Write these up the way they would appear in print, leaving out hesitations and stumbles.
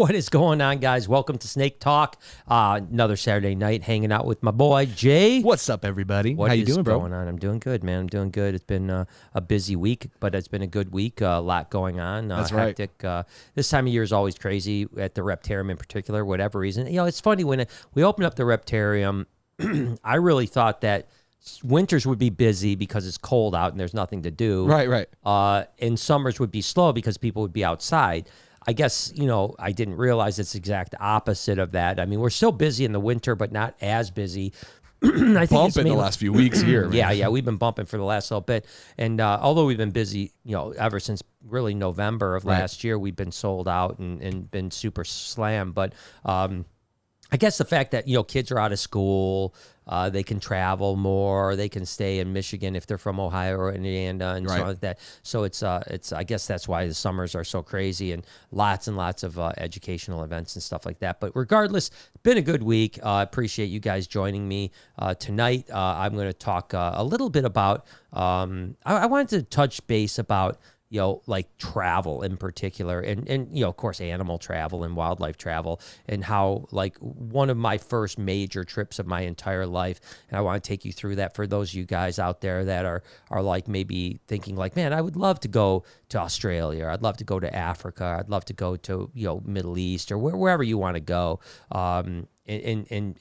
What is going on, guys? Welcome to Snake Talk. Another Saturday night hanging out with my boy, Jay. What's up, everybody? How you doing, bro? What's going on? I'm doing good, man. I'm doing good. It's been a busy week, but it's been a good week. A lot going on. That's hectic. This time of year is always crazy at the Reptarium in particular, whatever reason. You know, it's funny when we opened up the Reptarium, I really thought that winters would be busy because it's cold out and there's nothing to do. Right. And summers would be slow because people would be outside. I guess, you know, I didn't realize it's the exact opposite of that. I mean, we're still busy in the winter, but not as busy. I think bumping the last few weeks here. Man. Yeah, we've been bumping for the last little bit. And although we've been busy, you know, ever since really November of last year, we've been sold out and been super slammed. But I guess the fact that, you know, kids are out of school, they can travel more, they can stay in Michigan if they're from Ohio or Indiana and stuff like that. So it's I guess that's why the summers are so crazy and lots of educational events and stuff like that. But regardless, it's been a good week. I appreciate you guys joining me tonight. I'm going to talk a little bit about, I wanted to touch base about, you know, like travel in particular and, you know, of course, animal travel and wildlife travel and how like one of my first major trips of my entire life. And I want to take you through that for those of you guys out there that are like maybe thinking like, man, I would love to go to Australia. Or I'd love to go to Africa. I'd love to go to, you know, Middle East or wherever you want to go. And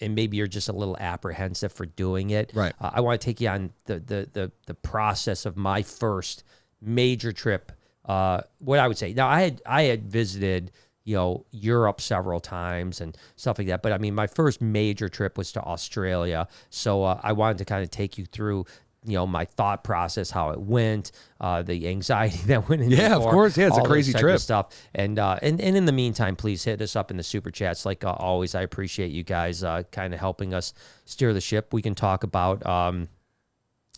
maybe you're just a little apprehensive for doing it. Right. I want to take you on the process of my first major trip. What I would say now, I had visited, you know, Europe several times and stuff like that. But I mean, my first major trip was to Australia. So I wanted to kind of take you through, you know, my thought process, how it went, the anxiety that went into it. Yeah, of course. Yeah, it's a crazy trip. Stuff. And in the meantime, please hit us up in the super chats. Like always, I appreciate you guys kind of helping us steer the ship. We can talk about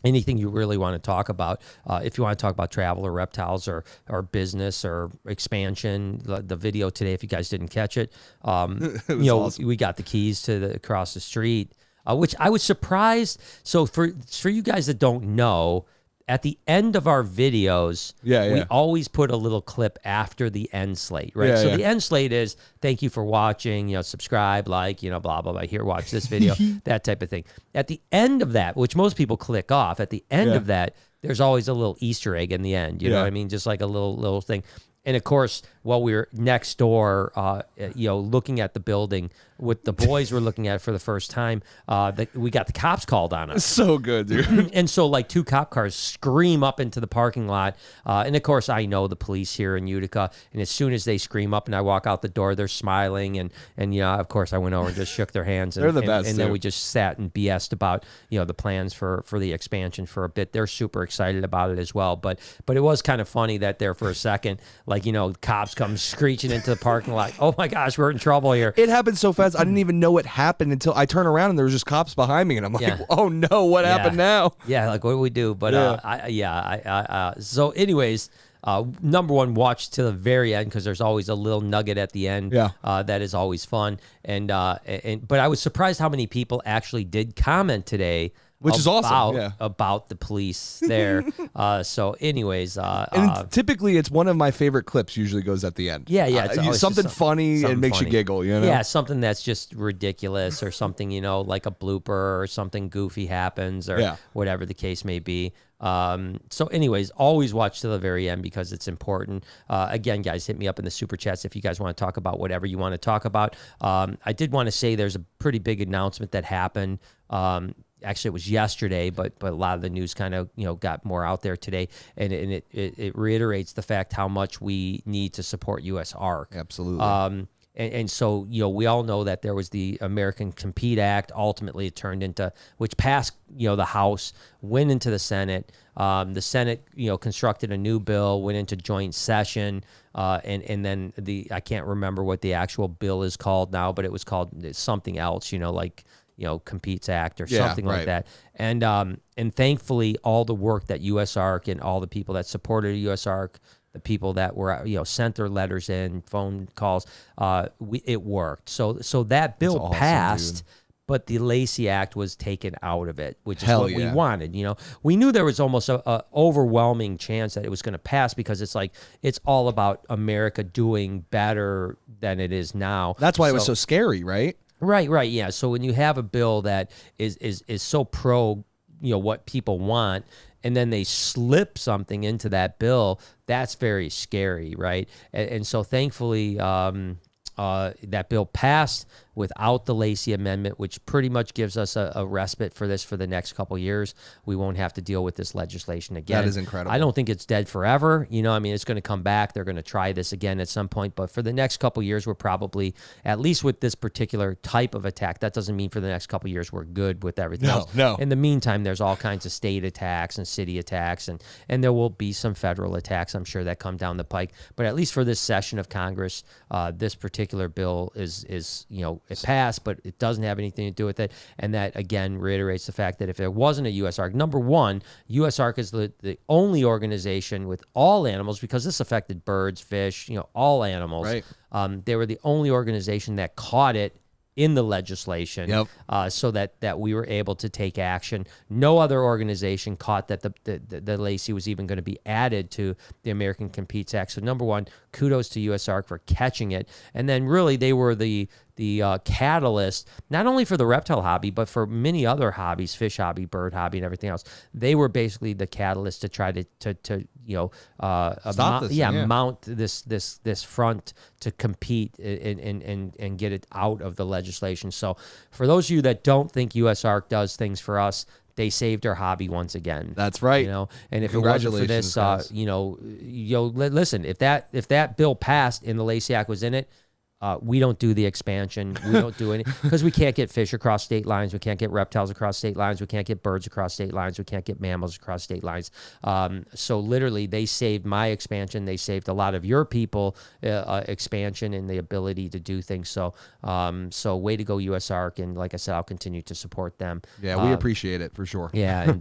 anything you really want to talk about. If you want to talk about travel or reptiles or business or expansion, the video today, if you guys didn't catch it, you know, awesome. We got the keys to across the street, which I was surprised. So for you guys that don't know, at the end of our videos, we always put a little clip after the end slate, right? So the end slate is, thank you for watching, you know, subscribe, like, you know, blah, blah, blah, here, watch this video, that type of thing. At the end of that, which most people click off, at the end of that, there's always a little Easter egg in the end, you know what I mean? Just like a little thing. And of course, while we were next door, you know, looking at the building, with the boys were looking at it for the first time, we got the cops called on us. So good, dude. And so like two cop cars scream up into the parking lot. And of course, I know the police here in Utica. And as soon as they scream up and I walk out the door, they're smiling. And you know, of course, I went over and just shook their hands. And, they're the best. And then we just sat and BS'd about, you know, the plans for the expansion for a bit. They're super excited about it as well. But it was kind of funny that there for a second, like, you know, cops come screeching into the parking lot. Oh my gosh, we're in trouble here. It happened so fast. I didn't even know it happened until I turn around and there was just cops behind me. And I'm like, oh no, what happened now? Yeah, like what do we do? But so anyways, number one, watch to the very end because there's always a little nugget at the end that is always fun. But I was surprised how many people actually did comment today, which is awesome, about the police there. So anyways. And typically it's one of my favorite clips usually goes at the end. Yeah. It's something funny and makes you giggle, you know? Yeah, something that's just ridiculous or something, you know, like a blooper or something goofy happens or whatever the case may be. So anyways, always watch to the very end because it's important. Again, guys, hit me up in the super chats if you guys want to talk about whatever you want to talk about. I did want to say there's a pretty big announcement that happened. Actually, it was yesterday, but a lot of the news kind of, you know, got more out there today, and it reiterates the fact how much we need to support USARK. Absolutely. And so, you know, we all know that there was the American Compete Act. Ultimately, it turned into, which passed, you know, the House, went into the Senate. The Senate, you know, constructed a new bill, went into joint session, and then I can't remember what the actual bill is called now, but it was called something else, you know, like, you know, Competes Act or something like that. And thankfully, all the work that USARK and all the people that supported USARK, the people that were, you know, sent their letters in, phone calls, it worked. So that bill passed, but the Lacey Act was taken out of it, which is Hell what yeah. we wanted. You know, we knew there was almost a overwhelming chance that it was going to pass because it's like it's all about America doing better than it is now. That's why it was so scary, right? Right, yeah. So when you have a bill that is so pro, what people want, and then they slip something into that bill, that's very scary, right? And so thankfully, that bill passed without the Lacey Amendment, which pretty much gives us a respite for this for the next couple of years. We won't have to deal with this legislation again. That is incredible. I don't think it's dead forever. It's going to come back. They're going to try this again at some point. But for the next couple of years, we're probably, at least with this particular type of attack, that doesn't mean for the next couple of years we're good with everything else. No. In the meantime, there's all kinds of state attacks and city attacks, and there will be some federal attacks, I'm sure, that come down the pike. But at least for this session of Congress, this particular bill is it passed, but it doesn't have anything to do with it. And that, again, reiterates the fact that if there wasn't a USARK, number one, USARK is the only organization with all animals, because this affected birds, fish, all animals. Right. They were the only organization that caught it in the legislation, so that we were able to take action. No other organization caught that the Lacey was even going to be added to the American Competes Act. So number one, kudos to USARK for catching it. And then really they were the catalyst, not only for the reptile hobby, but for many other hobbies, fish hobby, bird hobby, and everything else. They were basically the catalyst to try to mount this front to compete and get it out of the legislation. So for those of you that don't think USARK does things for us, they saved our hobby once again. That's right. And if it wasn't for this, listen, if that bill passed and the Lacey Act was in it, we don't do the expansion. We don't do any, because we can't get fish across state lines. We can't get reptiles across state lines. We can't get birds across state lines. We can't get mammals across state lines. So literally, they saved my expansion. They saved a lot of your people expansion and the ability to do things. So way to go, USARK. And like I said, I'll continue to support them. Yeah, we appreciate it for sure. Yeah, and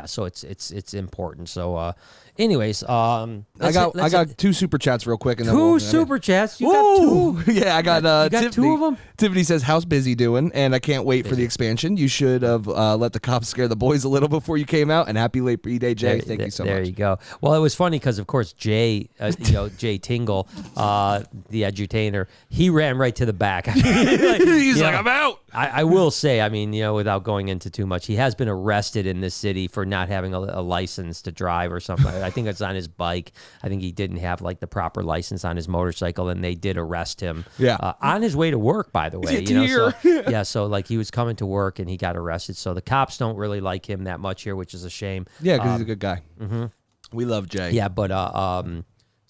so it's important. So anyways, I got two super chats real quick. And then two super chats. You got two. Yeah, I got you got Tiffany. two of them? Tiffany says, how's Busy doing? And I can't wait for the expansion. You should have let the cops scare the boys a little before you came out. And happy late B-Day, Jay. Thank you so much. There you go. Well, it was funny because, of course, Jay, Jay Tingle, the edutainer, he ran right to the back. He's like, I'm out. I will say, without going into too much, he has been arrested in this city for not having a license to drive or something. I think it's on his bike. I think he didn't have the proper license on his motorcycle, and they did arrest him. Yeah. On his way to work, by the way. So he was coming to work and he got arrested. So the cops don't really like him that much here, which is a shame. Yeah, because he's a good guy. Mm-hmm. We love Jay. Yeah, but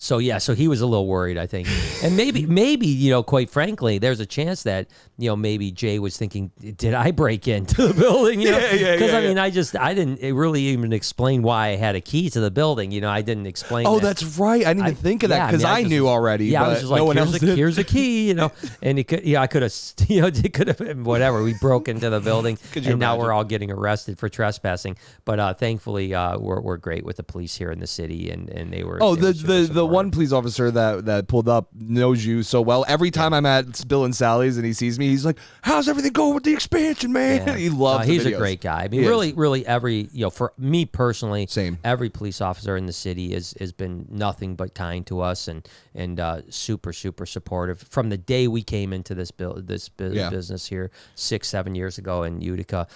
so he was a little worried, I think. And maybe, quite frankly, there's a chance that, maybe Jay was thinking, did I break into the building? Because I didn't really even explain why I had a key to the building. I didn't explain. Oh, that's right. I didn't even think of that because I knew already. Yeah, but I was just like, no one else did. Here's a key, and it could, I could have, it could have been whatever. We broke into the building, and now we're all getting arrested for trespassing. But thankfully, we're great with the police here in the city, and they were. Oh, they were the one police officer that pulled up knows you so well. Every time I'm at Bill and Sally's and he sees me, he's like, "How's everything going with the expansion, man?" Yeah. He loves. He's the a great guy. Really, every for me personally, same. Every police officer in the city has been nothing but kind to us and super supportive from the day we came into this business here 6-7 years ago in Utica,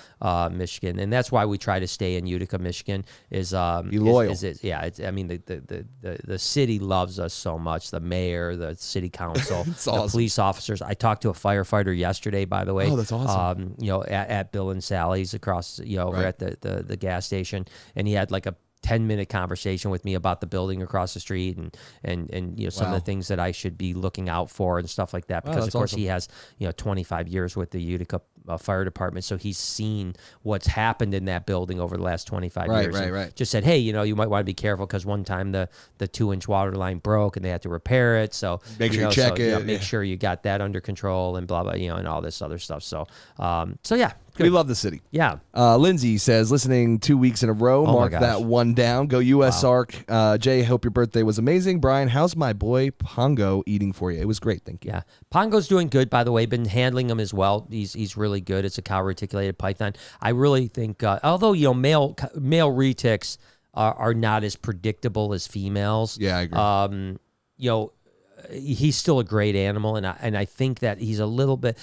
Michigan, and that's why we try to stay in Utica, Michigan. Is be loyal. The city loves us so much. The mayor, the city council, awesome. Police officers. I talked to a firefighter yesterday, by the way. Oh, that's awesome. At Bill and Sally's across, over at the gas station, and he had a 10-minute conversation with me about the building across the street and some of the things that I should be looking out for and stuff like that, because of course he has 25 years with the Utica fire department, so he's seen what's happened in that building over the last 25 years. Right. Just said, hey, you might want to be careful because one time the 2-inch water line broke and they had to repair it, so make sure you check it. Make sure you got that under control and blah blah, and all this other stuff. So yeah. Good. We love the city. Yeah. Lindsay says, listening 2 weeks in a row. Mark that one down. Go USARK. Wow. Jay, hope your birthday was amazing. Brian, how's my boy Pongo eating for you? It was great. Thank you. Yeah. Pongo's doing good, by the way. Been handling him as well. He's really really good. It's a cow reticulated python. I really think, although male retics are not as predictable as females. Yeah, I agree. He's still a great animal, and I think that he's a little bit.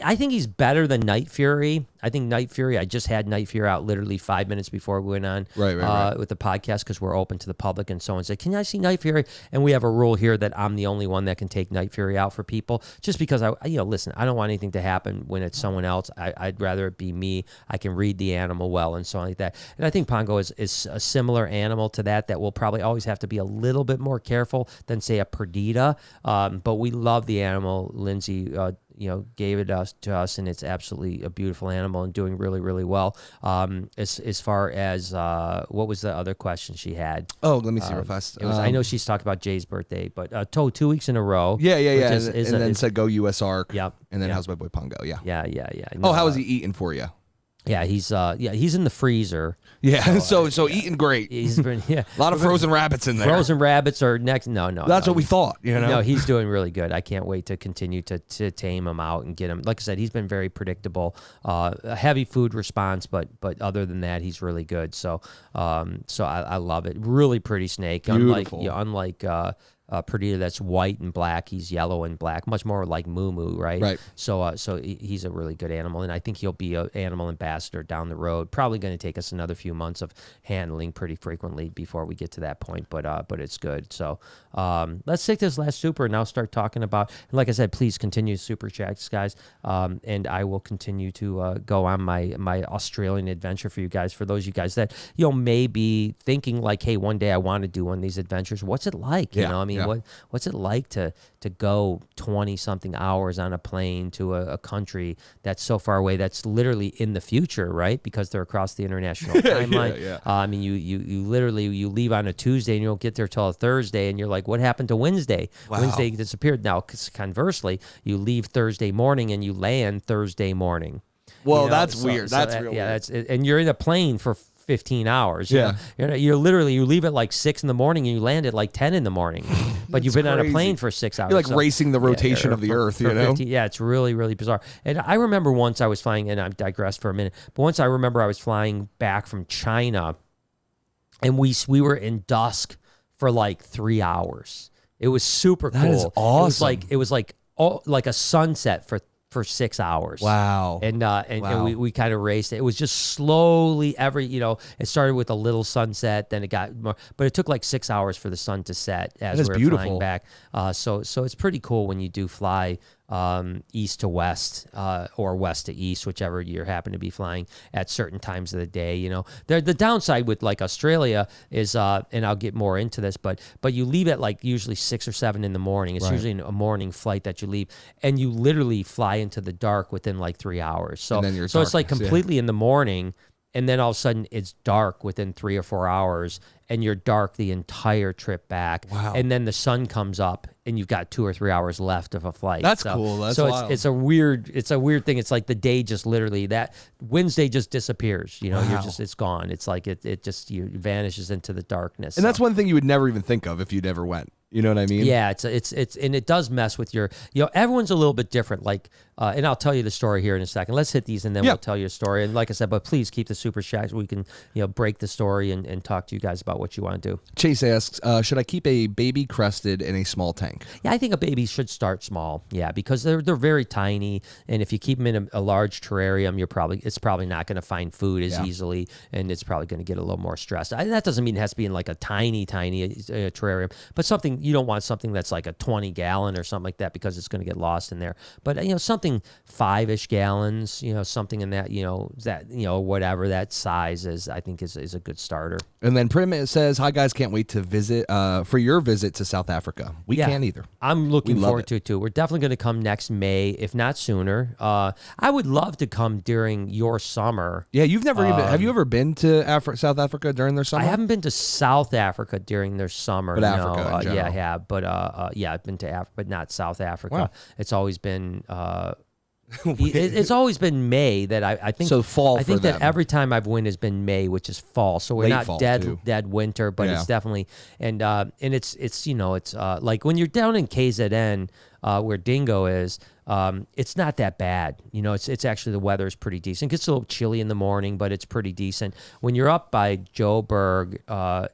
I think he's better than Night Fury. I think Night Fury. I just had Night Fury out literally 5 minutes before we went on right. with the podcast because we're open to the public, and someone said, "Can I see Night Fury?" And we have a rule here that I'm the only one that can take Night Fury out for people, just because listen, I don't want anything to happen when it's someone else. I'd rather it be me. I can read the animal well and so on like that. And I think Pongo is a similar animal to that will probably always have to be a little bit more careful than say a Perdita. But we love the animal. Lindsay, gave it to us, and it's absolutely a beautiful animal and doing really, really well. As far as what was the other question she had? Oh, let me see real fast. It was, I know she's talked about Jay's birthday, but 2 weeks in a row. Yeah. And then said go USARK. Yep. And then how's my boy Pongo? Yeah. Yeah. Oh, how is he eating for you? Yeah, he's in the freezer. Yeah, so eating great. He's been a lot of frozen rabbits in there. Frozen rabbits are next. No. That's what we thought. No, he's doing really good. I can't wait to continue to tame him out and get him. Like I said, he's been very predictable. A heavy food response, but other than that, he's really good. So I love it. Really pretty snake. Beautiful. Unlike Perdita that's white and black, he's yellow and black, much more like Moo Moo, right? Right. So he's a really good animal, and I think he'll be an animal ambassador down the road. Probably going to take us another few months of handling pretty frequently before we get to that point, but it's good. So let's take this last super and now start talking about. And like I said, please continue super chats, guys, and I will continue to go on my Australian adventure for you guys. For those of you guys that may be thinking like, hey, one day I want to do one of these adventures. What's it like? What's it like to go 20-something hours on a plane to a country that's so far away, that's literally in the future, right? Because they're across the international timeline. Yeah. I mean, you literally leave on a Tuesday and you don't get there till a Thursday, and you're like, what happened to Wednesday? Wow. Wednesday disappeared. Now, conversely, you leave Thursday morning and you land Thursday morning. Well, that's weird. That's real weird. And you're in a plane for 15 hours. Yeah. You leave at like 6 in the morning and you land at like 10 in the morning, but you've been on a plane for 6 hours. You're like racing the rotation of the earth, 15, yeah, it's really, really bizarre. And I remember once I was flying, and I've digressed for a minute, but once I remember I was flying back from China, and we were in dusk for like 3 hours. It was super cool. That is awesome. It was like a sunset for 6 hours. Wow. And Wow. we kind of raced it. It was just slowly it started with a little sunset, then it got more, but it took like 6 hours for the sun to set as we were beautiful. flying back. So it's pretty cool when you do fly east to west or west to east, whichever you happen to be flying at certain times of the day. The downside with like Australia is, and I'll get more into this, but you leave at like usually 6 or 7 in the morning. It's Right. usually a morning flight that you leave, and you literally fly into the dark within like 3 hours. So And then you're it's like darkness, yeah. completely in the morning, and then all of a sudden it's dark within 3 or 4 hours, and you're dark the entire trip back. Wow. And then the sun comes up, and you've got 2 or 3 hours left of a flight. That's cool. That's so wild. it's a weird thing. It's like the day just literally, that Wednesday just disappears. Wow. It's gone. It's like it just vanishes into the darkness. And that's one thing you would never even think of if you'd ever went. You know what I mean? Yeah, it's and it does mess with your, everyone's a little bit different. Like, and I'll tell you the story here in a second. Let's hit these and then we'll tell you a story. And like I said, but please keep the super chats so we can, break the story and talk to you guys about what you want to do. Chase asks, should I keep a baby crested in a small tank? Yeah, I think a baby should start small. Yeah, because they're very tiny, and if you keep them in a large terrarium, it's probably not going to find food as easily, and it's probably going to get a little more stressed. That doesn't mean it has to be in like a tiny terrarium, but you don't want something that's like a 20-gallon or something like that, because it's going to get lost in there. But something 5-ish gallons, something in that, whatever that size is, I think is a good starter. And then Prim says, hi guys, can't wait to visit for your visit to South Africa. We can't either. I'm looking forward to it too. We're definitely going to come next May, if not sooner. I would love to come during your summer. Yeah, you've never even, have you ever been to South Africa during their summer? I haven't been to South Africa during their summer. But Africa in general. Yeah, I have. But I've been to Africa, but not South Africa. Wow. It's always been it's always been May that I think. So fall. I think for that them. every time I've went has been May, which is fall. So we're Late not fall, dead too. winter, but it's definitely and it's like when you're down in KZN. where Dingo is, it's not that bad. You know, it's actually, the weather is pretty decent. It gets a little chilly in the morning, but it's pretty decent. When you're up by Joburg,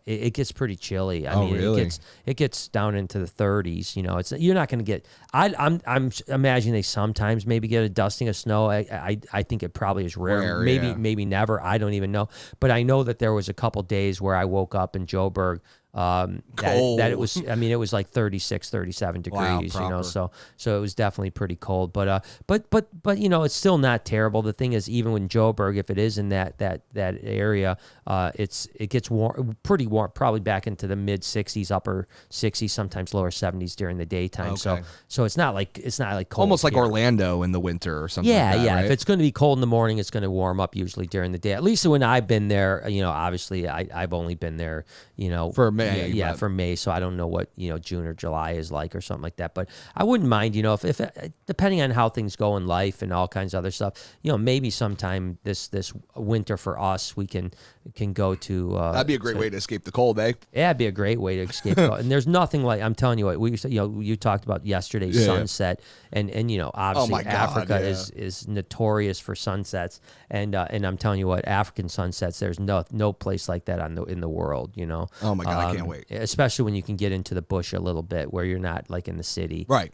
it gets pretty chilly. I mean, really? it gets down into the 30s. You know, you're not going to get. I'm imagining they sometimes maybe get a dusting of snow. I think it probably is rare. Maybe never. I don't even know. But I know that there was a couple days where I woke up in Joburg. That it was, I mean, it was like 36, 37 degrees, you know, so it was definitely pretty cold, but you know, it's still not terrible. The thing is, even when Joburg, if it is in that area, it gets warm, pretty warm, probably back into the mid 60s, upper 60s, sometimes lower 70s during the daytime. Okay. So it's not like cold. Almost like here. Orlando in the winter or something. Yeah, like that, yeah. right? If it's going to be cold in the morning, it's going to warm up usually during the day. At least when I've been there, you know, obviously I've only been there, you know, for May. Yeah, for May. So I don't know what, you know, June or July is like or something like that. But I wouldn't mind, you know, if depending on how things go in life and all kinds of other stuff, you know, maybe sometime this winter for us, we can go to. That'd be a great way to escape the cold, eh? Yeah, it'd be a great way to escape. And there's nothing like, I'm telling you what, you talked about yesterday's sunset, and you know, obviously Africa is notorious for sunsets, and I'm telling you what, African sunsets, there's no place like that in the world, you know. Oh my God, I can't wait. Especially when you can get into the bush a little bit, where you're not like in the city. Right.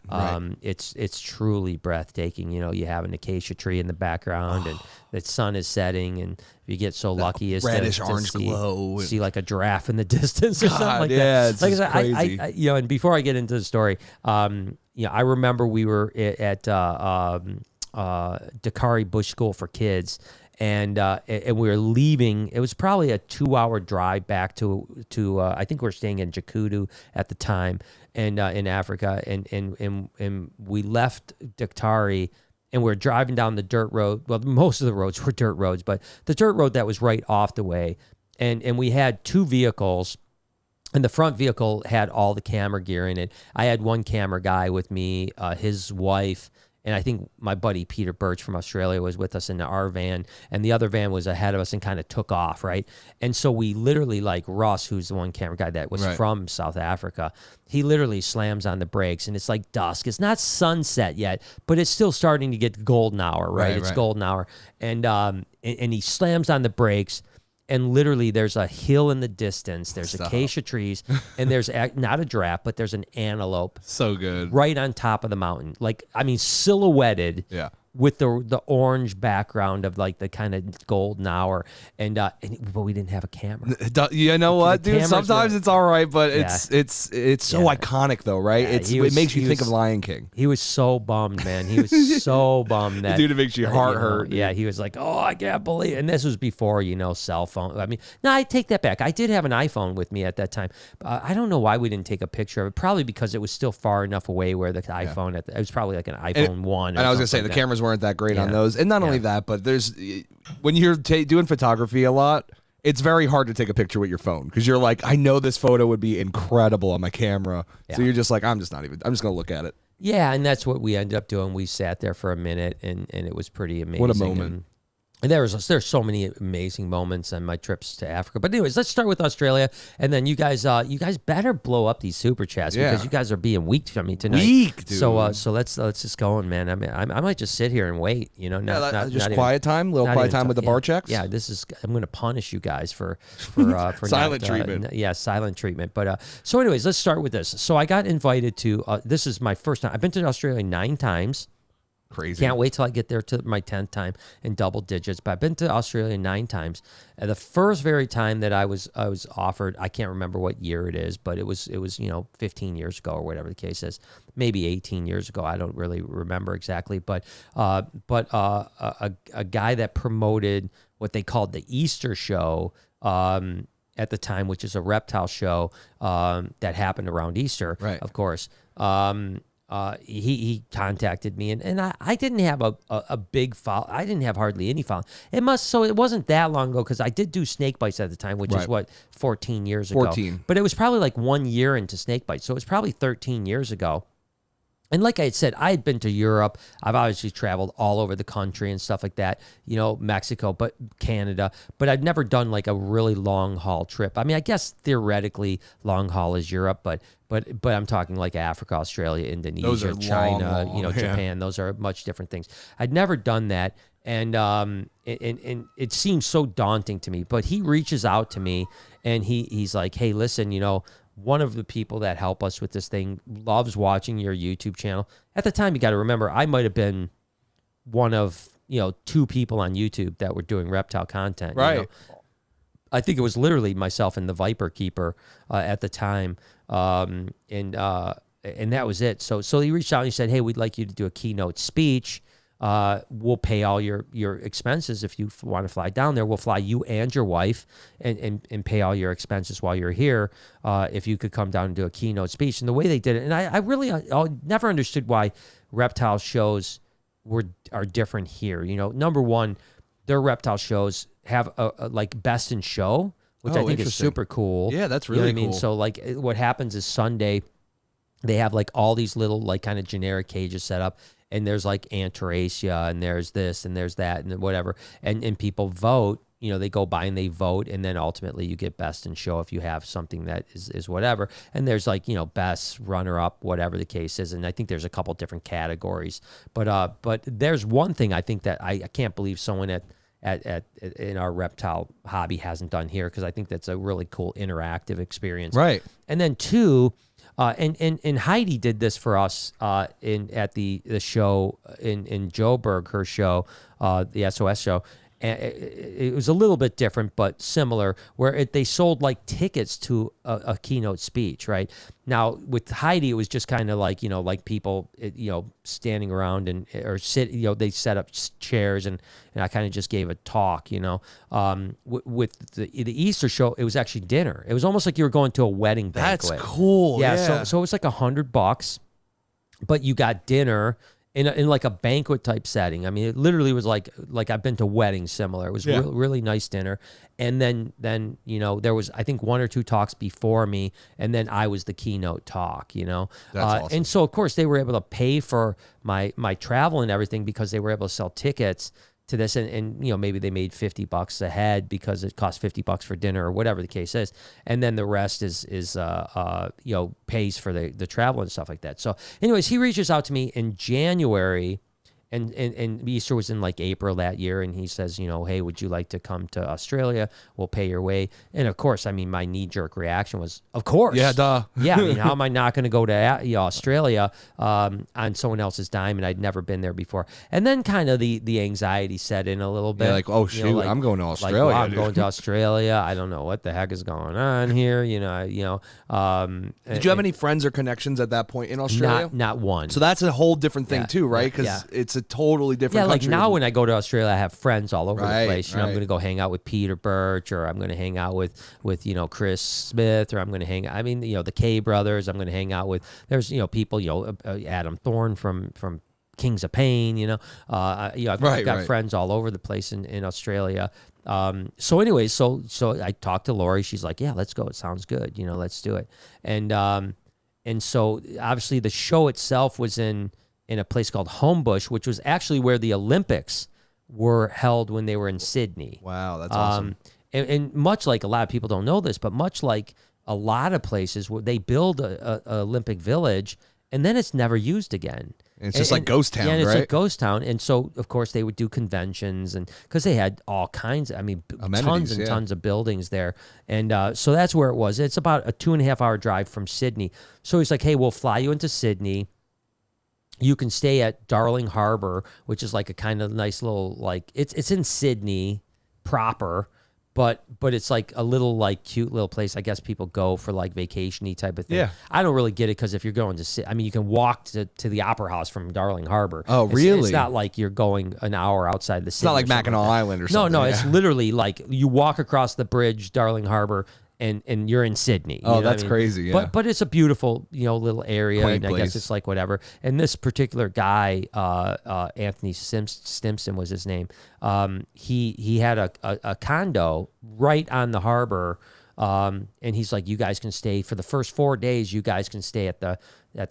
It's truly breathtaking. You know, you have an acacia tree in the background, and the sun is setting, and if you get so lucky as reddish to orange glow, see like a giraffe in the distance or something like yeah, that. it's Like just crazy. I you know, and before I get into the story, you know, I remember we were at Dakari Bush School for Kids, and we were leaving. It was probably a 2-hour drive back to I think we were staying in Jakudu at the time, and in Africa, and we left Daktari. And we were driving down the dirt road. Well, most of the roads were dirt roads, but the dirt road that was right off the way. And we had two vehicles, and the front vehicle had all the camera gear in it. I had one camera guy with me, his wife, and I think my buddy Peter Birch from Australia was with us in our van, and the other van was ahead of us and kind of took off, right? And so we literally, like Russ, who's the one camera guy that was from South Africa, he literally slams on the brakes, and it's like dusk. It's not sunset yet, but it's still starting to get golden hour, right? It's golden hour. And he slams on the brakes, and literally there's a hill in the distance. There's acacia trees, and there's not a giraffe, but there's an antelope. So good. Right on top of the mountain. Like, I mean, silhouetted. Yeah. With the orange background of like the kind of golden hour, but we didn't have a camera. You know what, dude? Sometimes it's all right, but it's so iconic though, right? Yeah, it makes you think of Lion King. He was so bummed, man. He was so bummed that dude, it makes your heart hurt. Dude. Yeah, he was like, "Oh, I can't believe." And this was before, you know, cell phone. I mean, no, I take that back. I did have an iPhone with me at that time. I don't know why we didn't take a picture of it. Probably because it was still far enough away where the iPhone. It was probably like an iPhone 1. And I was gonna say the cameras weren't that great on those, and not only that, but there's when you're doing photography a lot, it's very hard to take a picture with your phone because you're like, I know this photo would be incredible on my camera, so you're just like, I'm just gonna look at it. Yeah, and that's what we ended up doing. We sat there for a minute, and it was pretty amazing. What a moment. And there's so many amazing moments on my trips to Africa. But anyways, let's start with Australia, and then you guys better blow up these super chats because you guys are being weak from me tonight. Weak, dude. So let's just go on, man. I mean, I might just sit here and wait. You know, just quiet time, little quiet time with the Barczyks. Yeah, I'm going to punish you guys for silent treatment. Silent treatment. But so anyways, let's start with this. So I got invited to. This is my first time. I've been to Australia 9 times. Crazy. Can't wait till I get there to my 10th time in double digits. But I've been to Australia 9 times. And the first very time that I was offered, I can't remember what year it is, but it was 15 years ago or whatever the case is, maybe 18 years ago. I don't really remember exactly, but a guy that promoted what they called the Easter show at the time, which is a reptile show that happened around Easter, of course. He contacted me, and I didn't have a big follow. I didn't have hardly any follow. It wasn't that long ago because I did do snake bites at the time, which is 14 years ago. 14. But it was probably like 1 year into snake bites, so it was probably 13 years ago. And like I had said, I had been to Europe. I've obviously traveled all over the country and stuff like that, you know, Mexico, but Canada. But I'd never done like a really long haul trip. I mean, I guess theoretically long haul is Europe, but but I'm talking like Africa, Australia, Indonesia, China, long, Japan. Those are much different things. I'd never done that, and it seems so daunting to me. But he reaches out to me, and he's like, hey, listen, one of the people that help us with this thing loves watching your YouTube channel. At the time, you got to remember, I might have been one of 2 people on YouTube that were doing reptile content. Right. I think it was literally myself and the Viper Keeper at the time, and that was it. So he reached out and he said, "Hey, we'd like you to do a keynote speech. We'll pay all your expenses if you want to fly down there. We'll fly you and your wife and pay all your expenses while you're here. If you could come down and do a keynote speech." And the way they did it, and I really never understood why reptile shows are different here. Number one, their reptile shows have a like best in show, which I think is super cool. Yeah, that's really cool. So like what happens is Sunday, they have like all these little like kind of generic cages set up, and there's like Antaracia, and there's this and there's that and whatever, and people vote. They go by and they vote, and then ultimately you get best in show if you have something that is whatever. And there's like, best runner up, whatever the case is. And I think there's a couple different categories. But there's one thing I think that I can't believe someone in our reptile hobby hasn't done here, because I think that's a really cool interactive experience. Right. And then 2, and Heidi did this for us at the show in Joburg, her show, the SOS show. It was a little bit different, but similar, where they sold like tickets to a keynote speech, right? Now with Heidi, it was just kind of like, like people, standing around or sit, they set up chairs and I kind of just gave a talk, with the Easter show, it was actually dinner. It was almost like you were going to a wedding banquet. That's cool. Yeah. So it was like $100, but you got dinner in like a banquet type setting. I mean, it literally was like I've been to weddings similar. It was really nice dinner. And then there was, I think, 1 or 2 talks before me, and then I was the keynote talk, That's awesome. And so of course they were able to pay for my travel and everything, because they were able to sell tickets to this, and maybe they made $50 a head because it cost $50 for dinner or whatever the case is, and then the rest is pays for the travel and stuff like that. So anyways, he reaches out to me in January, and Easter was in like April that year, and he says, hey, would you like to come to Australia? We'll pay your way. And of course, I mean, my knee-jerk reaction was, of course. Yeah, duh. Yeah, I mean, how am I not going to go to Australia on someone else's dime? And I'd never been there before. And then kind of the anxiety set in a little bit. Yeah, like, oh, shoot, I'm going to Australia. Like, I'm going to Australia. I don't know what the heck is going on here, Did you have any friends or connections at that point in Australia? Not one. So that's a whole different thing too, right? Because it's a totally different country. Like now when I go to Australia, I have friends all over the place. I'm Right. going to go hang out with Peter Birch, or I'm going to hang out with Chris Smith, or I'm going to hang. I mean, the K brothers. I'm going to hang out with. There's people. Adam Thorne from Kings of Pain. I've got friends all over the place in Australia. So anyways, so I talked to Lori. She's like, yeah, let's go. It sounds good. Let's do it. And so obviously the show itself was in a place called Homebush, which was actually where the Olympics were held when they were in Sydney. Wow, that's awesome. And much like, a lot of people don't know this, but much like a lot of places where they build a Olympic village and then it's never used again. And it's just like ghost town, right? It's like ghost town. And so, of course, they would do conventions, and because they had all kinds, tons and tons of buildings there. And so that's where it was. It's about a 2.5-hour drive from Sydney. So he's like, hey, we'll fly you into Sydney. You can stay at Darling Harbour, which is like a kind of nice little, like, it's in Sydney proper, but it's like a little like cute little place. I guess people go for like vacation-y type of thing. Yeah. I don't really get it, because if you're going to, you can walk to the Opera House from Darling Harbour. Oh, really? It's not like you're going an hour outside the city. It's not like Mackinac Island or something. No, it's literally like you walk across the bridge, Darling Harbour, and you're in Sydney. Oh, that's crazy. Yeah. But it's a beautiful, little area, Quaint and I guess place. it's like whatever. And this particular guy, Anthony Stimson was his name. He had a condo right on the harbor, and he's like, you guys can stay for the first 4 days. You guys can stay at the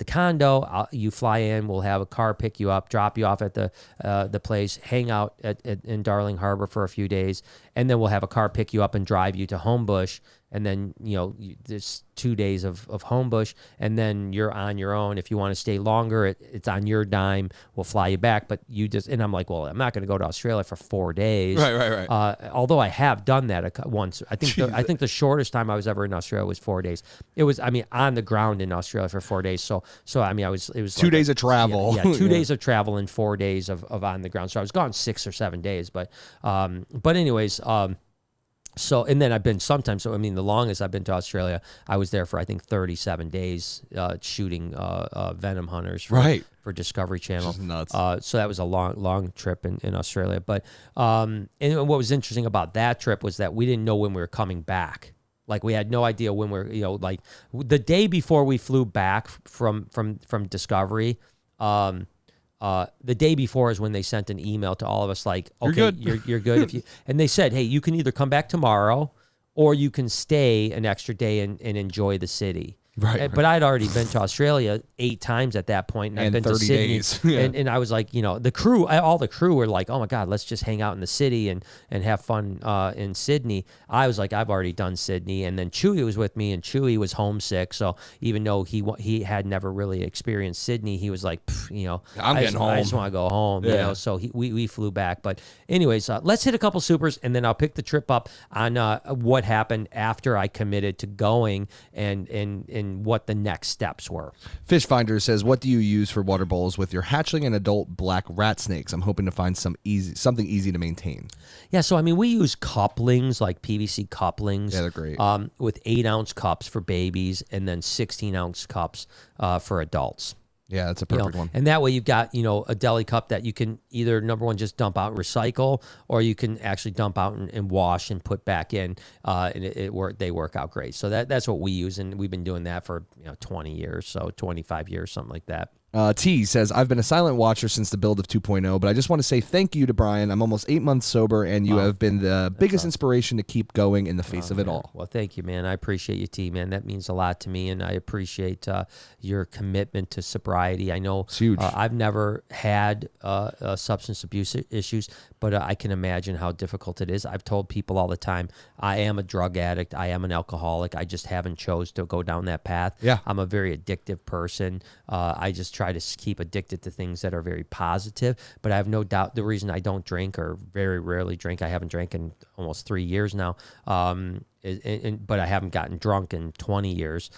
condo. You fly in. We'll have a car pick you up, drop you off at the place, hang out in Darling Harbour for a few days, and then we'll have a car pick you up and drive you to Homebush. and then there's 2 days of homebush, and then you're on your own. If you want to stay longer, it's on your dime. We'll fly you back, but and I'm like, well, I'm not going to go to Australia for 4 days. Right. Although I have done that once. I think the shortest time I was ever in Australia was 4 days. It was, on the ground in Australia for 4 days. So it was 2 days of travel. Yeah, 2 days of travel and 4 days of on the ground. So I was gone 6 or 7 days. But anyways. So, and then I've been sometimes, the longest I've been to Australia, I was there for, I think, 37 days shooting Venom hunters for Discovery Channel. Nuts. So that was a long trip in Australia. But, and what was interesting about that trip was that we didn't know when we were coming back. Like, we had no idea when like the day before we flew back from Discovery, the day before is when they sent an email to all of us like, okay, you're good. And they said, hey, you can either come back tomorrow or you can stay an extra day and enjoy the city. Right. But I'd already been to Australia 8 times at that point, and I'd been 30 to Sydney. days. Yeah. And I was like, all the crew were like, oh my God, let's just hang out in the city and have fun in Sydney. I was like, I've already done Sydney. And then Chewy was with me, and Chewy was homesick. So even though he had never really experienced Sydney, he was like, I'm getting home. I just want to go home. So we flew back. But anyways, let's hit a couple supers, and then I'll pick the trip up on what happened after I committed to going and what the next steps were. Fish Finder says, what do you use for water bowls with your hatchling and adult black rat snakes? I'm hoping to find something easy to maintain. Yeah, so we use couplings, like PVC couplings. Yeah, they're great. With 8-ounce cups for babies and then 16-ounce cups for adults. Yeah, that's a perfect one. And that way you've got, a deli cup that you can either, number one, just dump out and recycle, or you can actually dump out and wash and put back in, and they work out great. So that's what we use, and we've been doing that for 20 years, so 25 years, something like that. T says, I've been a silent watcher since the build of 2.0, but I just want to say thank you to Brian. I'm almost 8 months sober, and you have been the biggest inspiration to keep going in the face of it all. Well, thank you, man. I appreciate you, T, man. That means a lot to me, and I appreciate your commitment to sobriety. I know it's huge. I've never had substance abuse issues, but I can imagine how difficult it is. I've told people all the time, I am a drug addict. I am an alcoholic. I just haven't chose to go down that path. Yeah. I'm a very addictive person. I just try to keep addicted to things that are very positive, but I have no doubt the reason I don't drink, or very rarely drink, I haven't drank in almost 3 years now, but I haven't gotten drunk in 20 years,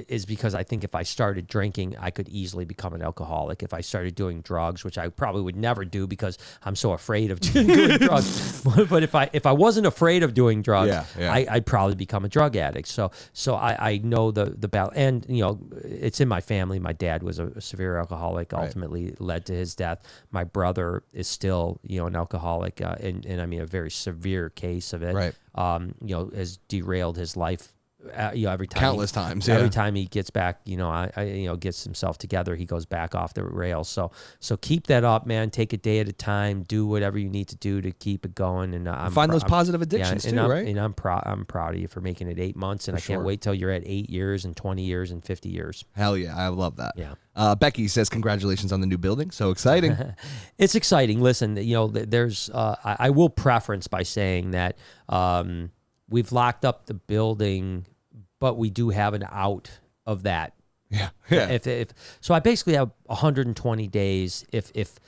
is because I think if I started drinking, I could easily become an alcoholic. If I started doing drugs, which I probably would never do because I'm so afraid of doing drugs. But if I wasn't afraid of doing drugs, I'd probably become a drug addict. So I know the battle, and it's in my family. My dad was a severe alcoholic, ultimately led to his death. My brother is still an alcoholic, and a very severe case of it. Has derailed his life. Every time, countless times. Every time he gets back, gets himself together, he goes back off the rails. So keep that up, man. Take a day at a time. Do whatever you need to do to keep it going, and find those positive addictions too, right? And I'm proud of you for making it 8 months, and I can't wait till you're at 8 years and 20 years and 50 years. Hell yeah, I love that. Yeah. Becky says, congratulations on the new building. So exciting. It's exciting. Listen, there's I will preference by saying that we've locked up the building, but we do have an out of that. Yeah. If so, I basically have 120 days if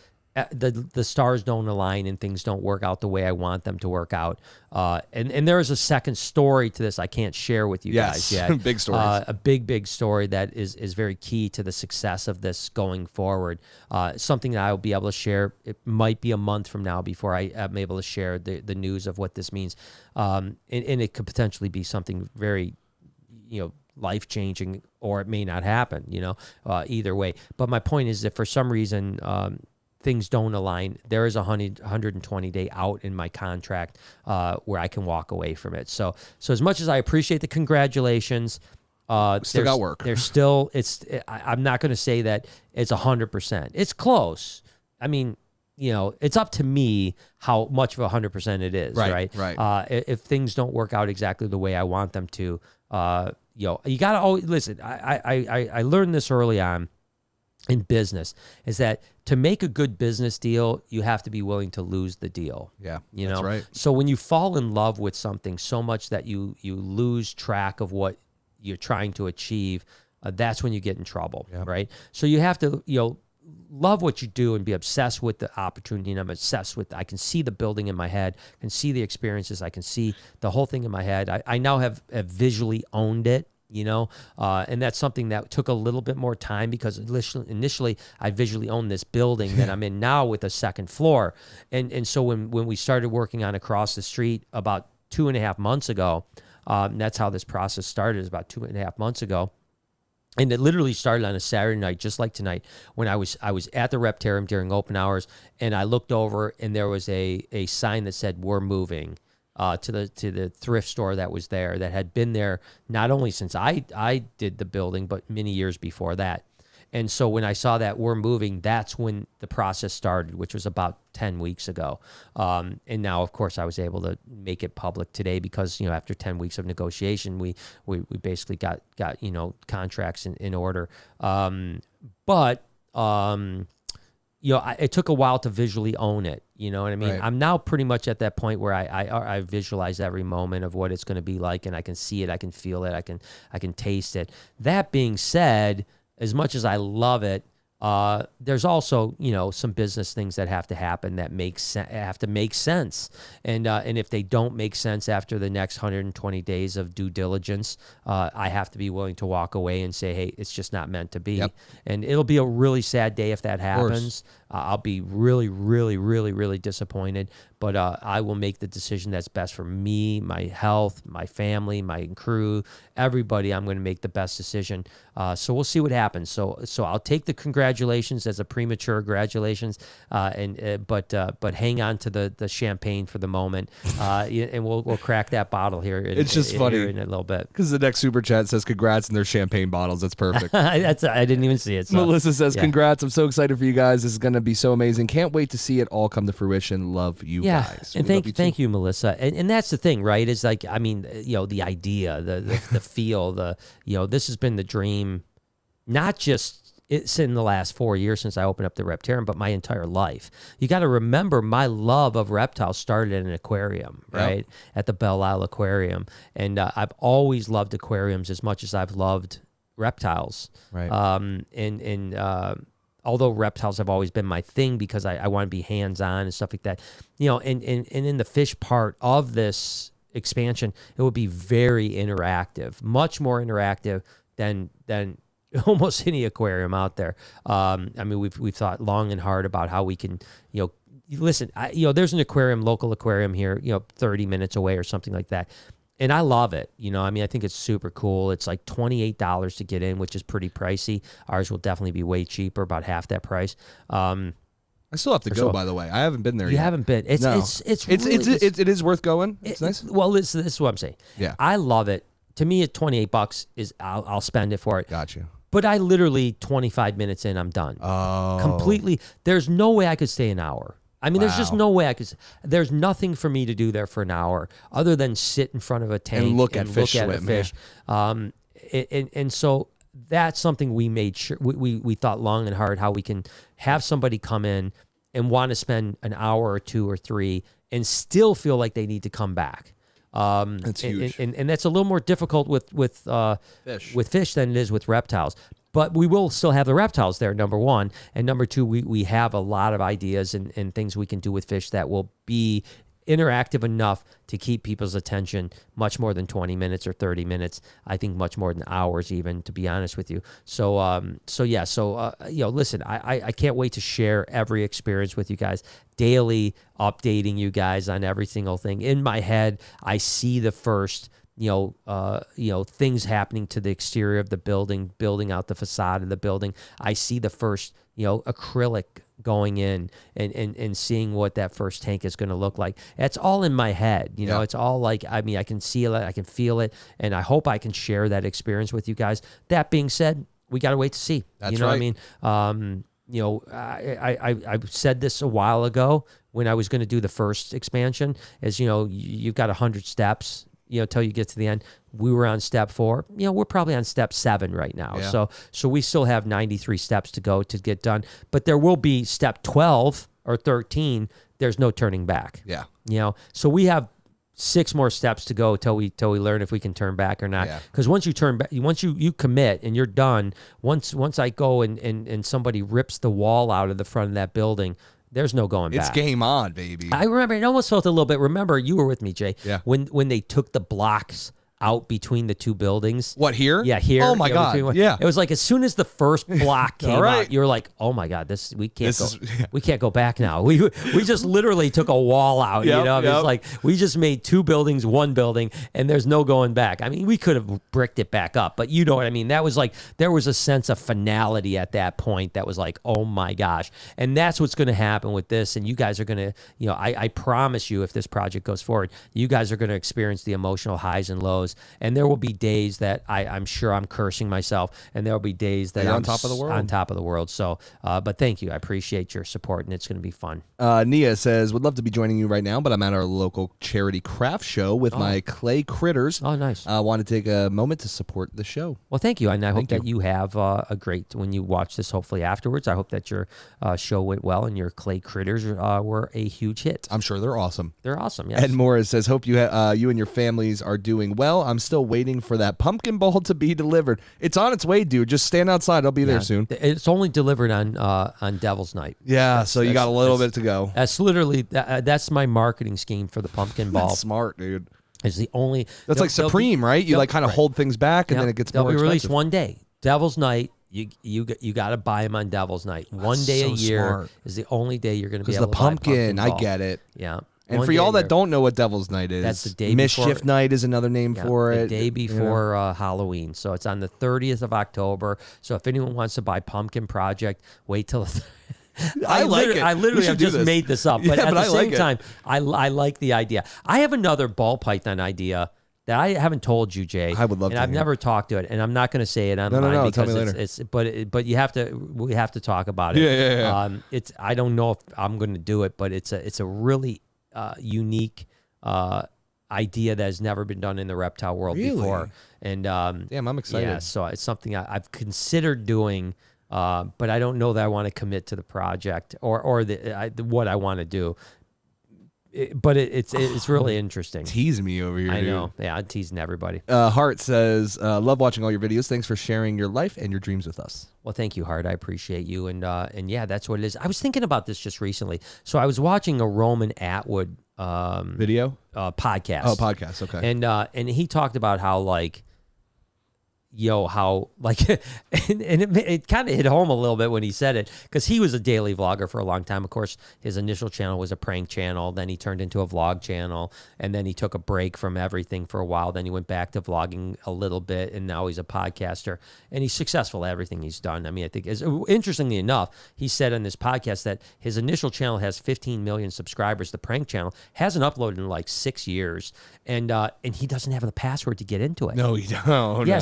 the stars don't align and things don't work out the way I want them to work out. And there is a second story to this I can't share with you guys yet. Big story. A big story that is very key to the success of this going forward. Something that I will be able to share. It might be a month from now before I am able to share the news of what this means. And it could potentially be something very, life-changing, or it may not happen, either way. But my point is that for some reason, things don't align. There is a 120-day out in my contract where I can walk away from it. So as much as I appreciate the congratulations, still got work. There's still, I'm not going to say that it's 100%. It's close. It's up to me how much of 100% it is, right? If things don't work out exactly the way I want them to, you got to always listen. I learned this early on. in business is that to make a good business deal, you have to be willing to lose the deal. Yeah, you that's know. right. So when you fall in love with something so much that you lose track of what you're trying to achieve, that's when you get in trouble, right? So you have to, love what you do and be obsessed with the opportunity. And I'm obsessed with, I can see the building in my head, I can see the experiences, I can see the whole thing in my head. I now have visually owned it. And that's something that took a little bit more time because initially I visually owned this building that I'm in now with a second floor. And so when we started working on across the street about 2.5 months ago, that's how this process started, is about 2.5 months ago. And it literally started on a Saturday night, just like tonight, when I was at the Reptarium during open hours, and I looked over and there was a sign that said, "We're moving." To the thrift store that was there, that had been there not only since I did the building, but many years before that. And so when I saw that we're moving, that's when the process started, which was about 10 weeks ago. And now, of course, I was able to make it public today because, after 10 weeks of negotiation, we basically got contracts in order. It took a while to visually own it. You know what I mean? Right. I'm now pretty much at that point where I visualize every moment of what it's going to be like, and I can see it, I can feel it, I can taste it. That being said, as much as I love it, there's also some business things that have to happen that have to make sense, and if they don't make sense after the next 120 days of due diligence, I have to be willing to walk away and say, hey, it's just not meant to be. Yep. And it'll be a really sad day if that happens. I'll be really, really, really, really disappointed, but I will make the decision that's best for me, my health, my family, my crew, everybody. I'm going to make the best decision. So we'll see what happens. So I'll take the congratulations as a premature congratulations, but hang on to the champagne for the moment, and we'll crack that bottle here. It's just funny in a little bit because the next super chat says congrats, and there's champagne bottles. That's perfect. I didn't even see it. So. Melissa says congrats. I'm so excited for you guys. This is going to be so amazing. Can't wait to see it all come to fruition. Love you guys. And thank you, Melissa. And that's the thing, right? Is like, I mean, the idea, the feel, this has been the dream, not just it's in the last 4 years since I opened up the Reptarium, but my entire life. You got to remember, my love of reptiles started in an aquarium, right? Yep. At the Belle Isle Aquarium. And I've always loved aquariums as much as I've loved reptiles. Right. Although reptiles have always been my thing because I want to be hands-on and stuff like that, and in the fish part of this expansion, it would be very interactive, much more interactive than almost any aquarium out there. I mean, we've thought long and hard about how we can, listen, there's an aquarium, local aquarium here, 30 minutes away or something like that. And I love it. I think it's super cool. It's like $28 to get in, which is pretty pricey. Ours will definitely be way cheaper, about half that price. I still have to go, by the way. I haven't been there yet. You haven't been. It is worth going. It's nice. Well, this is what I'm saying. Yeah. I love it. To me, at $28 is I'll spend it for it. Gotcha. But I literally 25 minutes in, I'm done. Oh. Completely. There's no way I could stay an hour. I mean, there's just no way I could. There's nothing for me to do there for an hour other than sit in front of a tank and look at fish. And so that's something we made sure we thought long and hard how we can have somebody come in and want to spend an hour or 2 or 3 and still feel like they need to come back. That's huge. And that's a little more difficult with fish than it is with reptiles. But we will still have the reptiles there, number one. And number two, we have a lot of ideas and things we can do with fish that will be interactive enough to keep people's attention much more than 20 minutes or 30 minutes. I think much more than hours even, to be honest with you. Listen, I can't wait to share every experience with you guys, daily updating you guys on every single thing. In my head, I see the first things happening to the exterior of the building, building out the facade of the building. I see the first, acrylic going in and seeing what that first tank is going to look like. That's all in my head. It's all like, I can see it, I can feel it, and I hope I can share that experience with you guys. That being said, we got to wait to see. That's right. I said this a while ago when I was going to do the first expansion, you've got 100 steps till you get to the end. We were on step 4. We're probably on step 7 right now. Yeah. So we still have 93 steps to go to get done. But there will be step 12 or 13. There's no turning back. Yeah. So we have 6 more steps to go till we learn if we can turn back or not. Because once you turn back, once you commit and you're done, once I go and somebody rips the wall out of the front of that building, there's no going back. It's game on, baby. I remember it almost felt a little bit. Remember, you were with me, Jay. Yeah. When they took the blocks out between the 2 buildings. What, here? Yeah, here. Oh my God. Yeah. It was like as soon as the first block came out, you were like, "Oh my God, we can't go back now." We just literally took a wall out. It's like we just made 2 buildings, 1 building, and there's no going back. I mean, we could have bricked it back up, but you know what I mean. That was like there was a sense of finality at that point. That was like, "Oh my gosh," and that's what's going to happen with this. And you guys are going to, I promise you, if this project goes forward, you guys are going to experience the emotional highs and lows. And there will be days that I'm sure I'm cursing myself, and there will be days that I'm on top of the world. On top of the world. So, but thank you. I appreciate your support, and it's going to be fun. Nia says, would love to be joining you right now, but I'm at our local charity craft show with my clay critters. Oh, nice. I want to take a moment to support the show. Well, thank you. And I hope that you have a great, when you watch this, hopefully afterwards, I hope that your show went well and your clay critters were a huge hit. I'm sure they're awesome. They're awesome, yes. Ed Morris says, hope you and your families are doing well. I'm still waiting for that pumpkin bowl to be delivered. It's on its way, dude. Just stand outside. I'll be there soon. It's only delivered on Devil's Night. Yeah, so you got a little bit to go. That's literally that's my marketing scheme for the pumpkin ball. That's smart, dude. It's the only. That's like Supreme, right? You like kind of hold things back, and then it gets more expensive. They'll be released one day. Devil's Night. You got to buy them on Devil's Night. One day a year is the only day you're going to be able to buy pumpkin. I get it. Yeah. And for y'all that don't know what Devil's Night is, that's the day Mischief Night is another name for it. The day before Halloween. So it's on the 30th of October. So if anyone wants to buy Pumpkin Project, wait till I like it. I literally have just made this up. But at the same time, I like the idea. I have another ball python idea that I haven't told you, Jay. I would love to. And I've never talked to it, and I'm not going to say it online no, because tell me later. but we have to talk about it. Yeah. It's I don't know if I'm going to do it, but it's a really unique idea that has never been done in the reptile world before. And damn, I'm excited. Yeah, so it's something I've considered doing, but I don't know that I want to commit to the project or what I want to do. But it's really interesting. Tease me over here. I know. Yeah, I'm teasing everybody. Hart says, love watching all your videos. Thanks for sharing your life and your dreams with us. Well, thank you, Hart. I appreciate you. And yeah, that's what it is. I was thinking about this just recently. So I was watching a Roman Atwood video podcast. Oh, podcast. Okay. And he talked about how and it kind of hit home a little bit when he said it, because he was a daily vlogger for a long time. Of course, his initial channel was a prank channel. Then he turned into a vlog channel, and then he took a break from everything for a while. Then he went back to vlogging a little bit, and now he's a podcaster, and he's successful at everything he's done. I mean, I think, interestingly enough, he said on this podcast that his initial channel has 15 million subscribers. The prank channel hasn't uploaded in like 6 years, and he doesn't have the password to get into it. No, he don't. Yeah,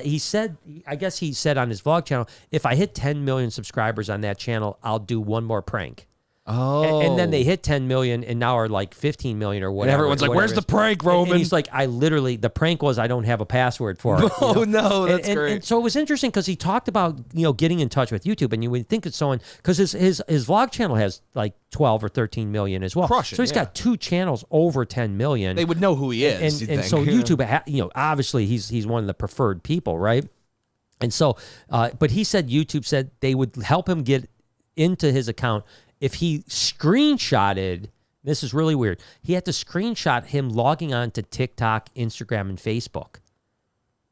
he said, I guess he said on his vlog channel, if I hit 10 million subscribers on that channel, I'll do one more prank. Oh. And then they hit 10 million and now are like 15 million or whatever. And everyone's like, where's the prank, Roman? And he's like, the prank was I don't have a password for it. Oh, no, that's great. And so it was interesting because he talked about, getting in touch with YouTube, and you would think it's someone, because his vlog channel has like 12 or 13 million as well. Crushing, so he's got 2 channels over 10 million. They would know who he is. And so YouTube, obviously he's one of the preferred people, right? And so, but he said YouTube said they would help him get into his account if he screenshotted. This is really weird. He had to screenshot him logging on to TikTok, Instagram, and Facebook.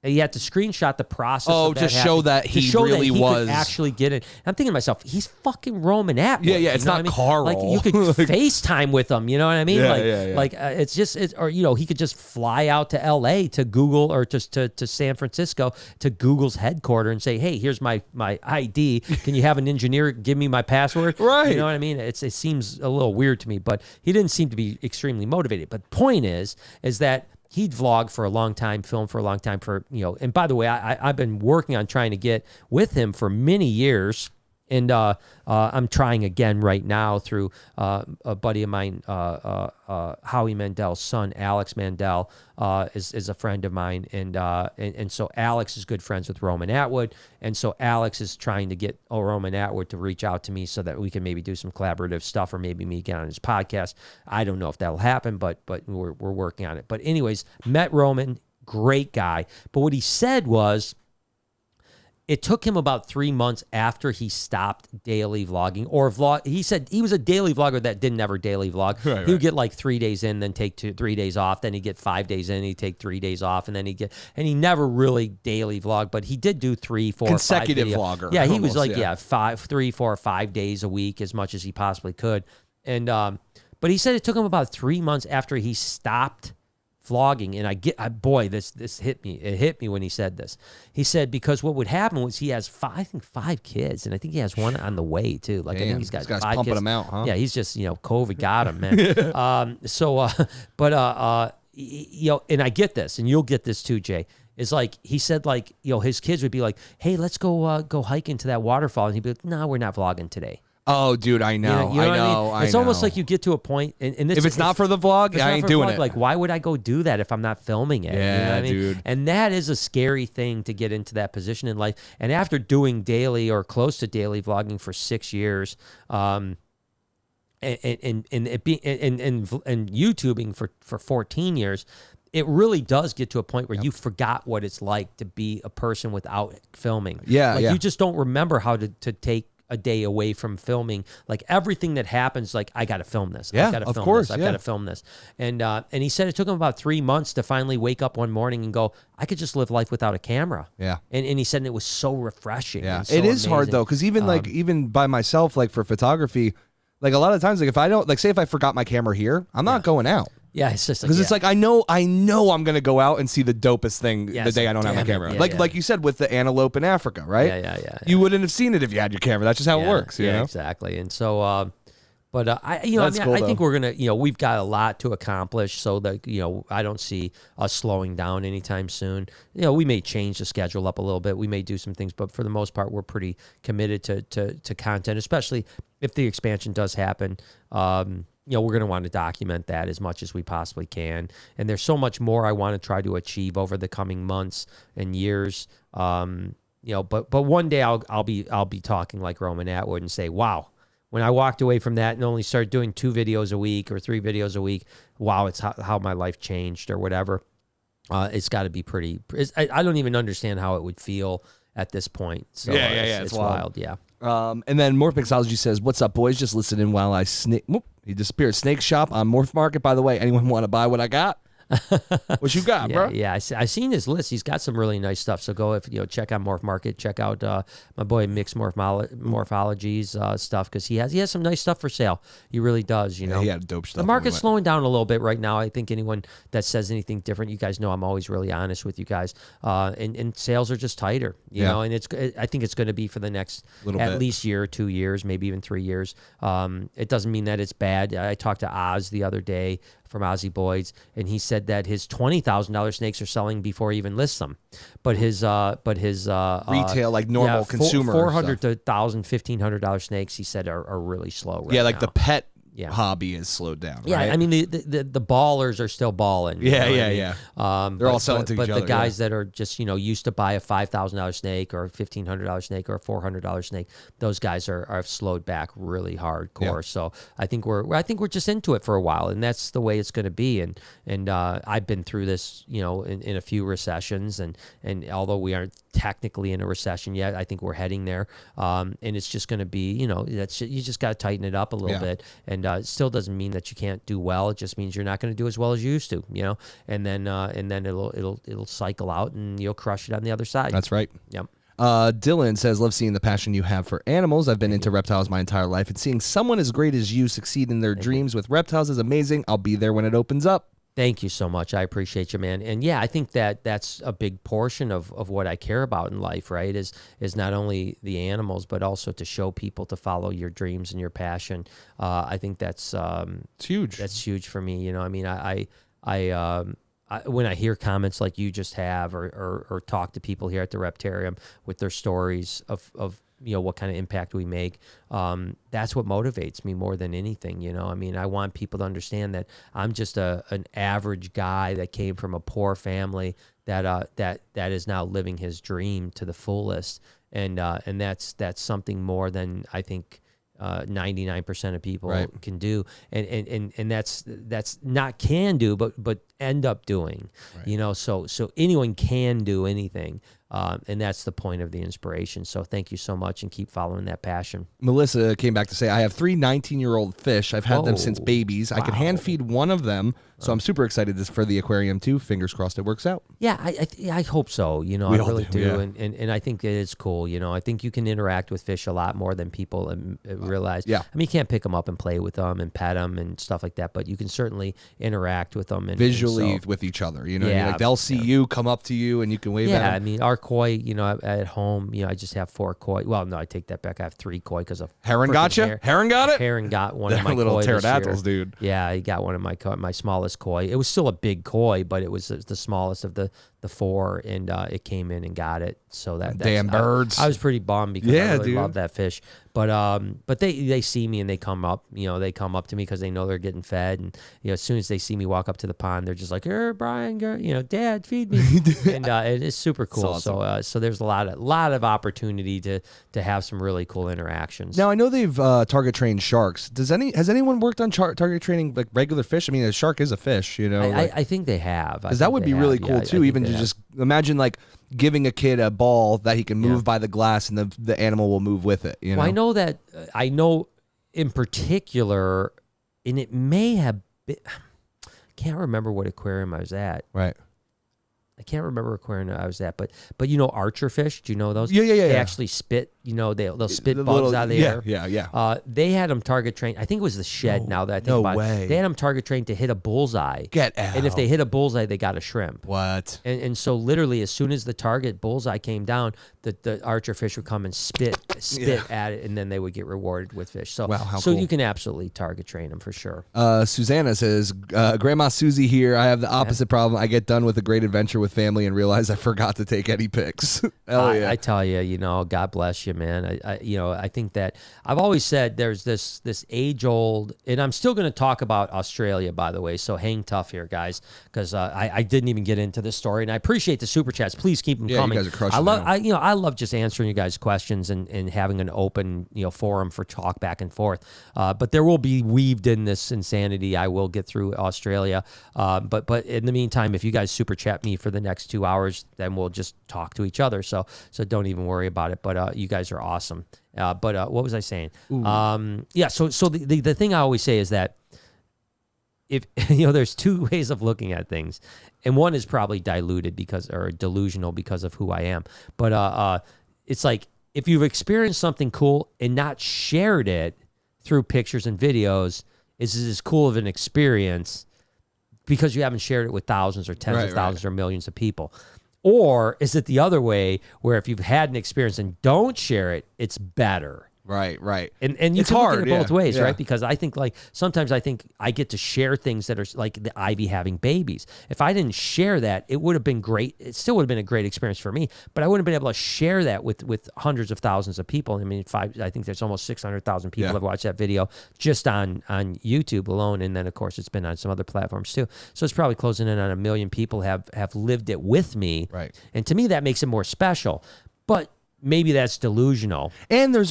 He had to screenshot the process. Oh, to show that he really was could actually get it. I'm thinking to myself, he's fucking Roman Atwood. Yeah, it's not Carl. Like you could FaceTime with him. You know what I mean? Yeah. Like it's just he could just fly out to L.A. to Google, or just to San Francisco to Google's headquarters and say, hey, here's my ID. Can you have an engineer give me my password? Right. You know what I mean? It seems a little weird to me, but he didn't seem to be extremely motivated. But point is that he'd vlog for a long time, film for a long time, and by the way, I've been working on trying to get with him for many years. And I'm trying again right now through a buddy of mine, Howie Mandel's son, Alex Mandel, is a friend of mine, and so Alex is good friends with Roman Atwood, and so Alex is trying to get Roman Atwood to reach out to me so that we can maybe do some collaborative stuff, or maybe me get on his podcast. I don't know if that'll happen, but we're working on it. But anyways, met Roman, great guy. But what he said was, it took him about 3 months after he stopped daily vlogging or vlog. He said he was a daily vlogger that didn't ever daily vlog. Right, he would get like 3 days in, then take 3 days off. Then he'd get 5 days in, he'd take 3 days off, and then he never really daily vlogged, but he did do 3, 4, consecutive 5 vlogger. Yeah, he was like 3, 4, 5 days a week, as much as he possibly could. And but he said it took him about 3 months after he stopped vlogging, and boy, this hit me. It hit me when he said this. He said because what would happen was he has 5 kids, and I think he has one on the way too. Like, I think he's got 5 pumping kids. Them out, huh? Yeah, he's just COVID got him, man. And I get this, and you'll get this too, Jay. Is like he said, like, his kids would be like, "Hey, let's go hiking to that waterfall," and he'd be like, "No, we're not vlogging today." Oh, dude, I know. I know. It's almost like you get to a point, and this, if it's not for the vlog, I ain't doing it. Like, why would I go do that if I'm not filming it? Yeah, you know what I mean? dude. And that is a scary thing to get into that position in life. And after doing daily or close to daily vlogging for 6 years, and YouTubing for 14 years. It really does get to a point where you forgot what it's like to be a person without filming. Yeah, you just don't remember how to take a day away from filming. Like, everything that happens, like, I got to film this. Yeah, I got to film of course. this. I got to film this. And he said it took him about 3 months to finally wake up one morning and go, I could just live life without a camera. Yeah. And he said it was so refreshing. Yeah, and so it is amazing. hard though, because even by myself, like for photography, like a lot of times, like if I don't, like say if I forgot my camera here, I'm not going out. Yeah, it's just because it's like I know I'm gonna go out and see the dopest thing the day I don't have my camera. Like you said with the antelope in Africa, right? Yeah. You wouldn't have seen it if you had your camera. That's just how it works. You know? Exactly. And so, I cool, think we're gonna, we've got a lot to accomplish, so that I don't see us slowing down anytime soon. We may change the schedule up a little bit. We may do some things, but for the most part, we're pretty committed to content, especially if the expansion does happen. We're going to want to document that as much as we possibly can. And there's so much more I want to try to achieve over the coming months and years. But one day I'll be talking like Roman Atwood and say, wow, when I walked away from that and only started doing 2 videos a week or 3 videos a week, wow, it's how my life changed or whatever. It's got to be pretty. I don't even understand how it would feel at this point. So it's wild. Yeah. And then Morph Mixology says, "What's up, boys? Just listening while I snake." He disappeared. Snake shop on Morph Market. By the way, anyone want to buy what I got? What you got, bro? Yeah, I seen his list. He's got some really nice stuff. So go check out Morph Market. Check out my boy Mixed Morphology's stuff, because he has some nice stuff for sale. He really does. Yeah, he had dope stuff. The market's slowing down a little bit right now. I think anyone that says anything different, you guys know I'm always really honest with you guys. And sales are just tighter, you know. And I think it's going to be for the next at least year or 2 years, maybe even 3 years. It doesn't mean that it's bad. I talked to Oz the other day from Ozzy Boyd's, and he said that his $20,000 snakes are selling before he even lists them, but his retail, like normal consumer $400 to $1,500 snakes, he said are really slow right now. The pet hobby is slowed down. Yeah, right? I mean the ballers are still balling. Yeah. They're all selling to each other. But the guys that are just used to buy a $5,000 snake or a $1,500 snake or a $400 snake, those guys are slowed back really hardcore. Yeah. So I think we're just into it for a while, and that's the way it's going to be. And I've been through this, in a few recessions, and although we aren't technically in a recession yet, I think we're heading there. And it's just going to be, you just got to tighten it up a little bit. And it still doesn't mean that you can't do well. It just means you're not going to do as well as you used to, And then it'll cycle out, and you'll crush it on the other side. That's right. Yep. Dylan says, "Love seeing the passion you have for animals. I've been into reptiles my entire life, and seeing someone as great as you succeed in their dreams with reptiles is amazing. I'll be there when it opens up." Thank you so much. I appreciate you, man. And yeah, I think that's a big portion of what I care about in life, right? Is not only the animals, but also to show people to follow your dreams and your passion. I think that's it's huge. That's huge for me. I mean, I when I hear comments like you just have, or talk to people here at the Reptarium with their stories of what kind of impact we make. That's what motivates me more than anything. I mean, I want people to understand that I'm just an average guy that came from a poor family that is now living his dream to the fullest. And that's something more than I think 99% of people can do, and that's not can do, but end up doing. So anyone can do anything. And that's the point of the inspiration. So thank you so much, and keep following that passion. Melissa came back to say, I have 3 19-year-old fish. I've had them since babies. I can hand feed one of them, so I'm super excited for the aquarium too. Fingers crossed it works out. Yeah, I hope so. I really do. Yeah. And I think it is cool. I think you can interact with fish a lot more than people realize. Yeah. I mean, you can't pick them up and play with them and pet them and stuff like that, but you can certainly interact with them. Visually with each other. They'll see you, come up to you, and you can wave at them. Yeah, I mean, our koi, at home, I just have 4 koi. Well, no, I take that back. I have 3 koi because of Heron got you? Heron got it? Heron got one of my little koi pterodactyls, dude. Yeah, he got one of my smallest koi. It was still a big koi, but it was the smallest of the 4, and it came in and got it. So that's damn birds. I was pretty bummed because I really love that fish. But they see me and they come up. They come up to me because they know they're getting fed, and as soon as they see me walk up to the pond, they're just like, Brian, Dad, feed me, and it's super cool. Awesome. So there's a lot of opportunity to have some really cool interactions. Now I know they've target trained sharks. Has anyone worked on target training like regular fish? I mean, a shark is a fish, I think they have. Because that would be really cool too. Even to just imagine like giving a kid a ball that he can move by the glass, and the animal will move with it. Well, I know in particular, and it may have been, I can't remember what aquarium I was at. Right. I can't remember what aquarium I was at, but archer fish, do you know those? Yeah. They actually spit, they'll spit bugs out of the air. Yeah. They had them target trained. I think it was the shed. Now that I think about it, they had them target trained to hit a bullseye. Get out. And if they hit a bullseye, they got a shrimp. What? And so literally, as soon as the target bullseye came down, the archer fish would come and spit at it, and then they would get rewarded with fish. So how cool. You can absolutely target train them for sure. Susanna says, Grandma Susie here. I have the opposite problem. I get done with a great adventure with family and realize I forgot to take any pics. Hell yeah. I tell you, God bless you, man. I think that I've always said there's this age old, and I'm still going to talk about Australia, by the way. So hang tough here, guys, because I didn't even get into this story, and I appreciate the super chats. Please keep them coming. You guys are crushing. I love just answering you guys' questions and having an open forum for talk back and forth. But there will be weaved in this insanity. I will get through Australia. But in the meantime, if you guys super chat me for the next 2 hours, then we'll just talk to each other. So don't even worry about it. But you guys are awesome. But what was I saying? So the thing I always say is that if there's 2 ways of looking at things, and one is probably diluted or delusional because of who I am. But it's like if you've experienced something cool and not shared it through pictures and videos, is as cool of an experience because you haven't shared it with thousands or tens of thousands or millions of people. Or is it the other way where if you've had an experience and don't share it, it's better? Right. And you can look at it both ways, right? Because I think sometimes I think I get to share things that are like the Ivy having babies. If I didn't share that, it would have been great. It still would have been a great experience for me, but I wouldn't have been able to share that with hundreds of thousands of people. I mean, I think there's almost 600,000 people have watched that video just on YouTube alone. And then of course it's been on some other platforms too. So it's probably closing in on 1 million people have lived it with me. Right. And to me, that makes it more special, but maybe that's delusional. And there's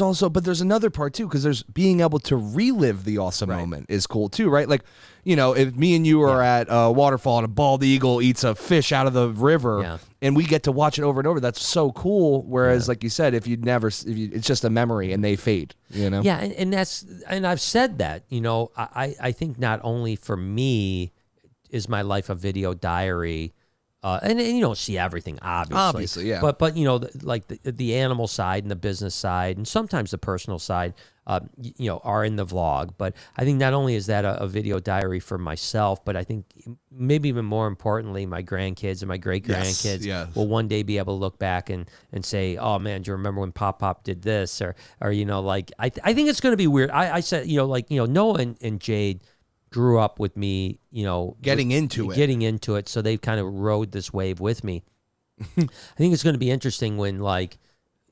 another part too, because there's being able to relive the awesome moment is cool too, right? Like, if me and you are at a waterfall and a bald eagle eats a fish out of the river and we get to watch it over and over, that's so cool. Whereas, like you said, it's just a memory and they fade, Yeah, and I've said that, I think not only for me is my life a video diary. And you don't see everything, obviously. Yeah. But like the animal side and the business side, and sometimes the personal side, are in the vlog. But I think not only is that a video diary for myself, but I think maybe even more importantly, my grandkids and my great grandkids will one day be able to look back and say, "Oh man, do you remember when Pop did this?" Or I think it's going to be weird. I said, Noah and Jade grew up with me, getting into it. So they've kind of rode this wave with me. I think it's going to be interesting when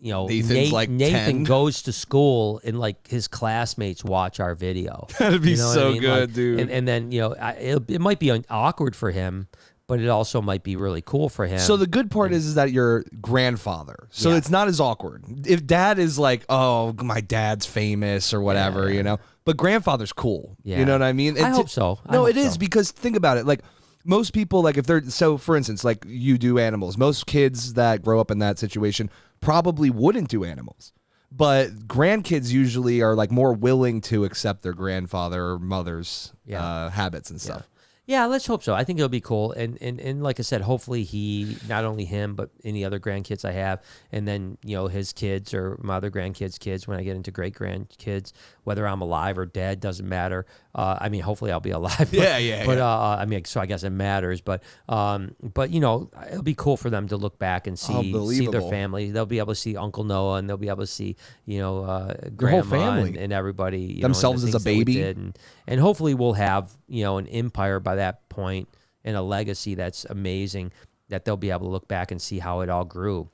Nathan's like Nathan 10. goes to school and like his classmates watch our video. That'd be so good, like, dude. And then it might be awkward for him, but it also might be really cool for him. So the good part is that you're grandfather, so it's not as awkward. If dad is like, oh, my dad's famous or whatever, but grandfather's cool. Yeah. You know what I mean? I hope so. No, it is, because think about it, like. Most people, like if they're, so for instance, like you do animals, most kids that grow up in that situation probably wouldn't do animals. But grandkids usually are like more willing to accept their grandfather or mother's habits and stuff. Yeah, let's hope so. I think it'll be cool. And like I said, hopefully he, not only him, but any other grandkids I have, and then, his kids or my other grandkids' kids when I get into great-grandkids, whether I'm alive or dead, doesn't matter. Hopefully I'll be alive. But, so I guess it matters. But it'll be cool for them to look back and see their family. They'll be able to see Uncle Noah, and they'll be able to see, grandma family. and everybody. Themselves as a baby. And hopefully we'll have, an empire by that point and a legacy that's amazing that they'll be able to look back and see how it all grew.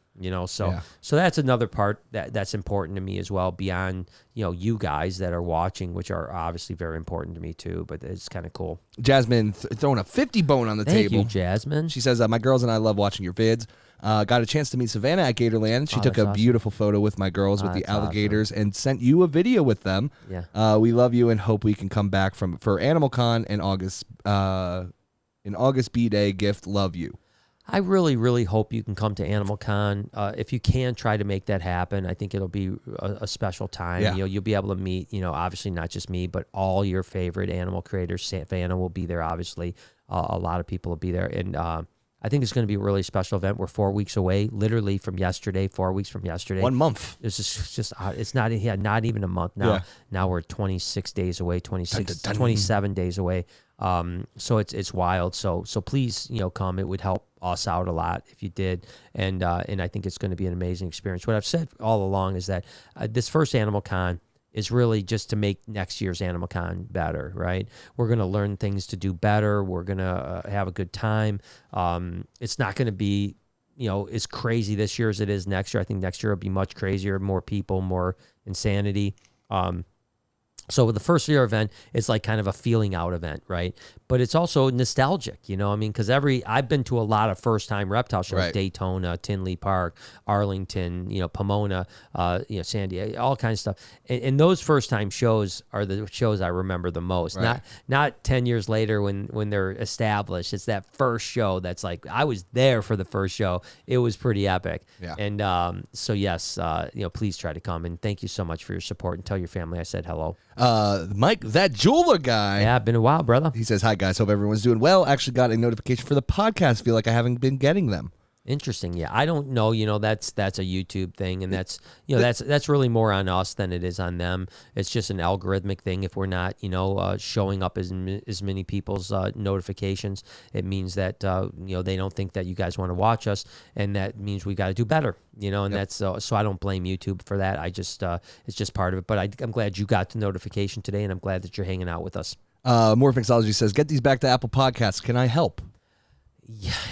So that's another part that's important to me as well, beyond, you guys that are watching, which are obviously very important to me too, but it's kind of cool. Jasmine throwing a 50 bone on the table. Thank you, Jasmine. She says, my girls and I love watching your vids. Got a chance to meet Savannah at Gatorland. She took a beautiful photo with my girls with the alligators and sent you a video with them. Yeah. We love you and hope we can come back for AnimalCon in August B-Day gift. Love you. I really, really hope you can come to AnimalCon. If you can, try to make that happen. I think it'll be a special time. Yeah. You'll be able to meet, obviously not just me, but all your favorite animal creators. Savannah will be there, obviously. A lot of people will be there. And I think it's going to be a really special event. We're 4 weeks away, literally from yesterday, 4 weeks from yesterday. 1 month. It's just it's not even a month now. Yeah. Now we're 26 days away, 27 days away. So it's wild. So please, come. It would help us out a lot if you did. And I think it's going to be an amazing experience. What I've said all along is that this first AnimalCon is really just to make next year's AnimalCon better, right? We're going to learn things to do better. We're going to have a good time. It's not going to be, as crazy this year as it is next year. I think next year will be much crazier, more people, more insanity. So the first year event is like kind of a feeling out event, right? But it's also nostalgic, because I've been to a lot of first time reptile shows, right. Daytona, Tinley Park, Arlington, Pomona, San Diego, all kinds of stuff. And those first time shows are the shows I remember the most. Right. Not 10 years later when they're established. It's that first show that's like, I was there for the first show. It was pretty epic. Yeah. And so yes, please try to come, and thank you so much for your support, and tell your family I said hello. Mike, that jeweler guy. Yeah, been a while, brother. He says, hi, guys. Hope everyone's doing well. Actually got a notification for the podcast. Feel like I haven't been getting them. Interesting. Yeah, I don't know. That's a YouTube thing, and that's really more on us than it is on them. It's just an algorithmic thing. If we're not, showing up as many people's notifications, it means that they don't think that you guys want to watch us, and that means we got to do better. And that's so I don't blame YouTube for that. I just it's just part of it. But I'm glad you got the notification today, and I'm glad that you're hanging out with us. Morph Mixology says, get these back to Apple Podcasts. Can I help?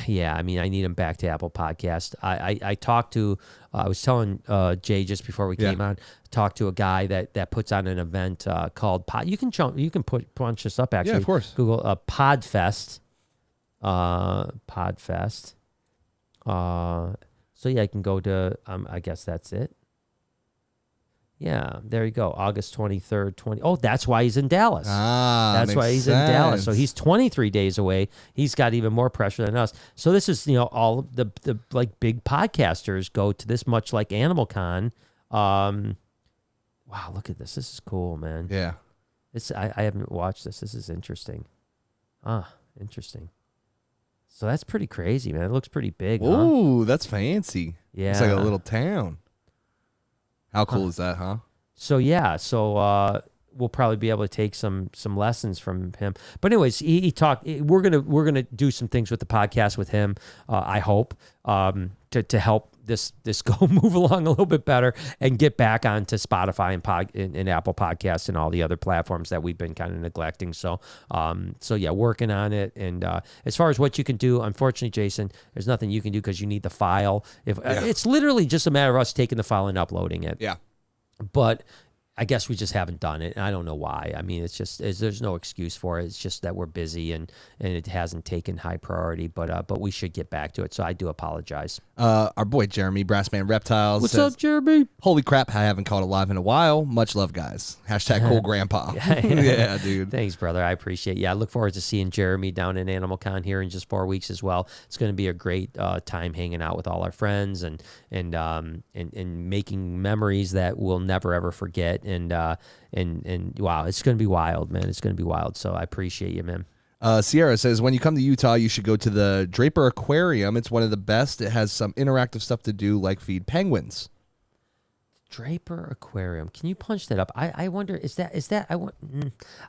Yeah. I need them back to Apple Podcast. I talked to, I was telling Jay just before we came on, talked to a guy that puts on an event called Pod. You can punch this up actually. Yeah, of course. Google Podfest. Podfest. So yeah, I can go to. I guess that's it. Yeah, there you go. August 23rd, Oh, that's why he's in Dallas. That's why he's in Dallas. So he's 23 days away. He's got even more pressure than us. So this is, all of the like big podcasters go to this, much like AnimalCon. Wow, look at this. This is cool, man. Yeah. I haven't watched this. This is interesting. Interesting. So that's pretty crazy, man. It looks pretty big. Ooh, that's fancy. Yeah. It's like a little town. How cool is that, huh? So yeah, we'll probably be able to take some lessons from him. But anyways, he talked. We're gonna do some things with the podcast with him. I hope to help this go move along a little bit better and get back onto Spotify and Apple Podcasts and all the other platforms that we've been kind of neglecting. So yeah, working on it. And as far as what you can do, unfortunately, Jason, there's nothing you can do because you need the file. It's literally just a matter of us taking the file and uploading it. Yeah. But I guess we just haven't done it. And I don't know why. I mean, there's no excuse for it. It's just that we're busy and it hasn't taken high priority, but we should get back to it. So I do apologize. Our boy, Jeremy, Brassman Reptiles. What's up, Jeremy? Holy crap. I haven't caught a live in a while. Much love, guys. Hashtag cool grandpa. Yeah, dude. Thanks, brother. I appreciate it. Yeah, I look forward to seeing Jeremy down in AnimalCon here in just 4 weeks as well. It's going to be a great time hanging out with all our friends and making memories that we'll never ever forget. And wow, it's going to be wild, man. It's going to be wild. So I appreciate you, man. Sierra says, when you come to Utah, you should go to the Draper Aquarium. It's one of the best. It has some interactive stuff to do, like feed penguins. Draper Aquarium. Can you punch that up? I wonder, is that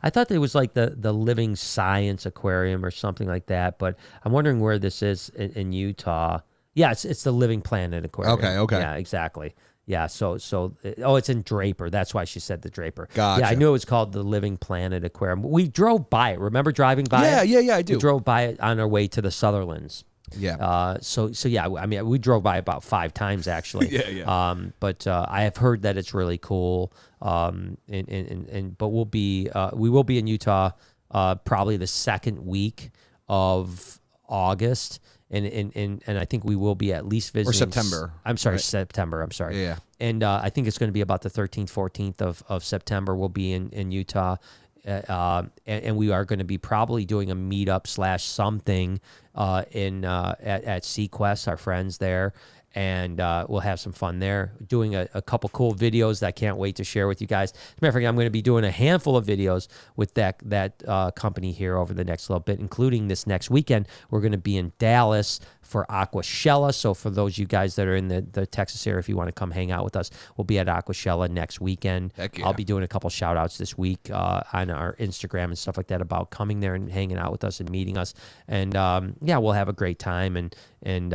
I thought it was like the Living Science Aquarium or something like that, but I'm wondering where this is in Utah. Yeah, it's the Living Planet Aquarium. Okay. Yeah, exactly. Yeah, so it's in Draper. That's why she said the Draper. Gotcha. Yeah, I knew it was called the Living Planet Aquarium. We drove by it. Remember driving by it? Yeah, I do. We drove by it on our way to the Sutherlands. Yeah. So yeah, I mean, we drove by about 5 times actually. Yeah. But I have heard that it's really cool. But we will be in Utah probably the second week of August. And I think we will be at least visiting. Or September. I'm sorry, right? September. I'm sorry. Yeah. And I think it's going to be about the 13th, 14th of September. We'll be in Utah. And we are going to be probably doing a meetup / something at Sequest, our friends there. And we'll have some fun there, doing a couple cool videos that I can't wait to share with you guys. As a matter of fact, I'm going to be doing a handful of videos with that company here over the next little bit, including this next weekend. We're going to be in Dallas for Aquashella. So for those of you guys that are in the Texas area, if you want to come hang out with us, we'll be at Aquashella next weekend. Heck yeah. I'll be doing a couple shout outs this week on our Instagram and stuff like that about coming there and hanging out with us and meeting us. And yeah, we'll have a great time. And then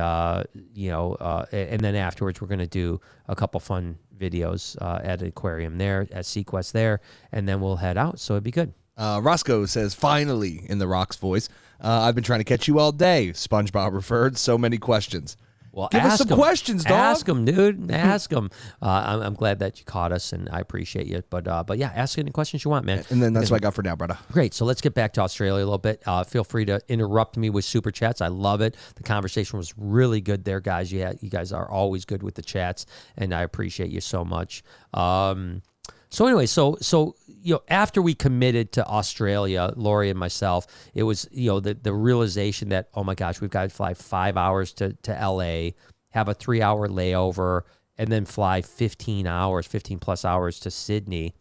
afterwards, we're going to do a couple fun videos at Aquarium there, at Sequest there, and then we'll head out. So it'd be good. Roscoe says, finally, in the Rock's voice, I've been trying to catch you all day. SpongeBob referred. So many questions. Well, give us some questions, dog. Ask them, dude. Ask them. I'm glad that you caught us, and I appreciate you. But yeah, ask any questions you want, man. And then that's what I got for now, brother. Great. So let's get back to Australia a little bit. Feel free to interrupt me with super chats. I love it. The conversation was really good there, guys. You guys are always good with the chats, and I appreciate you so much. So anyway, so after we committed to Australia, Lori and myself, it was the realization that, oh my gosh, we've got to fly 5 hours to LA, have a 3-hour layover, and then fly 15 plus hours to Sydney.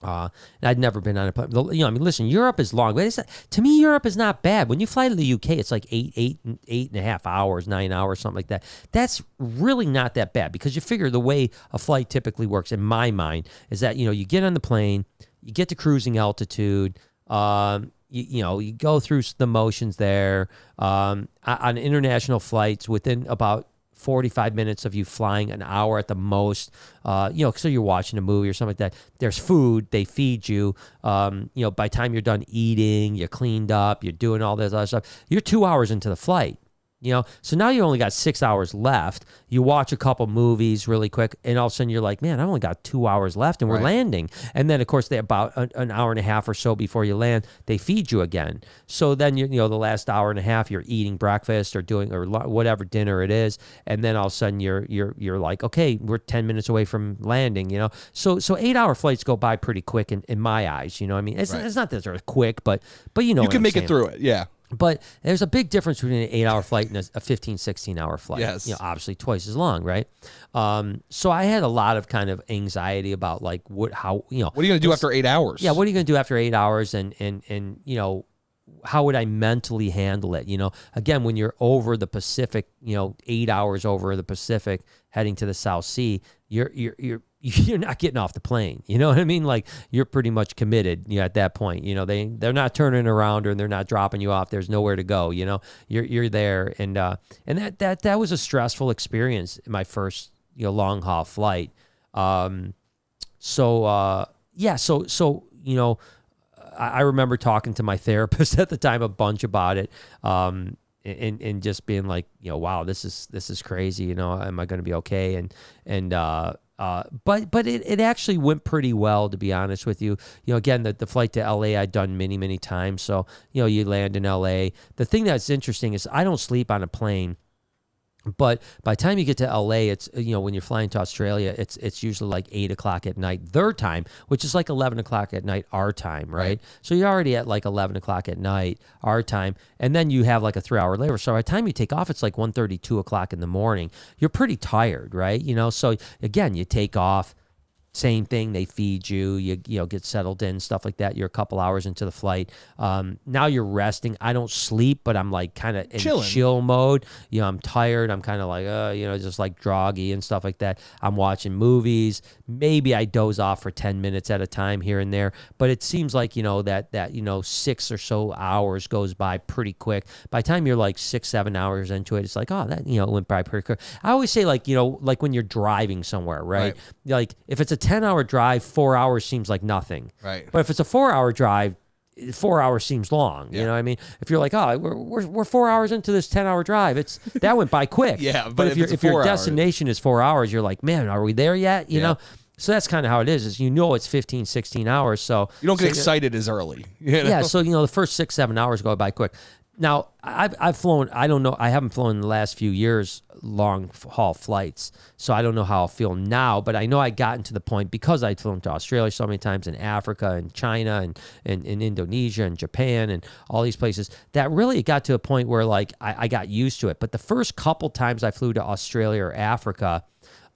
And I'd never been on a plane. Listen, Europe is long, but to me, Europe is not bad. When you fly to the UK, it's like eight and a half hours, 9 hours, something like that. That's really not that bad because you figure the way a flight typically works, in my mind, is that you get on the plane, you get to cruising altitude, you go through the motions there. On international flights, within about 45 minutes of you flying, an hour at the most, so you're watching a movie or something like that. There's food, they feed you. By the time you're done eating, you're cleaned up, you're doing all this other stuff, you're 2 hours into the flight. So now you only got 6 hours left. You watch a couple movies really quick, and all of a sudden you're like, man, I've only got 2 hours left, and we're landing. And then, of course, about an hour and a half or so before you land, they feed you again. So then, the last hour and a half, you're eating breakfast or doing or whatever dinner it is, and then all of a sudden you're like, okay, we're 10 minutes away from landing. So 8-hour flights go by pretty quick in my eyes. It's not that they're quick, but you can make it through it. Yeah. But there's a big difference between an 8-hour flight and a 15, 16-hour flight. Yes. Obviously twice as long, right? So I had a lot of kind of anxiety about like what are you going to do after 8 hours? Yeah, what are you going to do after 8 hours and how would I mentally handle it? Again, when you're over the Pacific, 8 hours over the Pacific heading to the South Sea, you're you're not getting off the plane. You know what I mean? Like, you're pretty much committed, at that point. They're not turning around or they're not dropping you off. There's nowhere to go. You're there, and that was a stressful experience in my first long haul flight. So I remember talking to my therapist at the time a bunch about it, and just being like, wow, this is crazy. Am I going to be okay? But it actually went pretty well, to be honest with you. Again, the flight to LA I'd done many, many times. So, you land in LA. The thing that's interesting is I don't sleep on a plane. But by the time you get to LA, it's, when you're flying to Australia, it's usually like 8 o'clock at night, their time, which is like 11 o'clock at night, our time, right? So you're already at like 11 o'clock at night, our time, and then you have like a 3-hour layover. So by the time you take off, it's like 1:30, 2 o'clock in the morning. You're pretty tired, right? So again, you take off. Same thing, they feed you, you get settled in, stuff like that. You're a couple hours into the flight. Now you're resting. I don't sleep, but I'm like kind of in chill mode. I'm tired. I'm kind of like, just like groggy and stuff like that. I'm watching movies. Maybe I doze off for 10 minutes at a time here and there. But it seems like, that 6 or so hours goes by pretty quick. By the time you're like 6-7 hours into it, it's like, oh, that, went by pretty quick. I always say like when you're driving somewhere, right? Like if it's a 10-hour drive, 4 hours seems like nothing. Right. But if it's a 4-hour drive, 4 hours seems long. You know what I mean? If you're like, oh, we're 4 hours into this 10-hour drive, that went by quick. Yeah. But if your destination is 4 hours, you're like, man, are we there yet? You know? So that's kind of how it is it's 15, 16 hours. So you don't get excited as early. Yeah. So, the first 6-7 hours go by quick. Now, I've flown, I don't know, I haven't flown in the last few years long haul flights, so I don't know how I'll feel now, but I know I gotten to the point, because I'd flown to Australia so many times, and Africa and China and Indonesia and Japan and all these places, that really got to a point where like I got used to it. But the first couple times I flew to Australia or Africa,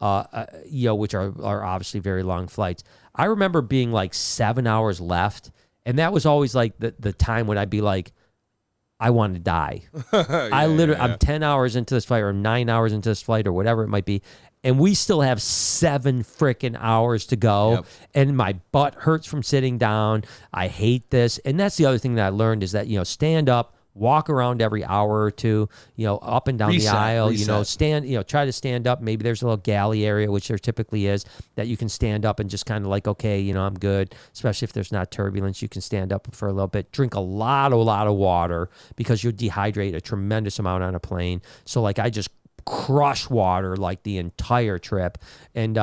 which are obviously very long flights, I remember being like 7 hours left, and that was always like the time when I'd be like, I want to die. I'm 10 hours into this flight or 9 hours into this flight or whatever it might be, and we still have 7 freaking hours to go, and my butt hurts from sitting down. I hate this. And that's the other thing that I learned is that, stand up, walk around every hour or two, up and down the aisle, try to stand up. Maybe there's a little galley area, which there typically is, that you can stand up and just kind of like, okay, I'm good. Especially if there's not turbulence, you can stand up for a little bit. Drink a lot of water, because you'll dehydrate a tremendous amount on a plane. So like I just crush water like the entire trip. And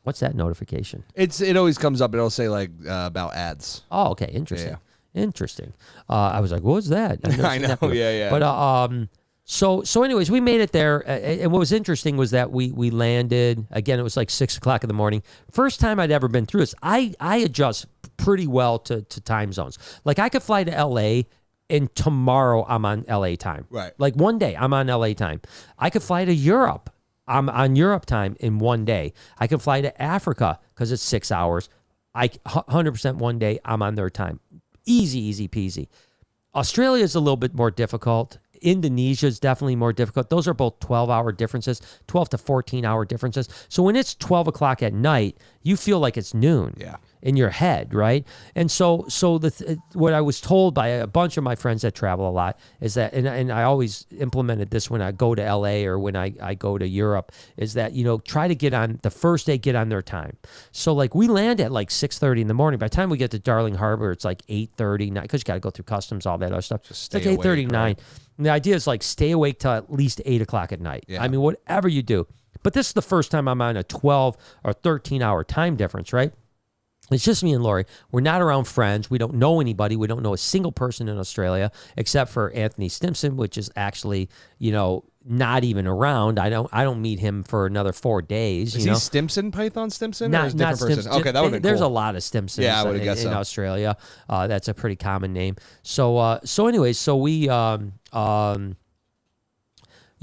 what's that notification? It always comes up. It'll say like about ads. Oh, okay, interesting. Yeah. Interesting. I was like, what's that? I know. Yeah. But so anyways, we made it there, and what was interesting was that we landed. Again, it was like 6 o'clock in the morning. First time I'd ever been through this. I adjust pretty well to time zones. Like I could fly to LA, and tomorrow I'm on LA time. Right. Like one day I'm on LA time. I could fly to Europe. I'm on Europe time in one day. I could fly to Africa because it's 6 hours. 100% one day I'm on their time. Easy peasy. Australia is a little bit more difficult. Indonesia is definitely more difficult. Those are both 12-hour differences, 12 to 14-hour differences. So when it's 12 o'clock at night, you feel like it's noon. Yeah. In your head, right? And so what I was told by a bunch of my friends that travel a lot is that, and I always implemented this when I go to LA or when I go to Europe, is that, try to get on the first day, get on their time. So like we land at like 6:30 in the morning. By the time we get to Darling Harbor, it's like 8:30, because you got to go through customs, all that other stuff. Just it's like 8:39. Right? And the idea is like stay awake till at least 8 o'clock at night. Yeah. I mean, whatever you do. But this is the first time I'm on a 12 or 13-hour time difference, right? It's just me and Lori. We're not around friends. We don't know anybody. We don't know a single person in Australia except for Anthony Stimson, which is actually, not even around. I don't meet him for another 4 days. Is he Stimson, Python Stimson? Not, or is different person? Okay, that would have been There's cool. a lot of Stimsons in Australia. That's a pretty common name. So anyways, so we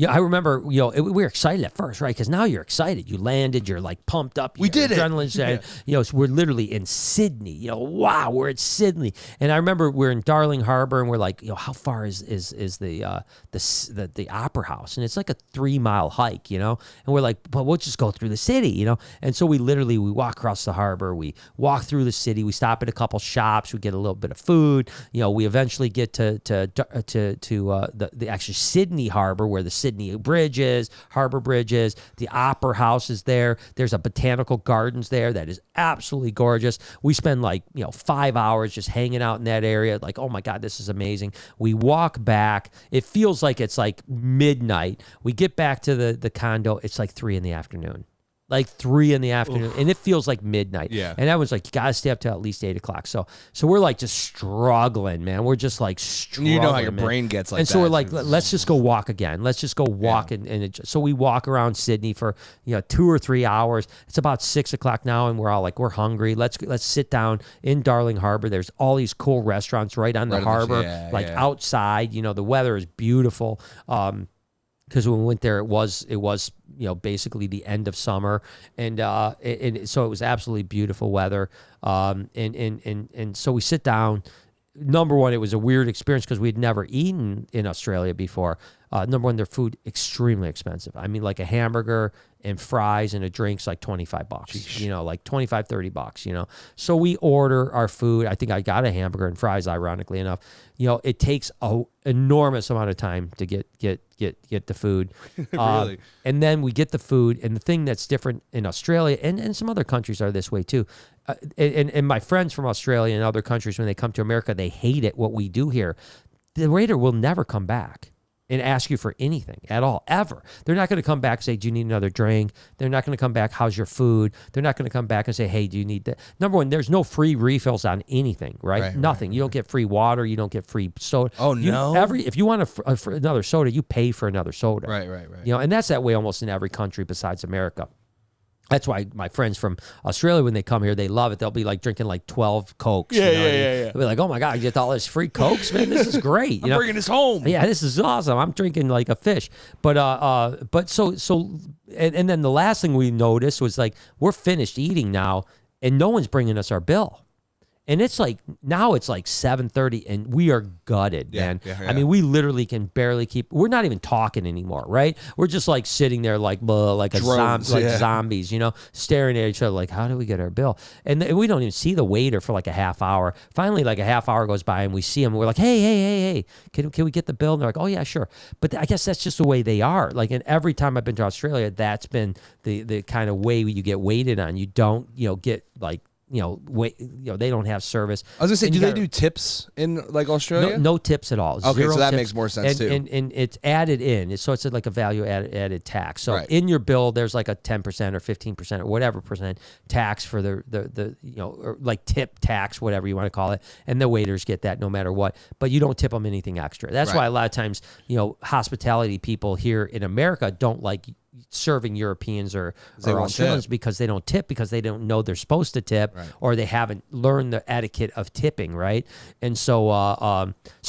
Yeah, I remember, we were excited at first, right? Because now you're excited. You landed, you're like pumped up. We did it. Adrenaline's so we're literally in Sydney. Wow, we're at Sydney. And I remember we're in Darling Harbor, and we're like, how far is the Opera House? And it's like a 3-mile hike, And we're like, but we'll just go through the city, And so we walk across the harbor, we walk through the city, we stop at a couple shops, we get a little bit of food. We eventually get to the actual Sydney Harbor, where the Sydney Harbor Bridge is. The Opera House is there. There's a botanical gardens there that is absolutely gorgeous. We spend 5 hours just hanging out in that area. Like, oh my God, this is amazing. We walk back. It feels like it's like midnight. We get back to the condo. It's like 3 p.m. Like 3 p.m, and it feels like midnight. Yeah. And I was like, you gotta stay up till at least 8 o'clock. So we're like just struggling, man. We're just like struggling. You know how your brain gets like and that. so we're like, let's just go walk again. Let's just go walk. So we walk around Sydney for 2 or 3 hours. It's about 6 o'clock now, and we're all like, we're hungry. Let's sit down in Darling Harbor. There's all these cool restaurants right on the harbor, outside. The weather is beautiful. Because when we went there, it was basically the end of summer, and so it was absolutely beautiful weather. And so we sit down. Number one, it was a weird experience because we'd never eaten in Australia before. Number one, their food extremely expensive. I mean, like a hamburger and fries and a drink's like $25. Sheesh. Like $25, $30. So we order our food. I think I got a hamburger and fries. Ironically enough, it takes an enormous amount of time to get the food. Really? And then we get the food. And the thing that's different in Australia and some other countries are this way too. And my friends from Australia and other countries, when they come to America, they hate it, what we do here. The waiter will never come back and ask you for anything at all, ever. They're not going to come back and say, do you need another drink? They're not going to come back, how's your food? They're not going to come back and say, hey, do you need that? Number one, there's no free refills on anything, right? Nothing. You don't get free water. You don't get free soda. Oh, no? If you want another soda, you pay for another soda. Right. And that's that way almost in every country besides America. That's why my friends from Australia, when they come here, they love it. They'll be like drinking like 12 Cokes. Yeah. They'll be like, oh my God, I get all this free Cokes, man. This is great. I'm bringing this home. Yeah, this is awesome. I'm drinking like a fish. But then the last thing we noticed was like, we're finished eating now and no one's bringing us our bill. And it's like, now it's like 7:30 and we are gutted, man. Yeah. I mean, we literally can barely we're not even talking anymore, right? We're just like sitting there like zombies, staring at each other like, how do we get our bill? And we don't even see the waiter for like a half hour. Finally, like a half hour goes by and we see him and we're like, hey, can we get the bill? And they're like, oh yeah, sure. But I guess that's just the way they are. Like, and every time I've been to Australia, that's been the kind of way you get waited on. You don't, get like, they don't have service. I was gonna say, do they do tips in like Australia? No tips at all. Okay, Zero so that tips. makes more sense too. And it's added in. So it's like a value added tax. So Right. in your bill, there's like a 10% or 15% or whatever percent tax for the or like tip tax, whatever you want to call it. And the waiters get that no matter what. But you don't tip them anything extra. That's why a lot of times, hospitality people here in America don't like serving Europeans or Australians because they don't tip, because they don't know they're supposed to tip, or they haven't learned the etiquette of tipping, right? And so,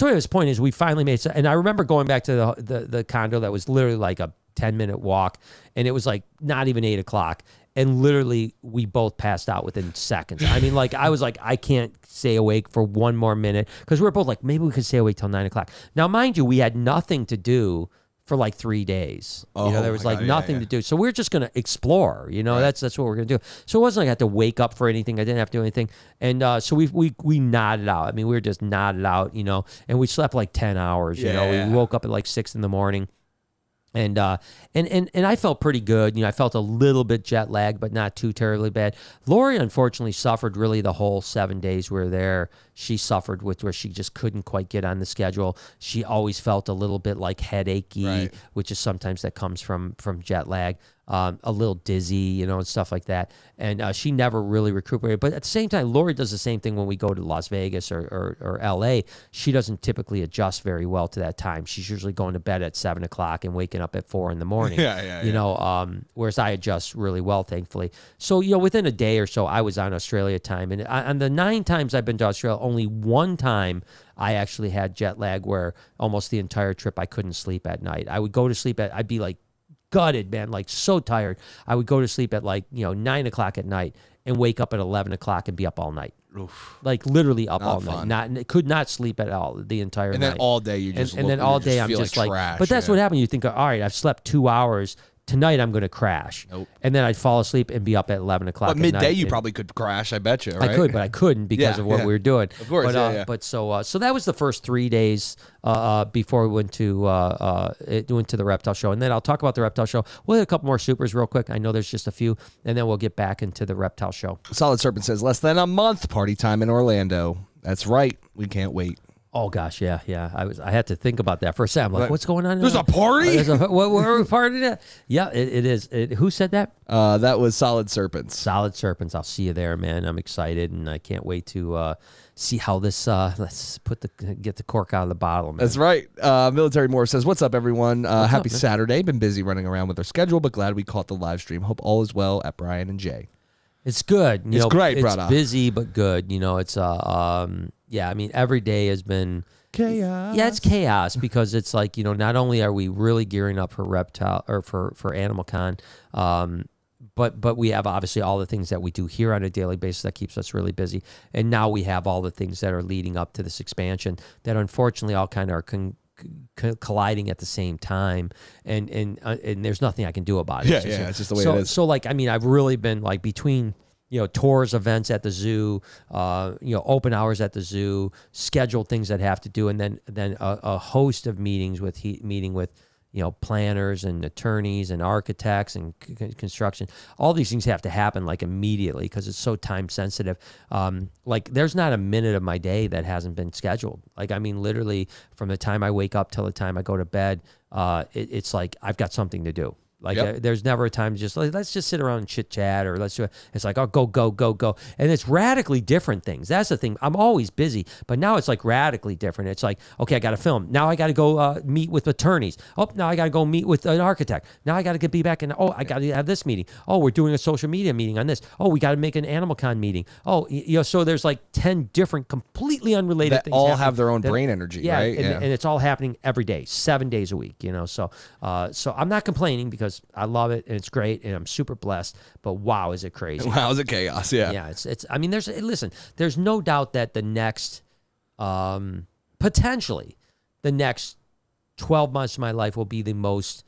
anyways, point is, we finally made it. And I remember going back to the condo that was literally like a 10-minute walk, and it was like not even 8 o'clock. And literally, we both passed out within seconds. I mean, like, I was like, I can't stay awake for one more minute, because we were both like, maybe we could stay awake till 9 o'clock. Now, mind you, we had nothing to do for like 3 days. There was like nothing to do. So we're just going to explore, that's what we're going to do. So it wasn't like I had to wake up for anything. I didn't have to do anything. And so we nodded out. I mean, we were just nodded out, and we slept like 10 hours, we woke up at like 6 in the morning. And I felt pretty good. I felt a little bit jet lagged, but not too terribly bad. Lori, unfortunately, suffered really the whole 7 days we were there. She suffered with where she just couldn't quite get on the schedule. She always felt a little bit like headachy, which is sometimes that comes from jet lag. a little dizzy, and stuff like that. And she never really recuperated. But at the same time, Lori does the same thing when we go to Las Vegas or LA. She doesn't typically adjust very well to that time. She's usually going to bed at 7 o'clock and waking up at 4 in the morning. Whereas I adjust really well, thankfully. So, within a day or so, I was on Australia time. And on the 9 times I've been to Australia, only one time I actually had jet lag where almost the entire trip I couldn't sleep at night. I would go to sleep I'd be like gutted, man, like so tired. I would go to sleep at 9 o'clock at night and wake up at 11 o'clock and be up all night. Oof. Like literally up all night. Could not sleep at all the entire night. And then all day you just and then all day I'm just like trash, but that's what happened. You think, all right, I've slept 2 hours. Tonight I'm going to crash. Nope. And then I'd fall asleep and be up at 11 o'clock. But midday you probably could crash, I bet you, right? I could, but I couldn't because of what we were doing. Of course, But so that was the first 3 days before we went to the Reptile show. And then I'll talk about the Reptile show. We'll hit a couple more supers real quick. I know there's just a few. And then we'll get back into the Reptile show. Solid Serpent says, less than a month, party time in Orlando. That's right. We can't wait. Oh gosh, yeah. I had to think about that for a second. I'm like, what's going on? There's a party? Where are we partying at? Yeah, it is. Who said that? That was Solid Serpents. Solid Serpents. I'll see you there, man. I'm excited, and I can't wait to see how this. Let's get the cork out of the bottle, man. That's right. Military Moore says, "What's up, everyone? Happy Saturday. Been busy running around with our schedule, but glad we caught the live stream. Hope all is well at Brian and Jay." It's good. It's great, brother. It's busy but good. It's yeah. I mean, every day has been chaos. Yeah, it's chaos because it's like not only are we really gearing up for Reptile or for AnimalCon, but we have obviously all the things that we do here on a daily basis that keeps us really busy, and now we have all the things that are leading up to this expansion that unfortunately all kind of are colliding at the same time, and there's nothing I can do about it. It's just the way it is. So like, I mean, I've really been like between tours, events at the zoo, open hours at the zoo, scheduled things that have to do, and then a host of meetings with planners and attorneys and architects and construction. All these things have to happen like immediately because it's so time sensitive. Like there's not a minute of my day that hasn't been scheduled. Like, I mean, literally from the time I wake up till the time I go to bed, it's like I've got something to do. Like there's never a time to just like, let's just sit around and chit chat or let's do it. It's like, oh, go. And it's radically different things. That's the thing. I'm always busy, but now it's like radically different. It's like, okay, I got to film. Now I got to go meet with attorneys. Oh, now I got to go meet with an architect. Now I got to be back in. Oh, I got to have this meeting. Oh, we're doing a social media meeting on this. Oh, we got to make an AnimalCon meeting. Oh, so there's like 10 different completely unrelated that things all have their own brain energy, right? And it's all happening every day, 7 days a week, So I'm not complaining because I love it and it's great and I'm super blessed, but wow, is it crazy. Wow, is it chaos. Yeah, it's I mean, there's no doubt that the next potentially the next 12 months of my life will be the most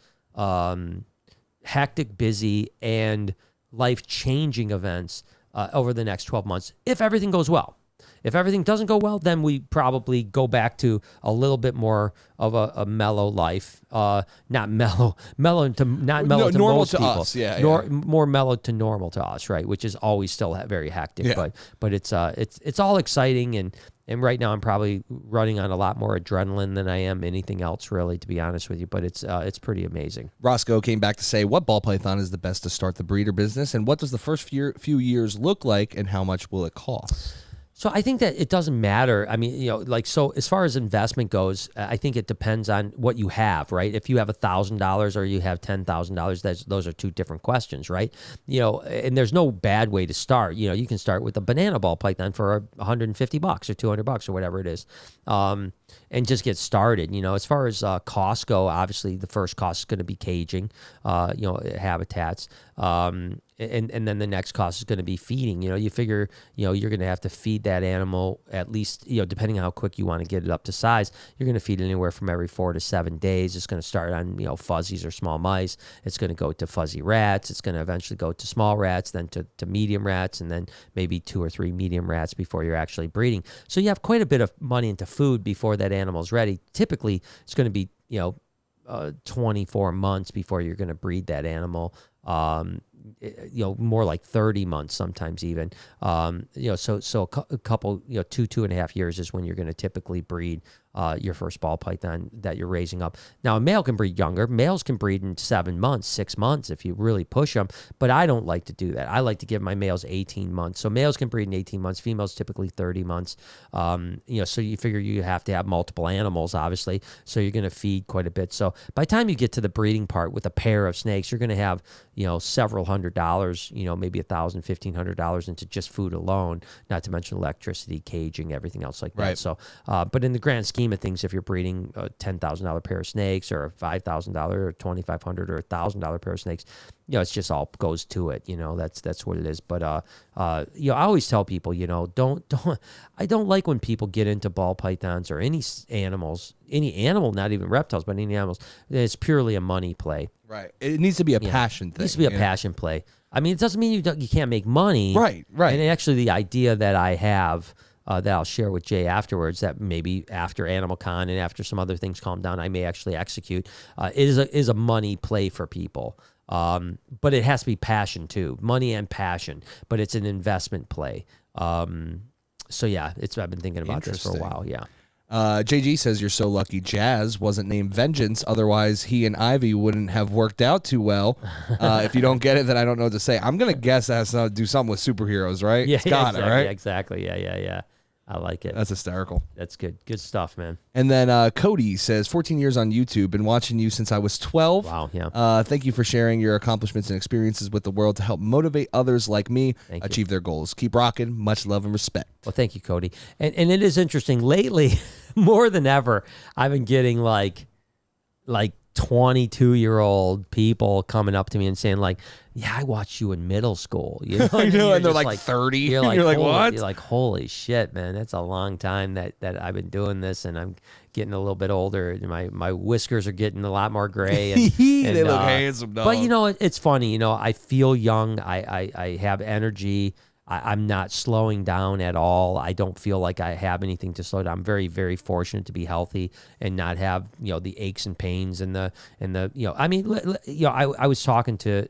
hectic, busy, and life-changing events over the next 12 months if everything goes well. If everything doesn't go well, then we probably go back to a little bit more of a mellow life. Not mellow to normal most to people. Us. Yeah, more mellow to normal to us, right? Which is always still very hectic, yeah. but it's all exciting and right now I'm probably running on a lot more adrenaline than I am anything else, really, to be honest with you. But it's pretty amazing. Roscoe came back to say, what ball python is the best to start the breeder business, and what does the first few years look like, and how much will it cost? So I think that it doesn't matter. I mean, so as far as investment goes, I think it depends on what you have, right? If you have $1,000 or you have $10,000, those are two different questions, right? And there's no bad way to start. You can start with a banana ball python for $150 or $200 or whatever it is. And just get started. As far as costs go, obviously the first cost is going to be caging, habitats. And then the next cost is going to be feeding. You figure, you're going to have to feed that animal at least, depending on how quick you want to get it up to size, you're going to feed it anywhere from every 4 to 7 days. It's going to start on, fuzzies or small mice. It's going to go to fuzzy rats. It's going to eventually go to small rats, then to medium rats, and then maybe 2 or 3 medium rats before you're actually breeding. So you have quite a bit of money into food before that animal's ready. Typically, it's going to be, 24 months before you're going to breed that animal. More like 30 months sometimes even. So a couple, 2.5 years is when you're going to typically breed your first ball python that you're raising up. Now, a male can breed younger. Males can breed in 7 months, 6 months if you really push them. But I don't like to do that. I like to give my males 18 months. So males can breed in 18 months. Females typically 30 months. So you figure you have to have multiple animals, obviously. So you're going to feed quite a bit. So by the time you get to the breeding part with a pair of snakes, you're going to have, several $100s, maybe $1,000, $1,500 into just food alone, not to mention electricity, caging, everything else like that. Right. So, but in the grand scheme of things, if you're breeding a $10,000 pair of snakes or a $5,000 or $2,500 or $1,000 pair of snakes, it's just all goes to it. That's what it is. But I always tell people, I don't like when people get into ball pythons or any animal, not even reptiles, but any animals. It's purely a money play. Right. It needs to be a passion thing. It needs to be a passion play. I mean, it doesn't mean you can't make money. Right. And actually, the idea that I have that I'll share with Jay afterwards, that maybe after AnimalCon and after some other things calm down, I may actually execute, is a money play for people. But it has to be passion too, money and passion. But it's an investment play. So yeah, I've been thinking about this for a while. Yeah. JG says you're so lucky Jazz wasn't named Vengeance. Otherwise, he and Ivy wouldn't have worked out too well. If you don't get it, then I don't know what to say. I'm gonna guess that has to do something with superheroes, right? Yeah, it's got exactly, it, right? Exactly. Yeah. I like it. That's hysterical. That's good. Good stuff, man. And then Cody says, 14 years on YouTube, been watching you since I was 12. Wow, yeah. Thank you for sharing your accomplishments and experiences with the world to help motivate others like me achieve their goals. Keep rocking. Much love and respect. Well, thank you, Cody. And it is interesting. Lately, more than ever, I've been getting like 22-year-old people coming up to me and saying like, yeah, I watched you in middle school. I know, and they're like 30. You're like, what? You're like, holy shit, man. That's a long time that I've been doing this, and I'm getting a little bit older. My whiskers are getting a lot more gray. And, they look handsome, dog. But, it's funny. I feel young. I have energy. I'm not slowing down at all. I don't feel like I have anything to slow down. I'm very, very fortunate to be healthy and not have, the aches and pains and the I was talking to,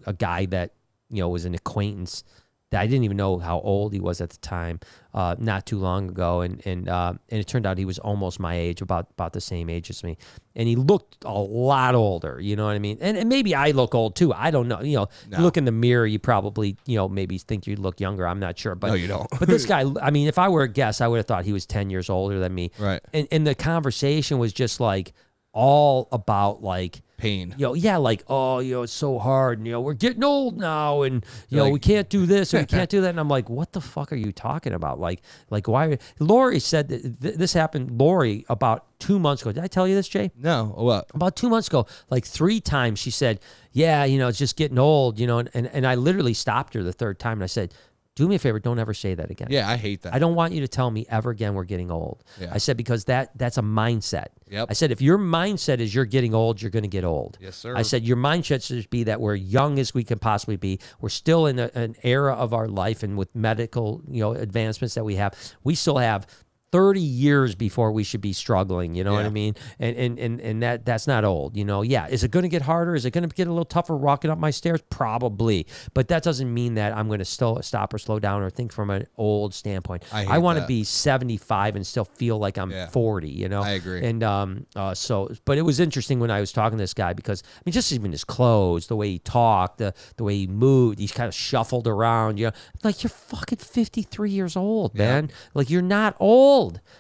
a guy that, was an acquaintance that I didn't even know how old he was at the time, not too long ago. And it turned out he was almost my age, about the same age as me. And he looked a lot older, you know what I mean? And maybe I look old too. I don't know. You look in the mirror, you probably, maybe think you look younger. I'm not sure. But, no, you don't. But this guy, I mean, if I were a guess, I would have thought he was 10 years older than me. Right. And the conversation was just like all about like, pain. Like, it's so hard. And, we're getting old now, and we can't do this and we can't do that. And I'm like, what the fuck are you talking about? Like why? Lori said that this happened. Lori about 2 months ago. Did I tell you this, Jay? No. What? About 2 months ago, like 3 times she said, yeah, it's just getting old, and I literally stopped her the 3rd time and I said, do me a favor, don't ever say that again. Yeah, I hate that. I don't want you to tell me ever again we're getting old. Yeah. I said, because that's a mindset. Yep. I said, if your mindset is you're getting old, you're going to get old. Yes, sir. I said, your mindset should be that we're young as we can possibly be. We're still in an era of our life, and with medical, advancements that we have, we still have 30 years before we should be struggling, you know what I mean? And that's not old, Yeah, is it going to get harder? Is it going to get a little tougher walking up my stairs? Probably. But that doesn't mean that I'm going to still stop or slow down or think from an old standpoint. I want to be 75 and still feel like I'm 40, I agree. And but it was interesting when I was talking to this guy because, I mean, just even his clothes, the way he talked, the way he moved, he's kind of shuffled around, like you're fucking 53 years old, man. Like you're not old.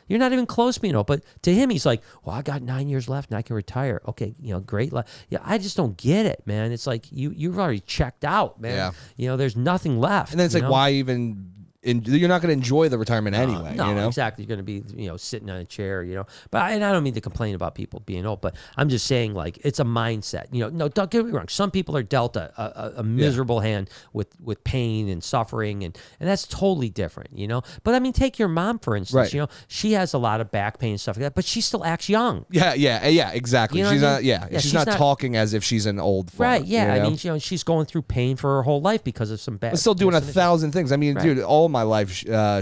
You're not even close to being old. But to him, he's like, well, I got 9 years left and I can retire. Okay, great. Yeah, I just don't get it, man. It's like you've already checked out, man. Yeah. There's nothing left. And then it's like, why even... you're not going to enjoy the retirement anyway. No, exactly. You're going to be, sitting on a chair, But I don't mean to complain about people being old, but I'm just saying, like, it's a mindset. No, don't get me wrong. Some people are dealt a miserable hand with pain and suffering, and that's totally different, But I mean, take your mom, for instance. Right. She has a lot of back pain and stuff like that, but she still acts young. Yeah, exactly. She's not. Yeah, she's not talking as if she's an old fart, right? Yeah, I mean, she's going through pain for her whole life because of some bad. But still doing 1,000 things. I mean, dude, all my life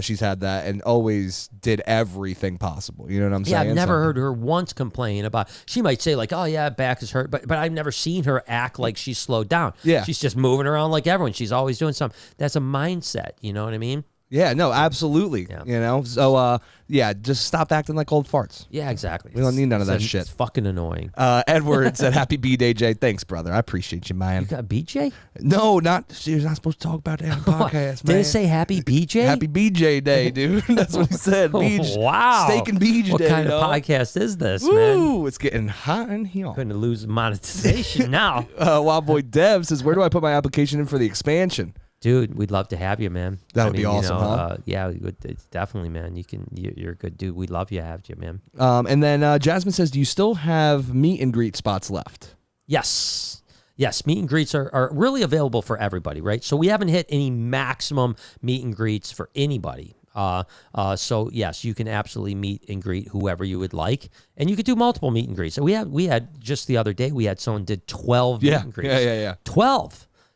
she's had that and always did everything possible. You know what I'm saying? Yeah, I've never heard her once complain about. She might say like, "Oh yeah, back is hurt," but I've never seen her act like she's slowed down. Yeah, she's just moving around like everyone. She's always doing something. That's a mindset. You know what I mean? Yeah, no, absolutely. Yeah. You know, so yeah, just stop acting like old farts. Yeah, exactly. We don't need none of that shit. It's fucking annoying. Edward said, "Happy B-Day, Jay." Thanks, brother. I appreciate you, man. You got BJ? No, you're not supposed to talk about that on the podcast, man. Did it say Happy BJ? Happy BJ Day, dude. That's what he said. Wow. Steak and BJ what Day. What kind of podcast is this, man? Ooh, it's getting hot in here. Couldn't lose monetization now. Wild Boy Dev says, "Where do I put my application in for the expansion?" Dude, we'd love to have you, man. That would be awesome, huh? Yeah, definitely, man. You're a good dude. We'd love you to have you, man. And then Jasmine says, "Do you still have meet and greet spots left?" Yes. Yes, meet and greets are really available for everybody, right? So we haven't hit any maximum meet and greets for anybody. So yes, you can absolutely meet and greet whoever you would like, and you could do multiple meet and greets. So we had just the other day, we had someone did 12 meet and greets. Yeah.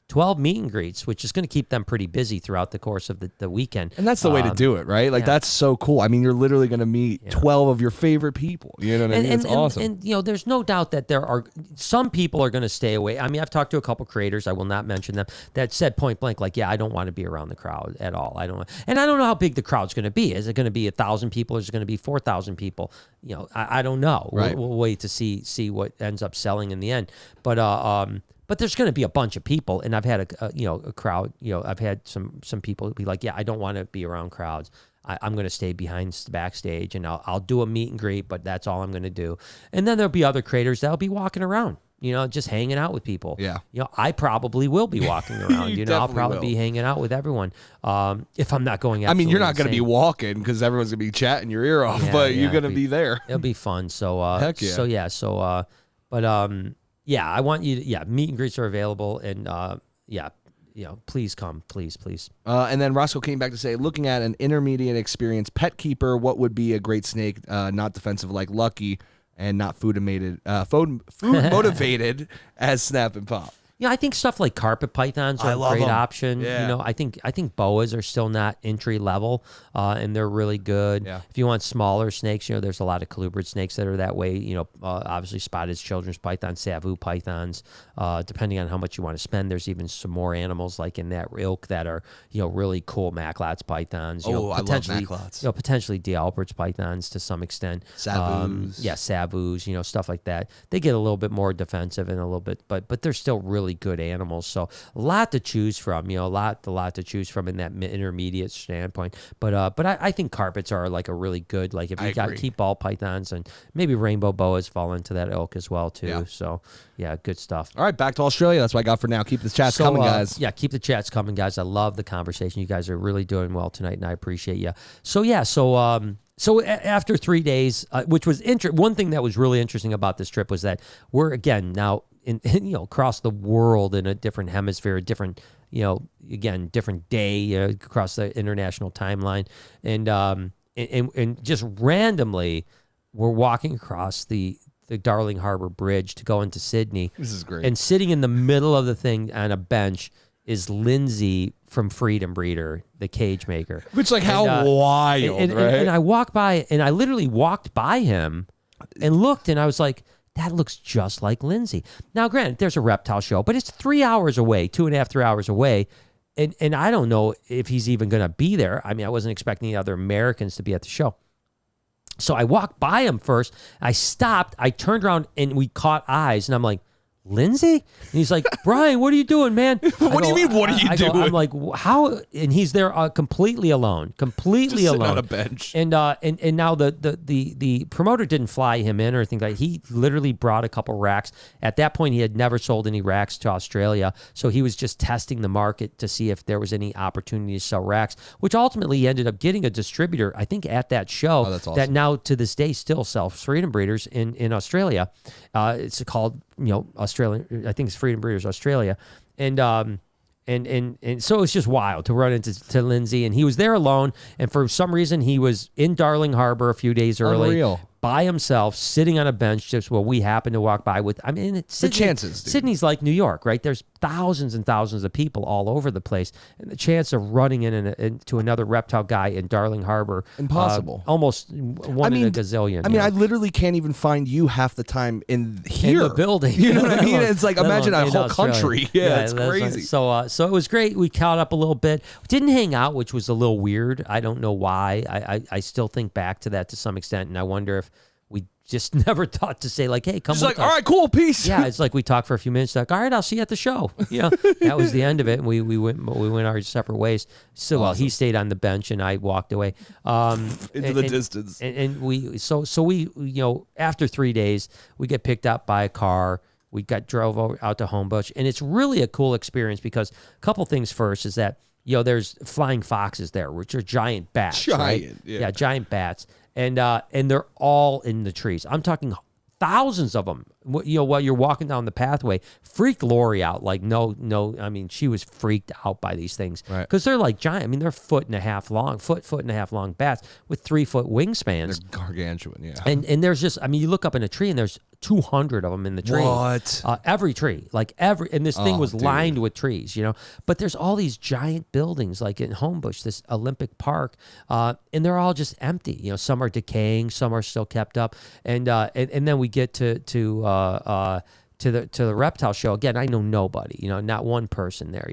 12 meet and greets, which is going to keep them pretty busy throughout the course of the weekend. And that's the way to do it, right? Like, that's so cool. I mean, you're literally going to meet 12 of your favorite people. You know what I mean? It's awesome. And, you know, there's no doubt that there are some people are going to stay away. I mean, I've talked to a couple creators, I will not mention them, that said point blank, like, yeah, I don't want to be around the crowd at all. I don't know how big the crowd's going to be. Is it going to be 1,000 people? Or is it going to be 4,000 people? You know, I don't know. Right. We'll wait to see what ends up selling in the end. But there's going to be a bunch of people, and I've had a crowd. You know, I've had some people be like, "Yeah, I don't want to be around crowds. I'm going to stay behind backstage, and I'll do a meet and greet, but that's all I'm going to do." And then there'll be other creators that'll be walking around, you know, just hanging out with people. Yeah. You know, I probably will be walking around. you know, I'll probably be hanging out with everyone. If I'm not going. I mean, you're not going to be walking because everyone's going to be chatting your ear off, but you're going to be there. It'll be fun. So heck yeah. Yeah, I want you to, meet and greets are available, and please come, please. And then Roscoe came back to say, looking at an intermediate experienced pet keeper, what would be a great snake, not defensive like Lucky, and not food motivated as Snap and Pop? Yeah, I think stuff like carpet pythons are a great option. Yeah. You know, I think boas are still not entry level, and they're really good. Yeah. If you want smaller snakes, you know, there's a lot of colubrid snakes that are that way. You know, obviously spotted children's pythons, savu pythons. Depending on how much you want to spend, there's even some more animals like in that ilk that are, you know, really cool Maclots pythons. You know, I love Maclots. You know, potentially D'Albert's pythons to some extent. Savus. Savus. You know, stuff like that. They get a little bit more defensive and a little bit, but they're still really good animals. So a lot to choose from, you know, a lot to choose from in that intermediate standpoint. But I think carpets are like a really good, like if you got keep ball pythons, and maybe rainbow boas fall into that ilk as well too. Yeah. So yeah, good stuff. All right, back to Australia. That's what I got for now. Keep the chats coming, guys. Yeah, keep the chats coming, guys. I love the conversation. You guys are really doing well tonight, and I appreciate you. So yeah, so after 3 days, which was one thing that was really interesting about this trip was that we're again now in you know, across the world in a different hemisphere, a different, you know, again, different day across the international timeline, and just randomly we're walking across the Darling Harbor Bridge to go into Sydney. This is great. And sitting in the middle of the thing on a bench is Lindsay from Freedom Breeder, the cage maker. Which, like, how wild, right? And I walked by, and I literally walked by him and looked, and I was like, that looks just like Lindsay. Now, granted, there's a reptile show, but it's 3 hours away, 2.5, 3 hours away. And I don't know if he's even going to be there. I mean, I wasn't expecting any other Americans to be at the show. So I walked by him first. I stopped. I turned around, and we caught eyes. And I'm like, Lindsay? And he's like, Brian, what are you doing, man? What do you mean, what are you doing? I'm like, how? And he's there completely alone, completely just alone. on a bench. And now the promoter didn't fly him in or anything like that. He literally brought a couple racks. At that point, he had never sold any racks to Australia. So he was just testing the market to see if there was any opportunity to sell racks, which ultimately he ended up getting a distributor, I think, at that show. Oh, that's awesome. That now to this day still sells Freedom Breeders in Australia. It's called, you know, Australian, I think it's Freedom Breeders Australia. And so it's just wild to run into Lindsay, and he was there alone. And for some reason, he was in Darling Harbor a few days early. Unreal. by himself, sitting on a bench, just where we happen to walk by with. I mean, it's the chances. Dude. Sydney's like New York, right? There's thousands and thousands of people all over the place, and the chance of running into another reptile guy in Darling Harbor, impossible. Almost one in a gazillion. I mean, I literally can't even find you half the time in here, in the building. You know what I mean? It's like imagine a whole country. Yeah, it's crazy. So it was great. We caught up a little bit. Didn't hang out, which was a little weird. I don't know why. I still think back to that to some extent, and I wonder if we just never thought to say like, "Hey, come." It's like, all right, cool, peace. Yeah, it's like we talked for a few minutes. Like, all right, I'll see you at the show. You know, that was the end of it, and we went our separate ways. So, well, he stayed on the bench, and I walked away into the distance. And we after 3 days, we get picked up by a car. We drove out to Homebush, and it's really a cool experience because a couple things. First is that there's flying foxes there, which are giant bats. Right? Yeah, giant bats. And they're all in the trees. I'm talking thousands of them. While you're walking down the pathway, freaked Lori out. Like no. I mean, she was freaked out by these things because they're like giant. I mean, they're foot and a half long bats with 3 foot wingspans. They're gargantuan. Yeah. And there's just, I mean, you look up in a tree and there's 200 of them in the tree. What? Every tree, and this thing was lined with trees, But there's all these giant buildings, like in Homebush, this Olympic Park, and they're all just empty. Some are decaying, some are still kept up, and then we get to the reptile show. Again, I know nobody, not one person there,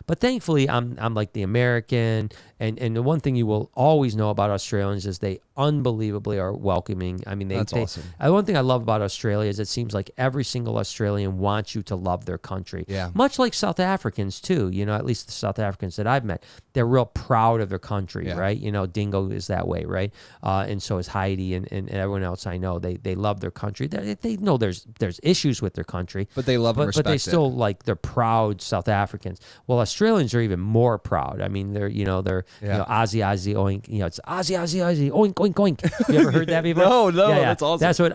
But thankfully, I'm like the American, and the one thing you will always know about Australians is they unbelievably are welcoming. I mean, that's awesome. One thing I love about Australia is it seems like every single Australian wants you to love their country. Yeah. Much like South Africans too. At least the South Africans that I've met, they're real proud of their country, right? Dingo is that way, right? And so is Heidi and everyone else I know. They love their country. They know there's issues with their country, but they love and respect but they still they're proud South Africans. Well, Australians are even more proud. I mean, they're Aussie oink. It's Aussie oink oink oink. You ever heard that before? No, that's awesome. That's what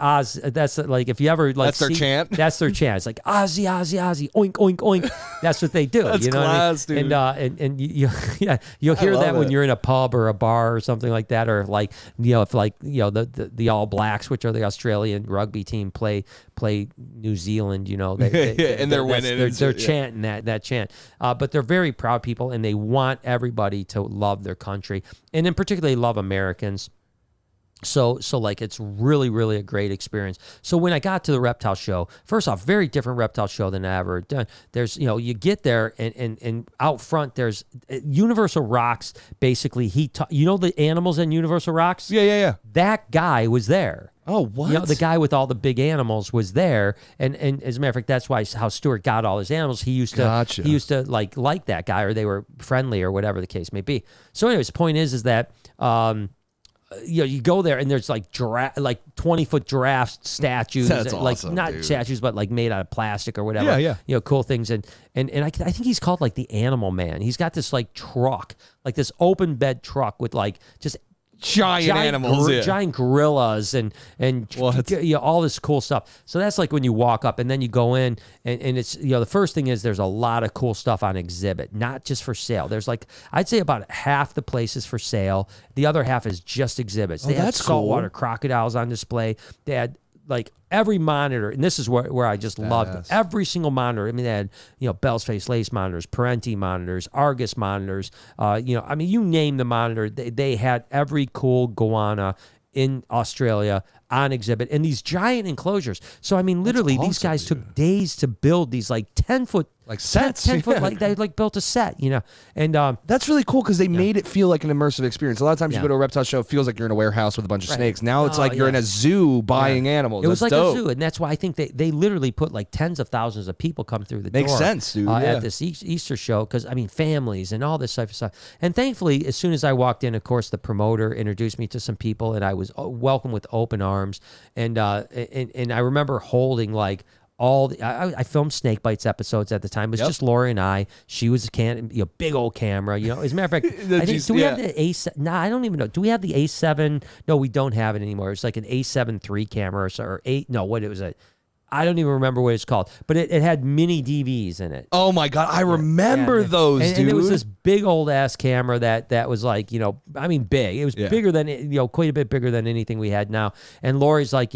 That's like if you ever like. That's their chant. That's their chant. It's like Aussie oink oink oink. That's what they do. That's class, what I mean? Dude. And you'll hear that when you're in a pub or a bar or something like that, or like if the All Blacks, which are the Australian rugby team, play New Zealand, and they're winning. They're chanting that chant. But they're very proud people, and they want everybody to love their country, and in particular, they love Americans. So like it's really, really a great experience. So when I got to the reptile show, first off, very different reptile show than I ever done. There's, you get there and out front, there's Universal Rocks. Basically, the animals in Universal Rocks? Yeah. That guy was there. Oh, what? The guy with all the big animals was there, and as a matter of fact, that's how Stuart got all his animals. He used to like that guy, or they were friendly, or whatever the case may be. So, anyways, the point is that you go there and there's like 20-foot giraffe statues. That's like awesome, not dude. statues, but like made out of plastic or whatever. Yeah. Cool things. And I think he's called like the Animal Man. He's got this like truck, like this open bed truck with like just giant animals, giant gorillas, and all this cool stuff. So that's like when you walk up, and then you go in, and it's the first thing is there's a lot of cool stuff on exhibit, not just for sale. There's like I'd say about half the place is for sale. The other half is just exhibits. They had saltwater crocodiles on display. They had like every monitor, and this is where I just loved it. Every single monitor. I mean, they had Bell's Face Lace monitors, Parenti monitors, Argus monitors. You name the monitor, they had every cool goanna in Australia on exhibit in these giant enclosures. So I mean, literally, these guys took days to build these like 10-foot. Like sets, 10 foot, like they like built a set, and that's really cool because they made it feel like an immersive experience. A lot of times you go to a reptile show, it feels like you're in a warehouse with a bunch of snakes. Now it's like you're in a zoo buying animals. It was that's like dope. a zoo, and that's why I think they literally put like tens of thousands of people come through the door. Makes sense, dude. At this Easter show, because I mean families and all this type of stuff. And thankfully, as soon as I walked in, of course, the promoter introduced me to some people, and I was welcomed with open arms. And I remember holding like. I filmed snake bites episodes at the time. It was just Lori and I. She was a big old camera. As a matter of fact, do we have the A7? No, I don't even know. Do we have the A7? No, we don't have it anymore. It's like an A7 III camera or 8. No, what it was I don't even remember what it's called, but it had mini DVs in it. Oh my God, I remember those, dude. And it was this big old ass camera that was like, I mean, big. It was bigger than, quite a bit bigger than anything we had now. And Lori's like,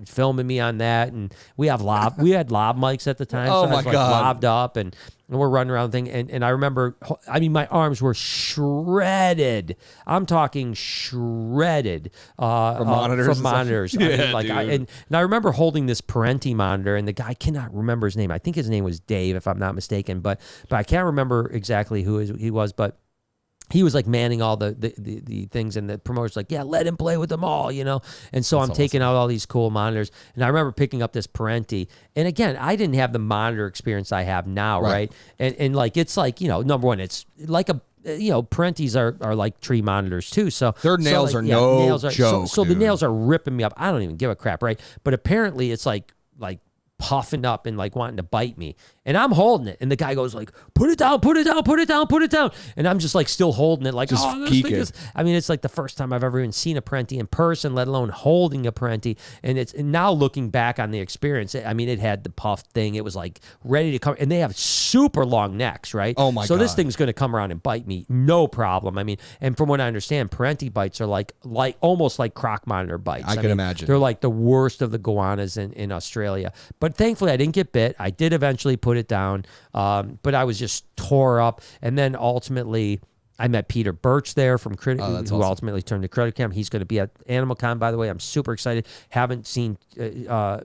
filming me on that, and we had lav mics at the time. Oh so I my was, God, laved up and we're running around thing, and I remember, my arms were shredded. I'm talking shredded from monitors. And I remember holding this Parenti monitor, and the guy, I cannot remember his name. I think his name was Dave, if I'm not mistaken, but I can't remember exactly who he was, but he was like manning all the things, and the promoter's like, yeah, let him play with them all, And so I'm taking out all these cool monitors, and I remember picking up this Parenti, and again, I didn't have the monitor experience I have now, right? And like, it's like, number one, it's like a, Parentis are like tree monitors too. So their nails are no joke. So the nails are ripping me up. I don't even give a crap, right? But apparently it's like puffing up and like wanting to bite me, and I'm holding it, and the guy goes like, put it down, put it down, put it down, put it down, and I'm just like still holding it, like, just this thing is, I mean, it's like the first time I've ever even seen a Parenti in person, let alone holding a Parenti. And now looking back on the experience, I mean, it had the puff thing, it was like ready to come, and they have super long necks, right? Oh my God. So this thing's going to come around and bite me, no problem. I mean, and from what I understand, Parenti bites are like almost like croc monitor bites. I can imagine. They're like the worst of the goannas in Australia. But thankfully, I didn't get bit. I did eventually put it down, but I was just tore up. And then ultimately, I met Peter Birch there from who awesome. ultimately turned to Credit Cam. He's going to be at AnimalCon, by the way. I'm super excited. Haven't seen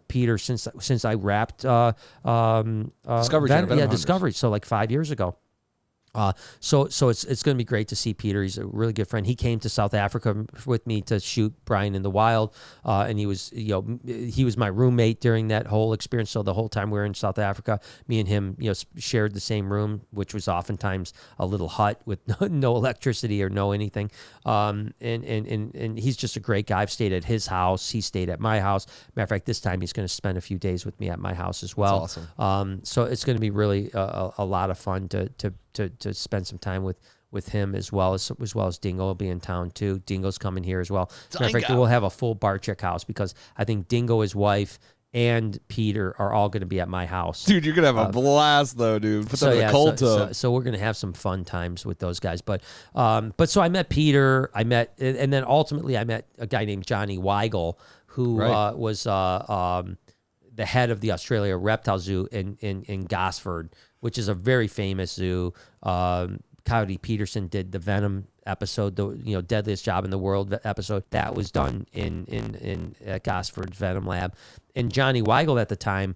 Peter since I wrapped Discovery. Discovery. So like 5 years ago. So it's going to be great to see Peter. He's a really good friend. He came to South Africa with me to shoot Brian in the Wild, and he was my roommate during that whole experience. So the whole time we were in South Africa, me and him shared the same room, which was oftentimes a little hut with no electricity or no anything. And he's just a great guy. I've stayed at his house. He stayed at my house. Matter of fact, this time he's going to spend a few days with me at my house as well. That's awesome. So it's going to be really a lot of fun to spend some time with him as well as Dingo will be in town too. Dingo's coming here as well. Matter of fact, we'll have a full Barczyk house because I think Dingo, his wife, and Peter are all going to be at my house. Dude, you're going to have a blast though, dude. Put them in the cold tub. So we're going to have some fun times with those guys. But so I met Peter, and then ultimately I met a guy named Johnny Weigel, who was the head of the Australia Reptile Zoo in Gosford, which is a very famous zoo. Coyote Peterson did the Venom episode, the deadliest job in the world episode that was done in at Gosford's Venom Lab. And Johnny Weigel at the time,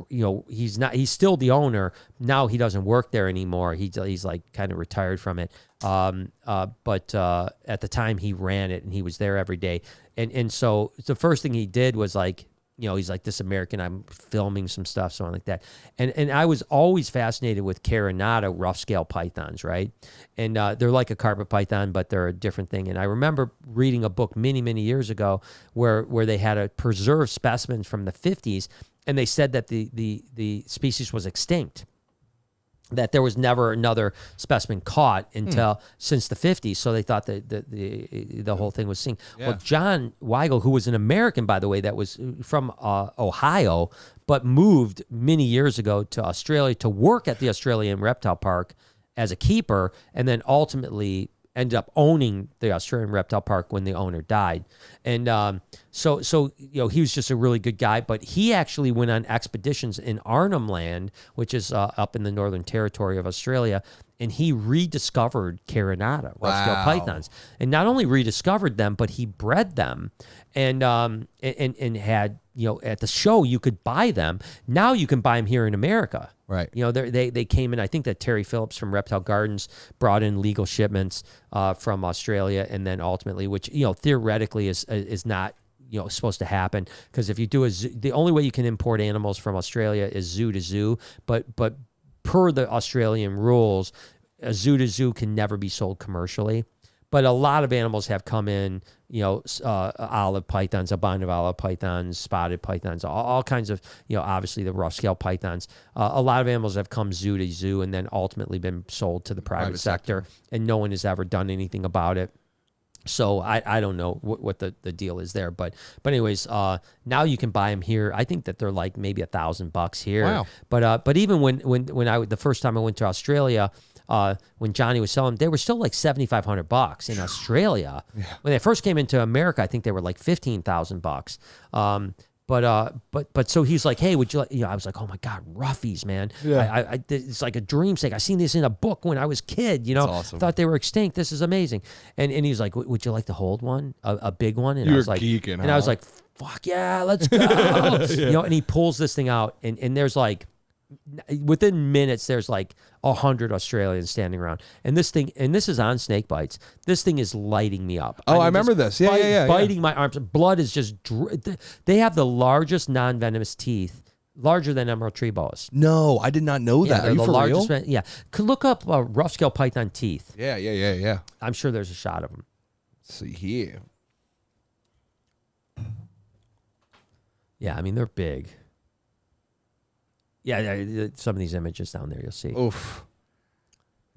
he's still the owner. Now he doesn't work there anymore. He's like kind of retired from it. But at the time he ran it and he was there every day. And so the first thing he did was like, he's like, this American, I'm filming some stuff, something like that. And I was always fascinated with Carinata rough scale pythons, right? And they're like a carpet python, but they're a different thing. And I remember reading a book many, many years ago where they had a preserved specimen from the 50s, and they said that the species was extinct, that there was never another specimen caught until since the 50s. So they thought that the whole thing was seen. Yeah. Well, John Weigel, who was an American, by the way, that was from Ohio, but moved many years ago to Australia to work at the Australian Reptile Park as a keeper, and then ultimately ended up owning the Australian Reptile Park when the owner died. And so he was just a really good guy, but he actually went on expeditions in Arnhem Land, which is up in the Northern Territory of Australia, and he rediscovered Carinata, rough-scale pythons. And not only rediscovered them, but he bred them and had, at the show, you could buy them. Now you can buy them here in America. Right. They came in, I think that Terry Phillips from Reptile Gardens brought in legal shipments from Australia, and then ultimately, which, theoretically is not, supposed to happen, because if you do the only way you can import animals from Australia is zoo to zoo, but per the Australian rules, a zoo to zoo can never be sold commercially. But a lot of animals have come in, olive pythons, albino olive pythons, spotted pythons, all kinds of, obviously the rough scale pythons. A lot of animals have come zoo to zoo and then ultimately been sold to the private sector, and no one has ever done anything about it. So I don't know what the deal is there, but anyways, now you can buy them here. I think that they're like maybe $1,000 here. Wow. But even when the first time I went to Australia, when Johnny was selling them, they were still like $7,500 in Australia. Yeah. When they first came into America, I think they were like $15,000. But so he's like, hey, would you like, I was like, oh my God, roughies, man. Yeah. It's like a dream snake. I seen this in a book when I was a kid, That's awesome. Thought they were extinct. This is amazing. And he's like, would you like to hold one, a big one? And I was like, geeking, and I was like, fuck yeah, let's go. And he pulls this thing out and there's like, within minutes, there's like 100 Australians standing around, and this is on snake bites. This thing is lighting me up. I remember this. Yeah, biting my arms. Blood is just. They have the largest non-venomous teeth, larger than emerald tree boas. No, I did not know that. Are you for real? Yeah, could look up rough scale python teeth. Yeah. I'm sure there's a shot of them. Let's see here. Yeah, I mean they're big. Yeah, some of these images down there you'll see. Oof.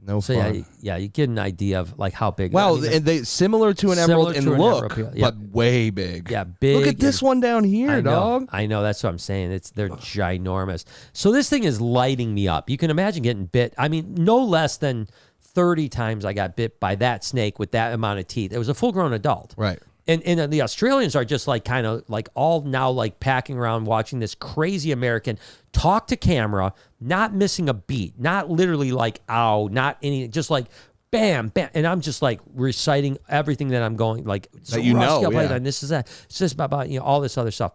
No fun. Yeah, you get an idea of like how big. Wow, and they similar to an emerald in look, but way big. Yeah, big. Look at this one down here, dog. I know, that's what I'm saying. They're ginormous. So this thing is lighting me up. You can imagine getting bit. I mean, no less than 30 times I got bit by that snake with that amount of teeth. It was a full-grown adult. Right. And the Australians are just like kind of like all now like packing around watching this crazy American talk to camera, not missing a beat, not literally like, ow, not any, just like bam, bam. And I'm just like reciting everything that I'm going like, so yeah. This is that. It's just about all this other stuff.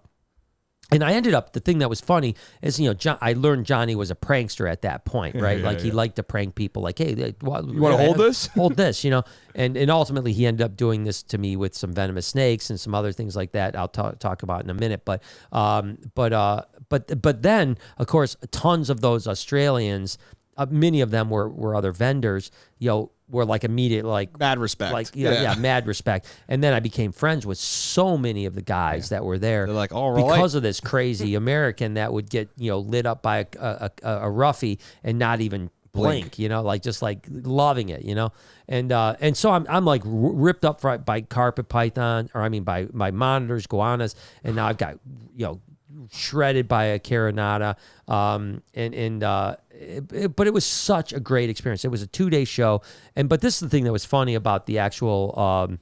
And I ended up, the thing that was funny is, I learned Johnny was a prankster at that point, right? He liked to prank people like, hey, you want to hold this? Hold this, And ultimately he ended up doing this to me with some venomous snakes and some other things like that I'll talk about in a minute. But then, of course, tons of those Australians, many of them were other vendors, were like immediate, like mad respect, mad respect. And then I became friends with so many of the guys that were there. They're like, all right, because of this crazy American that would get lit up by a roughie and not even blink, just like loving it, and so I'm like ripped up by carpet python, or by monitors, goannas, and now I've got shredded by a carinata, but it was such a great experience. It was a 2-day show, but this is the thing that was funny about the actual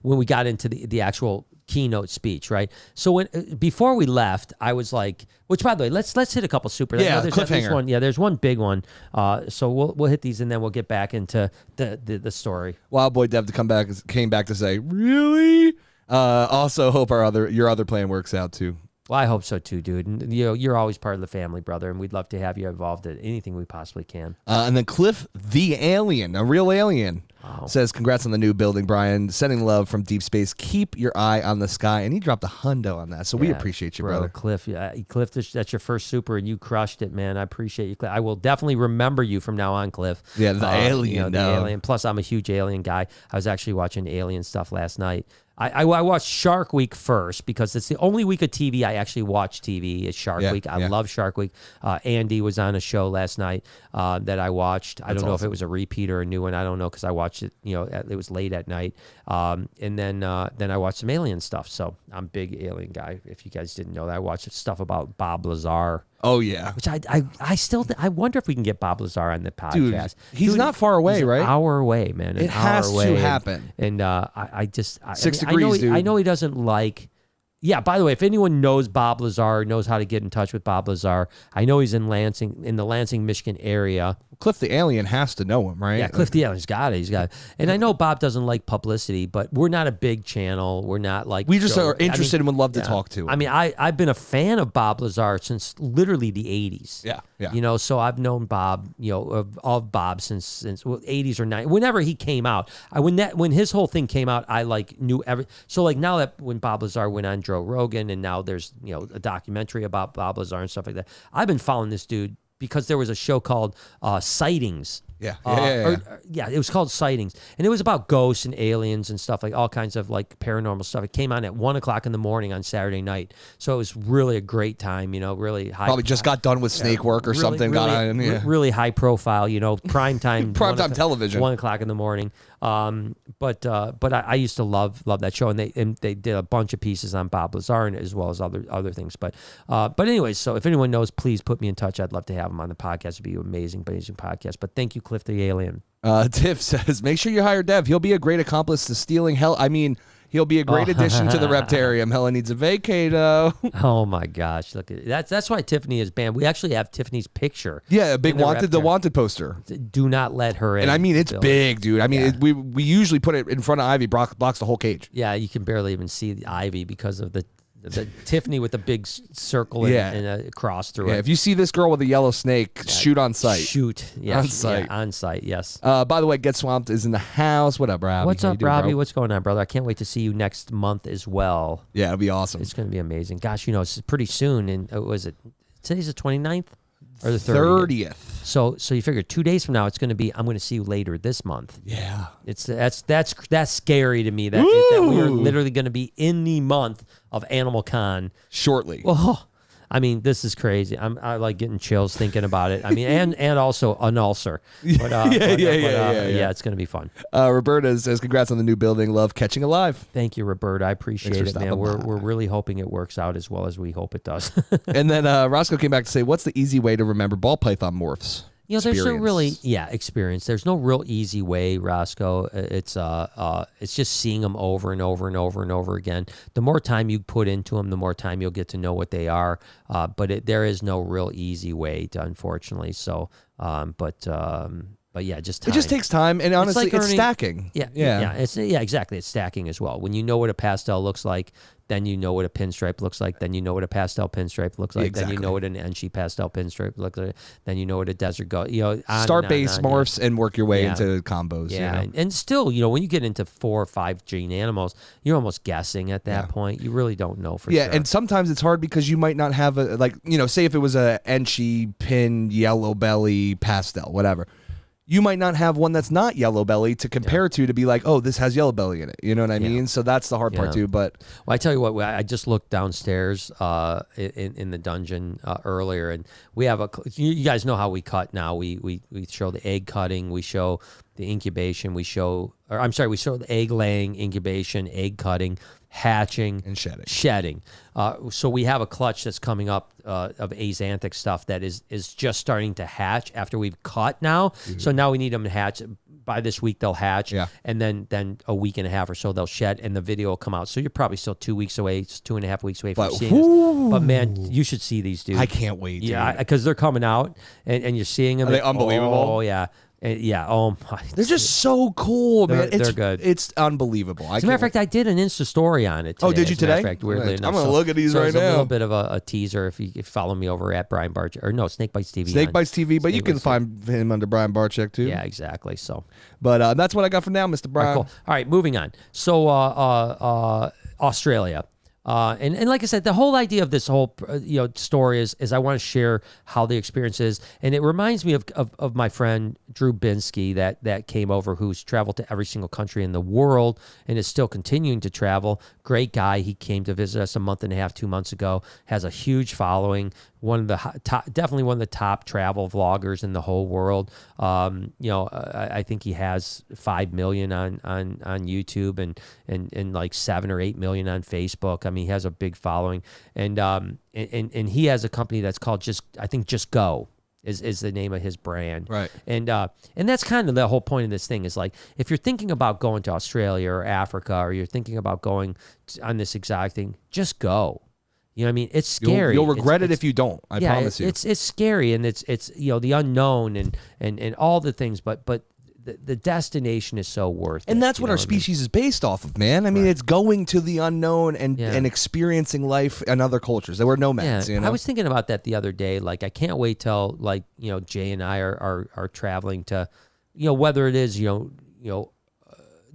when we got into the actual keynote speech, right? So before we left, I was like, which by the way, let's hit a couple super. Yeah, cliffhanger. One, there's one big one. So we'll hit these and then we'll get back into the story. Wild Boy Dev came back to say, really? Also hope your other plan works out too. Well, I hope so too, dude. And you're always part of the family, brother, and we'd love to have you involved in anything we possibly can. And then Cliff the Alien, a real alien, says, congrats on the new building, Brian. Sending love from deep space. Keep your eye on the sky. And he dropped a hundo on that, so we appreciate you, brother. Cliff, Cliff, that's your first super, and you crushed it, man. I appreciate you, Cliff. I will definitely remember you from now on, Cliff. Yeah, the alien. The alien. Plus, I'm a huge alien guy. I was actually watching alien stuff last night. I watched Shark Week first because it's the only week of TV I actually watch TV is Shark Week. I love Shark Week. Andy was on a show last night that I watched. I don't know if it was a repeat or a new one. I don't know because I watched it. It was late at night. And then I watched some alien stuff. So I'm a big alien guy. If you guys didn't know that, I watched stuff about Bob Lazar. Oh yeah, which I wonder if we can get Bob Lazar on the podcast. Dude, he's not far away, right? An hour away, man. It has to happen. And I 6 degrees, dude. I know he doesn't like. Yeah, by the way, if anyone knows Bob Lazar, knows how to get in touch with Bob Lazar, I know he's in the Lansing, Michigan area. Cliff the Alien has to know him, right? Yeah, Cliff the Alien's got it. He's got it. And I know Bob doesn't like publicity, but we're not a big channel. We're not like... We just are interested and would love to talk to him. I mean, I've been a fan of Bob Lazar since literally the 80s. Yeah. So I've known Bob, of Bob since 80s or 90s. Whenever he came out, when his whole thing came out, I knew every... So now that when Bob Lazar went on Joe Rogan and now there's, a documentary about Bob Lazar and stuff like that, I've been following this dude because there was a show called Sightings. Yeah, it was called Sightings, and it was about ghosts and aliens and stuff, like all kinds of like paranormal stuff. It came on at 1:00 in the morning on Saturday night, so it was really a great time. Really high. Probably just got done with snake work or something. Really high profile. Prime time. Prime time television. 1:00 in the morning. But I used to love that show, and they did a bunch of pieces on Bob Lazar as well as other things. But anyways, so if anyone knows, please put me in touch. I'd love to have him on the podcast. It'd be an amazing podcast. But thank you, Cliff the Alien. Tiff says, make sure you hire Dev. He'll be a great accomplice to stealing hell. I mean, he'll be a great addition to the Reptarium. Hella needs a vacato. Oh my gosh, look at that's why Tiffany is banned. We actually have Tiffany's picture. Yeah, a big the wanted poster. Do not let her in. And I mean, it's big, dude. I mean, we usually put it in front of Ivy, blocks the whole cage. Yeah, you can barely even see the Ivy because of the Tiffany with a big circle and a cross through it. If you see this girl with a yellow snake, shoot on sight. Shoot. Yeah, on sight. Yeah, on sight, yes. By the way, Get Swamped is in the house. What up, Robbie? What's up, Robbie? What's going on, brother? I can't wait to see you next month as well. Yeah, it'll be awesome. It's going to be amazing. Gosh, it's pretty soon. And today's the 29th? Or the 30th. So you figure 2 days from now, it's going to be, I'm going to see you later this month. Yeah. That's scary to me that we're literally going to be in the month of AnimalCon. Shortly. Oh, I mean, this is crazy. I like getting chills thinking about it. I mean, and also an ulcer. But, yeah, it's going to be fun. Roberta says, congrats on the new building. Love Catching Alive. Thank you, Roberta. I appreciate it, man. We're really hoping it works out as well as we hope it does. And then Roscoe came back to say, what's the easy way to remember ball python morphs? There's no really experience. There's no real easy way, Roscoe. It's just seeing them over and over and over and over again. The more time you put into them, the more time you'll get to know what they are. But there is no real easy way, unfortunately. So, but yeah, just time. It just takes time, and honestly, it's stacking. Yeah, exactly. It's stacking as well. When you know what a pastel looks like, then you know what a pinstripe looks like. Then you know what a pastel pinstripe looks like. Exactly. Then you know what an Enchi pastel pinstripe looks like. Then you know what a desert goat. Start base morphs and work your way into combos. Yeah, and still, when you get into 4 or 5 gene animals, you're almost guessing at that point. You really don't know for sure. Yeah, and sometimes it's hard because you might not have say if it was a Enchi pin yellow belly pastel, whatever. You might not have one that's not yellow belly to compare to be like, oh, this has yellow belly in it. You know what I mean? So that's the hard part too. But I tell you what, I just looked downstairs in the dungeon earlier, and we have you guys know how we cut now. We show the egg cutting, we show the incubation, we show the egg laying, incubation, egg cutting, hatching, and shedding. So we have a clutch that's coming up of axanthic stuff that is just starting to hatch after we've cut now. Mm-hmm. So now we need them to hatch. By this week they'll hatch, and then a week and a half or so they'll shed, and the video will come out. So you're probably still 2 weeks away, 2.5 weeks away from seeing this. But man, you should see these dudes. I can't wait. Yeah, because they're coming out, and you're seeing them. Are they unbelievable? Oh yeah. Yeah. Oh my! They're just so cool, man. They're good. It's unbelievable. As a matter of fact, I did an Insta story on it today. Oh, did you today? Fact, weirdly enough. I'm gonna look at these right now. A little bit of a teaser if you follow me over at Brian Barczyk, or no, Snake Bites TV. Snake Bites TV, but you can find him under Brian Barczyk too. Yeah, exactly. So, but that's what I got for now, Mr. Brian. All right, moving on. So, Australia. And like I said, the whole idea of this whole story is I want to share how the experience is, and it reminds me of my friend Drew Binsky that came over, who's traveled to every single country in the world and is still continuing to travel. Great guy. He came to visit us a month and a half, 2 months ago. Has a huge following. Definitely one of the top travel vloggers in the whole world. I think he has 5 million on YouTube and like 7 or 8 million on Facebook. I mean, he has a big following, and he has a company that's called Just Go is the name of his brand. Right. And that's kind of the whole point of this thing is like, if you're thinking about going to Australia or Africa, or you're thinking about going on this exotic thing, just go. You know what I mean? It's scary. You'll regret it if you don't. I promise you. It's scary, and it's the unknown and all the things, but the destination is so worth it. And that's what our species is based off of, man. I mean, it's going to the unknown and experiencing life in other cultures. There were nomads, I was thinking about that the other day. Like, I can't wait till Jay and I are traveling to, whether it is,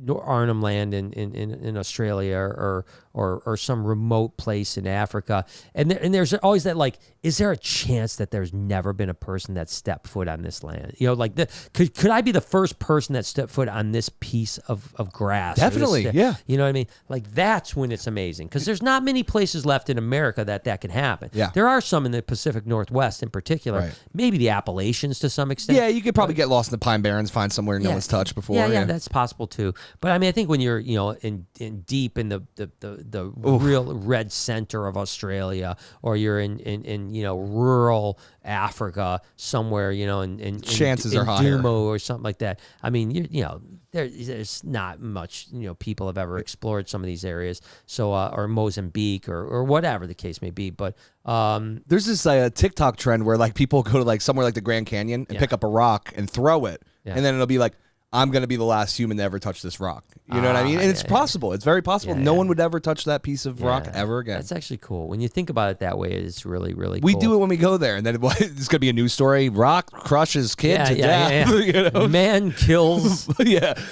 Arnhem Land in Australia or some remote place in Africa. And there's always that, like, is there a chance that there's never been a person that stepped foot on this land? You know, like, could I be the first person that stepped foot on this piece of grass? Definitely, yeah. You know what I mean? Like, that's when it's amazing, because there's not many places left in America that can happen. Yeah. There are some in the Pacific Northwest in particular, Right. maybe the Appalachians to some extent. Yeah, you could probably get lost in the Pine Barrens, find somewhere no one's touched before. Yeah, that's possible too. But I mean, I think when you're, you know, in deep in the real red center of Australia, or you're in you know, rural Africa somewhere, you know, in chances are higher, Dumo or something like that. I mean, you know, there's not much, you know, people have ever explored some of these areas. So or Mozambique or whatever the case may be. But there's this TikTok trend where, like, people go to, like, somewhere like the Grand Canyon and pick up a rock and throw it, and then it'll be like, I'm going to be the last human to ever touch this rock. You know what I mean? And it's possible. It's very possible. No one would ever touch that piece of rock ever again. That's actually cool. When you think about it that way, it's really, really cool. We do it when we go there, and then it's going to be a news story. Rock crushes kid to death. You know? Man kills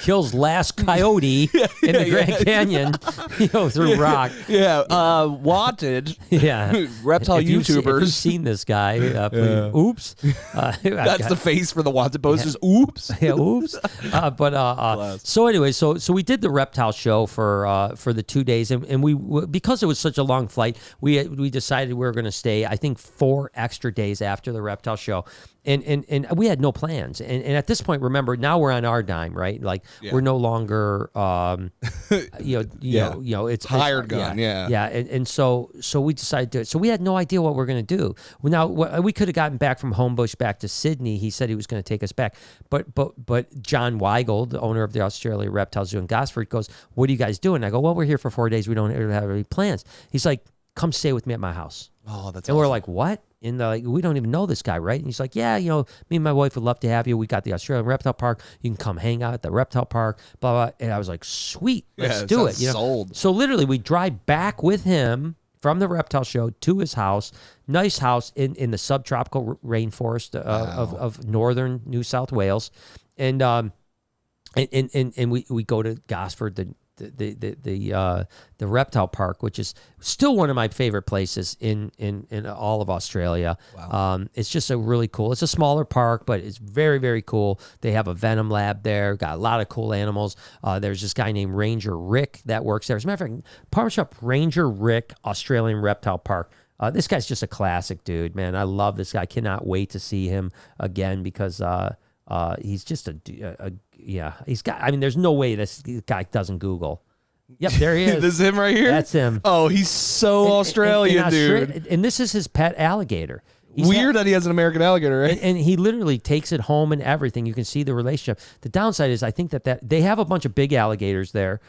kills last coyote in the Grand Canyon, you know, through rock. Wanted. Reptile if YouTubers. If you've seen this guy, please, oops. That's the face for the wanted posters. Oops. Oops. So anyway, so we did the Reptile show for the 2 days, and we because it was such a long flight, we decided we were going to stay, I think, 4 extra days after the Reptile show. And we had no plans. And at this point, remember, now we're on our dime, right? Like, we're no longer, you know, it's hired gun. And so we decided to do it. So we had no idea what we're going to do. Now, we could have gotten back from Homebush back to Sydney. He said he was going to take us back. But John Weigel, the owner of the Australia Reptile Zoo in Gosford, goes, "What are you guys doing?" I go, "Well, we're here for 4 days. We don't have any plans." He's like, "Come stay with me at my house." Oh, that's and awesome. We're like, "What?" And like, we don't even know this guy, right? And he's like, "Yeah, you know, me and my wife would love to have you. We got the Australian Reptile Park. You can come hang out at the Reptile Park, blah, blah." And I was like, "Sweet, let's do it." You know? Sold. So literally, we drive back with him from the Reptile Show to his house, nice house in the subtropical rainforest of northern New South Wales, and we go to Gosford, the Reptile Park, which is still one of my favorite places in all of Australia. Wow. It's just it's a smaller park, but it's very, very cool. They have a Venom lab there, got a lot of cool animals. There's this guy named Ranger Rick that works there. As a matter of fact, punch up Ranger Rick Australian Reptile Park. This guy's just a classic dude, man. I love this guy. I cannot wait to see him again, because he's just he's got, I mean, there's no way this guy doesn't Google. Yep, there he is. This is him right here? That's him. Oh, he's so Australian, dude. And this is his pet alligator. Weird that he has an American alligator, right? And he literally takes it home and everything. You can see the relationship. The downside is, I think that they have a bunch of big alligators there,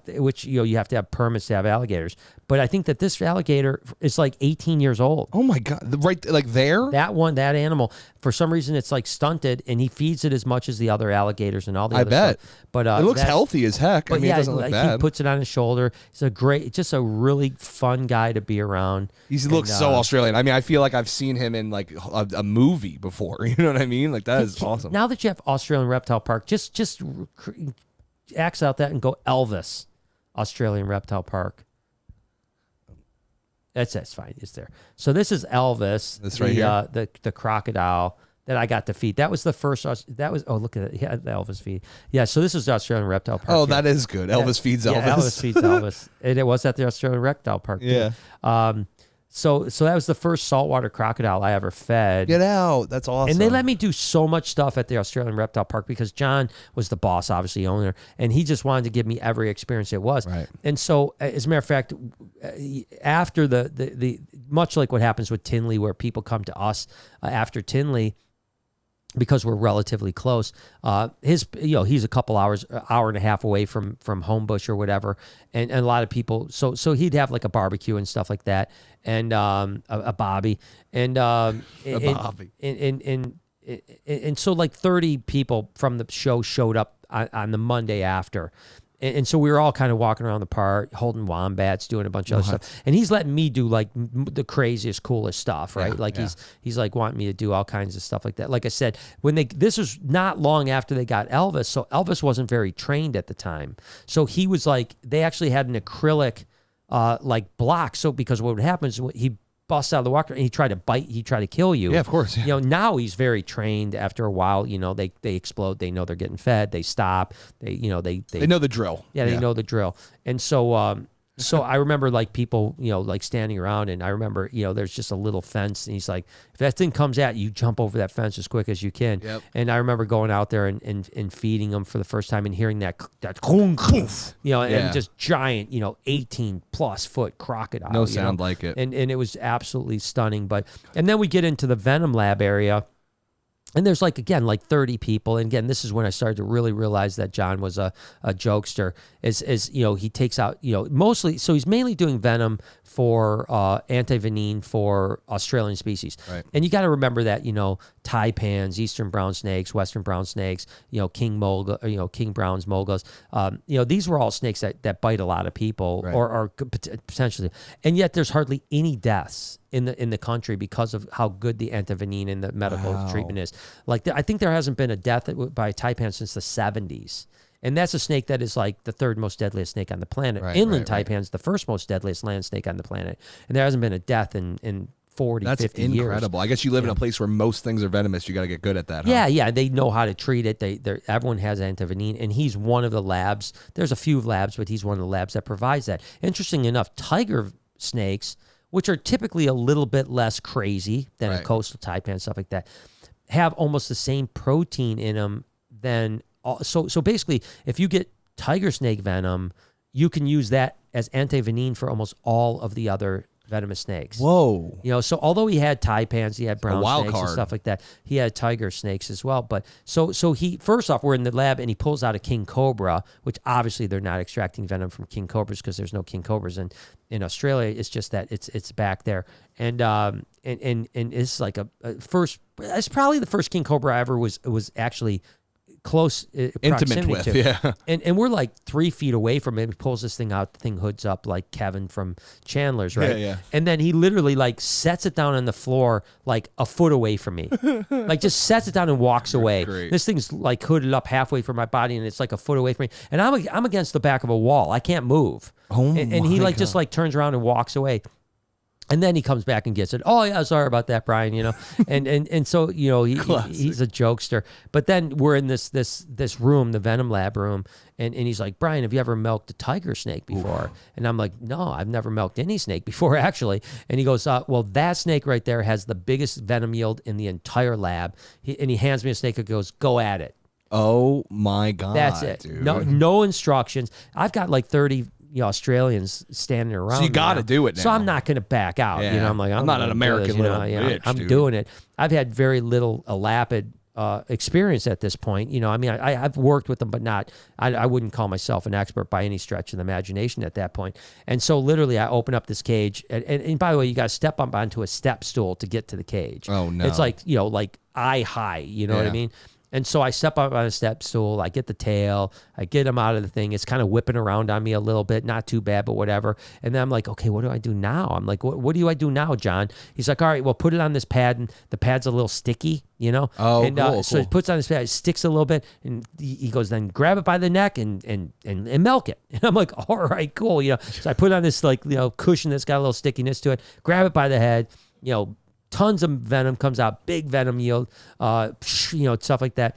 which, you know, you have to have permits to have alligators. But I think that this alligator is like 18 years old. Oh my God! Right, like there. That animal, for some reason, it's like stunted, and he feeds it as much as the other alligators and all the other bet. stuff. But it looks healthy as heck. But I mean, it doesn't look bad. He puts it on his shoulder. It's just a really fun guy to be around. He looks so Australian. I mean, I feel like I've seen him in like a movie before. You know what I mean? Like, that is awesome. Now that you have Australian Reptile Park, just axe out that and go Elvis Australian Reptile Park. That's fine. It's there. So this is Elvis, the crocodile that I got to feed. That was the first. Look at it. Yeah, the Elvis feed. Yeah. So this is the Australian Reptile Park. Oh, that is good. Elvis feeds Elvis. Yeah, Elvis feeds Elvis, and it was at the Australian Reptile Park. Yeah. Too. So that was the first saltwater crocodile I ever fed. Get out. That's awesome. And they let me do so much stuff at the Australian Reptile Park because John was the boss, obviously owner, and he just wanted to give me every experience it was. Right. And so, as a matter of fact, after the much like what happens with Tinley, where people come to us after Tinley, because we're relatively close, he's a couple hours, hour and a half away from Homebush or whatever, and a lot of people. So he'd have like a barbecue and stuff like that, and a bobby, and and so like 30 people from the show showed up on the Monday after. And so we were all kind of walking around the park, holding wombats, doing a bunch of other stuff. And he's letting me do like the craziest, coolest stuff, right? He's like wanting me to do all kinds of stuff like that. Like I said, this was not long after they got Elvis, so Elvis wasn't very trained at the time. So he was like, they actually had an acrylic like block. So because what would happen is he busts out of the water and he tried to bite, he tried to kill you. Yeah, of course. Yeah. Now he's very trained. After a while, they explode. They know they're getting fed. They stop. They know the drill. Yeah, they know the drill. And so so I remember like people, like standing around, and I remember, there's just a little fence, and he's like, if that thing comes at you, jump over that fence as quick as you can. Yep. And I remember going out there and feeding them for the first time and hearing that and just giant, 18 plus foot crocodile. No sound like it. And it was absolutely stunning. And then we get into the Venom lab area. And there's like 30 people. And again, this is when I started to really realize that John was a jokester. He takes out, mostly, so he's mainly doing venom for anti-venin for Australian species. Right. And you got to remember that, taipans, eastern brown snakes, western brown snakes, king browns, mulgas, these were all snakes that bite a lot of people, right, or potentially. And yet there's hardly any deaths in the country because of how good the antivenin and the medical treatment is. Like I think there hasn't been a death by taipan since the 70s. And that's a snake that is like the third most deadliest snake on the planet. Right, Inland taipan's the first most deadliest land snake on the planet. And there hasn't been a death in 40, 50 years. That's incredible. I guess you live in a place where most things are venomous. You got to get good at that. Huh? Yeah. They know how to treat it. Everyone has antivenin, and he's one of the labs. There's a few labs, but he's one of the labs that provides that. Interesting enough, tiger snakes, which are typically a little bit less crazy than a coastal taipan, stuff like that, have almost the same protein in them than. So basically, if you get tiger snake venom, you can use that as antivenin for almost all of the other venomous snakes. Whoa. So although he had taipans, he had brown snakes and stuff like that, he had tiger snakes as well. But so he, first off, we're in the lab and he pulls out a king cobra, which obviously they're not extracting venom from king cobras because there's no king cobras in Australia. It's just that it's back there. And it's like it's probably the first king cobra I ever was actually close intimate with to. Yeah, and we're like 3 feet away from it. He pulls this thing out, the thing hoods up like Kevin from Chandler's, right? Yeah. And then he literally like sets it down on the floor like a foot away from me. Like just sets it down and walks away. Great. This thing's like hooded up halfway from my body, and it's like a foot away from me, and I'm against the back of a wall. I can't move. And he like just like turns around and walks away. And then he comes back and gets it. Oh yeah, sorry about that, Brian. And so he's a jokester. But then we're in this room, the Venom lab room, and he's like, Brian, have you ever milked a tiger snake before? Ooh. And I'm like, no, I've never milked any snake before actually. And he goes, well, that snake right there has the biggest venom yield in the entire lab. He hands me a snake and goes, go at it. Oh my God, that's it. Dude. No instructions. I've got like 30. Australians standing around. So you got to do it now. So I'm not going to back out. Yeah. I'm like, I'm not an American little bitch, I'm dude. doing it. I've had very little lapid experience at this point. I've worked with them, but not. I wouldn't call myself an expert by any stretch of the imagination at that point. And so literally, I open up this cage, and by the way, you got to step up onto a step stool to get to the cage. Oh no! It's like like eye high. You know what I mean? And so I step up on a step stool, I get the tail, I get him out of the thing. It's kind of whipping around on me a little bit, not too bad, but whatever. And then I'm like, okay, what do I do now? I'm like, what do I do now, John? He's like, all right, well, put it on this pad, and the pad's a little sticky, Oh, and cool, so cool. he puts it on his pad, it sticks a little bit, and he goes, then grab it by the neck and milk it. And I'm like, all right, cool, So I put on this cushion that's got a little stickiness to it, grab it by the head, tons of venom comes out, big venom yield, stuff like that.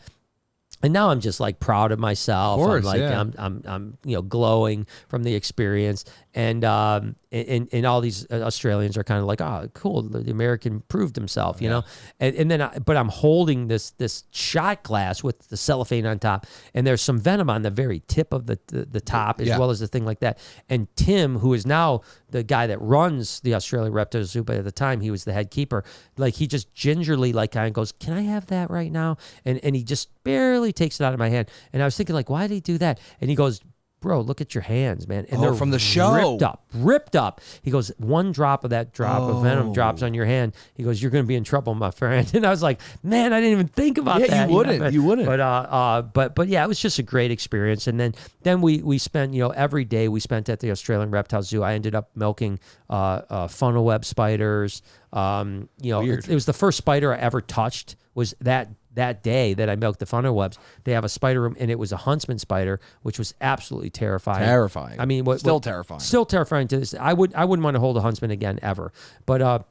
And now I'm just like proud of myself. Of course, I'm glowing from the experience. And all these Australians are kind of like, oh, cool, the American proved himself, know. And then, but I'm holding this shot glass with the cellophane on top, and there's some venom on the very tip of the top as well as the thing like that. And Tim, who is now the guy that runs the Australian Reptile Zoo, but at the time he was the head keeper, like he just gingerly like kind of goes, can I have that right now? And he just barely takes it out of my hand. And I was thinking like, why did he do that? And he goes, bro, look at your hands, man. And they're from the show. Ripped up. He goes, one drop of that drop of venom drops on your hand. He goes, you're going to be in trouble, my friend. And I was like, man, I didn't even think about that. Yeah, you wouldn't. But yeah, it was just a great experience. And then we spent, every day we spent at the Australian Reptile Zoo. I ended up milking funnel web spiders. It was the first spider I ever touched was that that day that I milked the funnel webs, they have a spider room, and it was a huntsman spider, which was absolutely terrifying. Terrifying. I mean, terrifying. Still terrifying to this. I wouldn't want to hold a huntsman again ever. But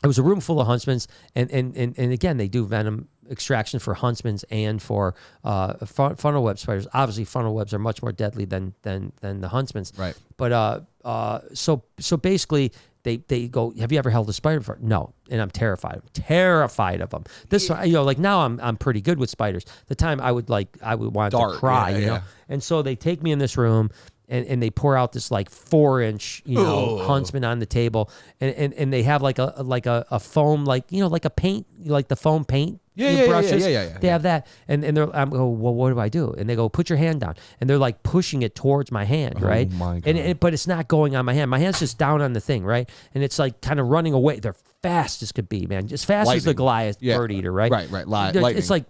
it was a room full of huntsmans, and again, they do venom extraction for huntsmans and for funnel web spiders. Obviously, funnel webs are much more deadly than the huntsmans. Right. But so basically, they go, have you ever held a spider before? No, and I'm terrified. I'm terrified of them. This like now I'm pretty good with spiders. The time I would want to cry, you know. And so they take me in this room. And they pour out this like 4-inch, huntsman on the table, and they have like a foam, like a paint, like the foam paint brushes. They have that, and I'm go, well, what do I do? And they go, put your hand down, and they're like pushing it towards my hand, right? My God. But it's not going on my hand. My hand's just down on the thing, right? And it's like kind of running away. They're fast as could be, man, as fast as the Goliath bird eater, right? Right. Lightning. It's like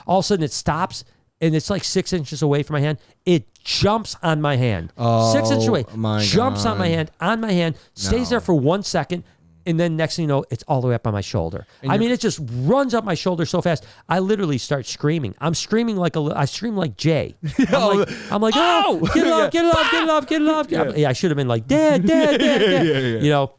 all of a sudden it stops. And it's like 6 inches away from my hand. It jumps on my hand. 6 inches away. Jumps on my hand, stays there for 1 second, and then next thing you know, it's all the way up on my shoulder. I mean, it just runs up my shoulder so fast. I literally start screaming. I'm screaming I scream like Jay. I'm like, oh, get it off. Yeah, I should have been like, dad. You know.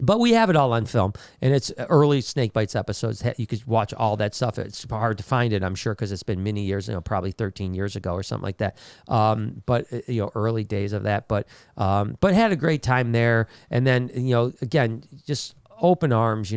But we have it all on film, and it's early Snake Bites episodes. You could watch all that stuff. It's hard to find it, I'm sure, because it's been many years, probably 13 years ago or something like that. But early days of that. But had a great time there, and then again, just open arms.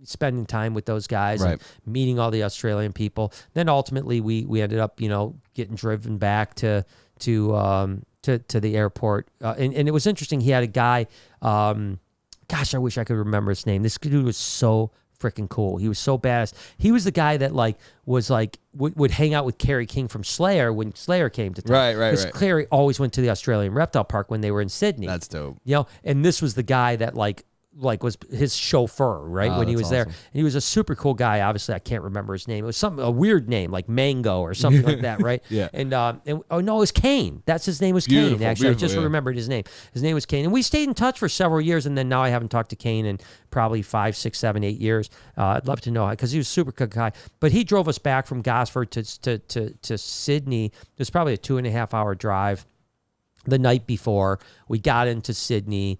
Spending time with those guys and meeting all the Australian people. Then ultimately, we ended up getting driven back to the airport. And it was interesting. He had a guy, gosh, I wish I could remember his name. This dude was so freaking cool. He was so badass. He was the guy that would hang out with Kerry King from Slayer when Slayer came to town. Right. Because Kerry always went to the Australian Reptile Park when they were in Sydney. That's dope. And this was the guy that was his chauffeur, right? When he was there. And he was a super cool guy. Obviously, I can't remember his name. It was a weird name, like Mango or something like that, right? Yeah. And oh no, it was Kane. That's his name was Kane, actually. I just remembered his name. His name was Kane. And we stayed in touch for several years, and then now I haven't talked to Kane in probably 5, 6, 7, 8 years. I'd love to know, because he was a super good guy. But he drove us back from Gosford to Sydney. It was probably a 2.5-hour drive. The night before, we got into Sydney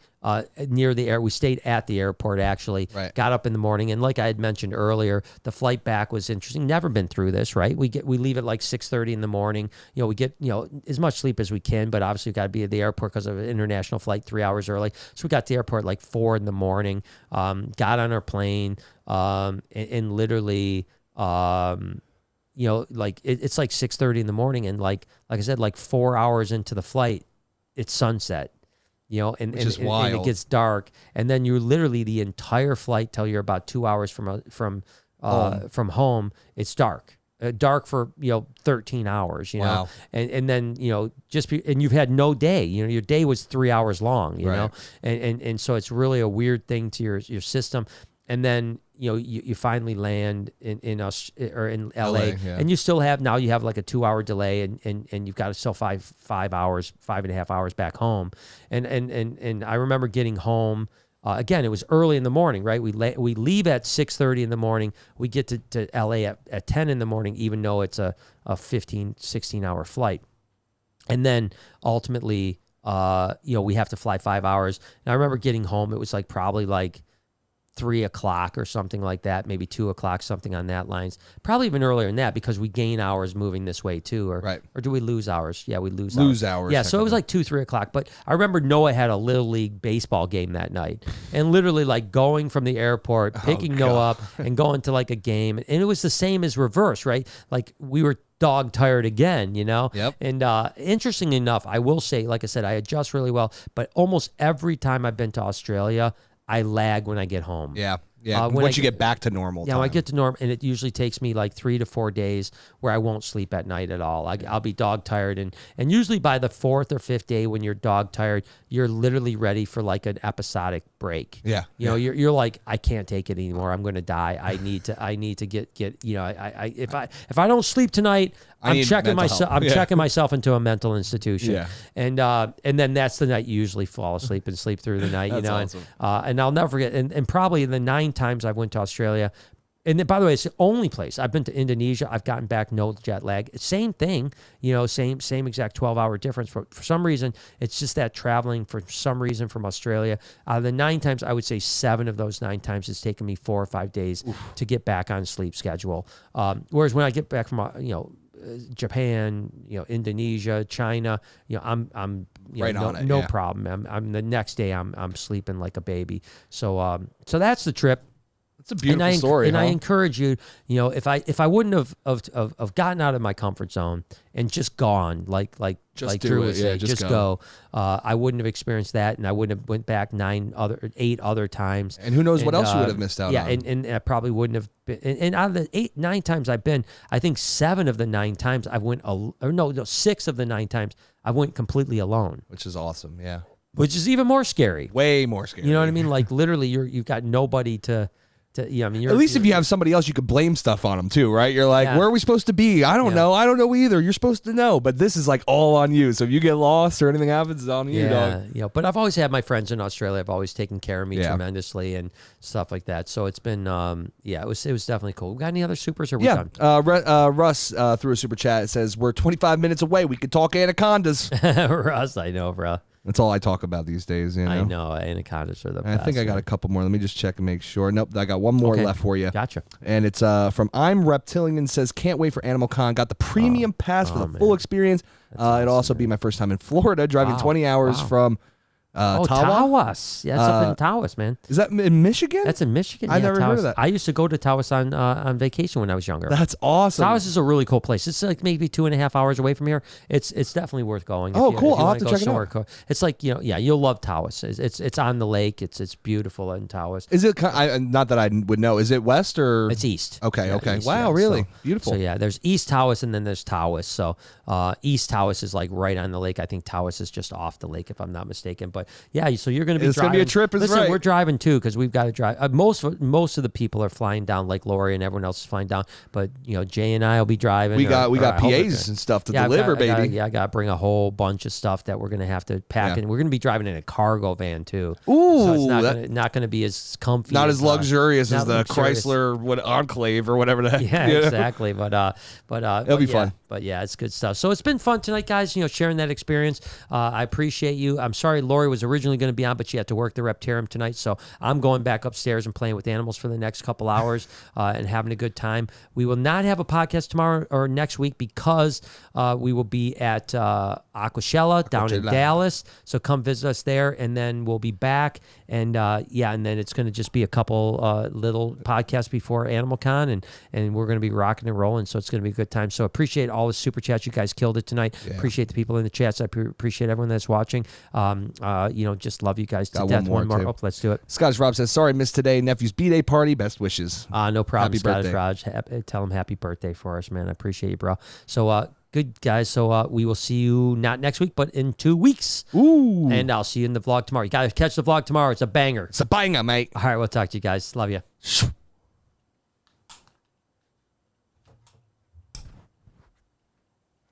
near the air. We stayed at the airport, actually. Right. Got up in the morning, and like I had mentioned earlier, the flight back was interesting. Never been through this, right? We leave at like 6:30 in the morning. We get as much sleep as we can, but obviously we got to be at the airport because of an international flight 3 hours early. So we got to the airport like 4 in the morning. Got on our plane, and literally. It's like 6:30 in the morning, and like I said, like 4 hours into the flight, it's sunset, and it gets dark, and then you're literally the entire flight till you're about 2 hours from home. It's dark. Dark for 13 hours, Wow. and then and you've had no day. Your day was 3 hours long, know, and so it's really a weird thing to your system. And then you finally land in LA, and you still have like a 2-hour delay, and you've got to still 5.5 hours back home. And I remember getting home. Again, it was early in the morning, right? We leave at 6:30 in the morning. We get to LA at 10 in the morning, even though it's a 15, 16-hour flight. And then ultimately, we have to fly 5 hours. And I remember getting home. It was probably 3 o'clock or something like that, maybe 2 o'clock, something on that lines. Probably even earlier than that, because we gain hours moving this way too. Or do we lose hours? Yeah, we lose hours. Yeah, so it was like 2, 3 o'clock. But I remember Noah had a Little League baseball game that night. And literally going from the airport, picking Noah up and going to a game. And it was the same as reverse, right? We were dog tired again, Yep. And interesting enough, I will say, like I said, I adjust really well. But almost every time I've been to Australia, I lag when I get home. Yeah. Once you get back to normal. Yeah, when I get to normal, and it usually takes me 3 to 4 days where I won't sleep at night at all. I'll be dog tired, and usually by the 4th or 5th day when you're dog tired, you're literally ready for an episodic break. Yeah. You're like, I can't take it anymore. I'm going to die. I need to get if I don't sleep tonight, I'm checking myself. I'm checking myself into a mental institution. Yeah. And then that's the night you usually fall asleep and sleep through the night. That's awesome. And I'll never forget. And probably the 9 times I went to Australia, And then, by the way, it's the only place I've been to Indonesia. I've gotten back no jet lag. Same thing, same exact 12-hour difference. For some reason, it's just that traveling for some reason from Australia. Out of the 9 times, I would say 7 of those 9 times it's taken me 4 or 5 days to get back on sleep schedule. Whereas when I get back from Japan, Indonesia, China, I'm right on it, no problem. I'm the next day I'm sleeping like a baby. So that's the trip. It's a beautiful story, and I encourage you. If I wouldn't have gotten out of my comfort zone and just gone, like Drew would say, just go. I wouldn't have experienced that, and I wouldn't have went back 8 other times. And who knows what else you would have missed out on? Yeah, and I probably wouldn't have been. And out of the 9 times I've been, I think 7 of the 9 times I went, 6 of the 9 times I went completely alone, which is awesome. Yeah, which is even more scary. Way more scary. You know what I mean? Like literally, you've got nobody to. At least if you have somebody else, you could blame stuff on them too, right? You're like, where are we supposed to be? I don't know. I don't know either. You're supposed to know, but this is like all on you. So if you get lost or anything happens, it's on you, dog. Yeah. But I've always had my friends in Australia. Have always taken care of me tremendously and stuff like that. So it's been, it was definitely cool. We got any other supers or we done? Russ threw a super chat. It says we're 25 minutes away. We could talk anacondas. Russ, I know, bro. That's all I talk about these days. I know. Anacondas are the best. I think I got a couple more. Let me just check and make sure. Nope, I got one more left for you. Gotcha. And it's from I'm Reptilian. Says, can't wait for AnimalCon. Got the premium pass for the full experience. It'll also be my first time in Florida, driving 20 hours from Tawas. Yeah, it's up in Tawas, man. Is that in Michigan? That's in Michigan. I never heard of that. I used to go to Tawas on vacation when I was younger. That's awesome. Tawas is a really cool place. It's like maybe 2.5 hours away from here. It's definitely worth going. Cool. I'll have to check it out. It's like you'll love Tawas. It's on the lake. It's beautiful in Tawas. Is it not that I would know? Is it west or? It's east. Okay. East, wow, really beautiful. So there's East Tawas and then there's Tawas. So East Tawas is like right on the lake. I think Tawas is just off the lake if I'm not mistaken. But so you're going to be It's going to be a trip, Listen, we're driving too because we've got to drive. Most of the people are flying down, like Lori and everyone else is flying down. But Jay and I will be driving. We got PAs and stuff to deliver, baby. I got to bring a whole bunch of stuff that we're going to have to pack, and we're going to be driving in a cargo van too. Ooh, so it's not going to be as comfy, not as luxurious as the Chrysler Enclave or whatever that. Yeah, exactly. But it'll be fun. But it's good stuff. So it's been fun tonight, guys. Sharing that experience. I appreciate you. I'm sorry Lori was originally going to be on, but she had to work the Reptarium tonight. So I'm going back upstairs and playing with animals for the next couple hours and having a good time. We will not have a podcast tomorrow or next week because we will be at Aquashella down in Dallas. So come visit us there, and then we'll be back. And and then it's going to just be a couple little podcasts before AnimalCon, and we're going to be rocking and rolling. So it's going to be a good time. So appreciate all the super chats. You guys killed it tonight. Yeah. Appreciate the people in the chats. I appreciate everyone that's watching. Just love you guys to death. One more. Oh, let's do it. Scottish Rob says, sorry, missed today. Nephew's B-Day party. Best wishes. No problem, happy Scottish birthday. Raj. Tell him happy birthday for us, man. I appreciate you, bro. So, good, guys. So, we will see you not next week, but in 2 weeks. Ooh. And I'll see you in the vlog tomorrow. You got to catch the vlog tomorrow. It's a banger. It's a banger, mate. All right, we'll talk to you guys. Love you.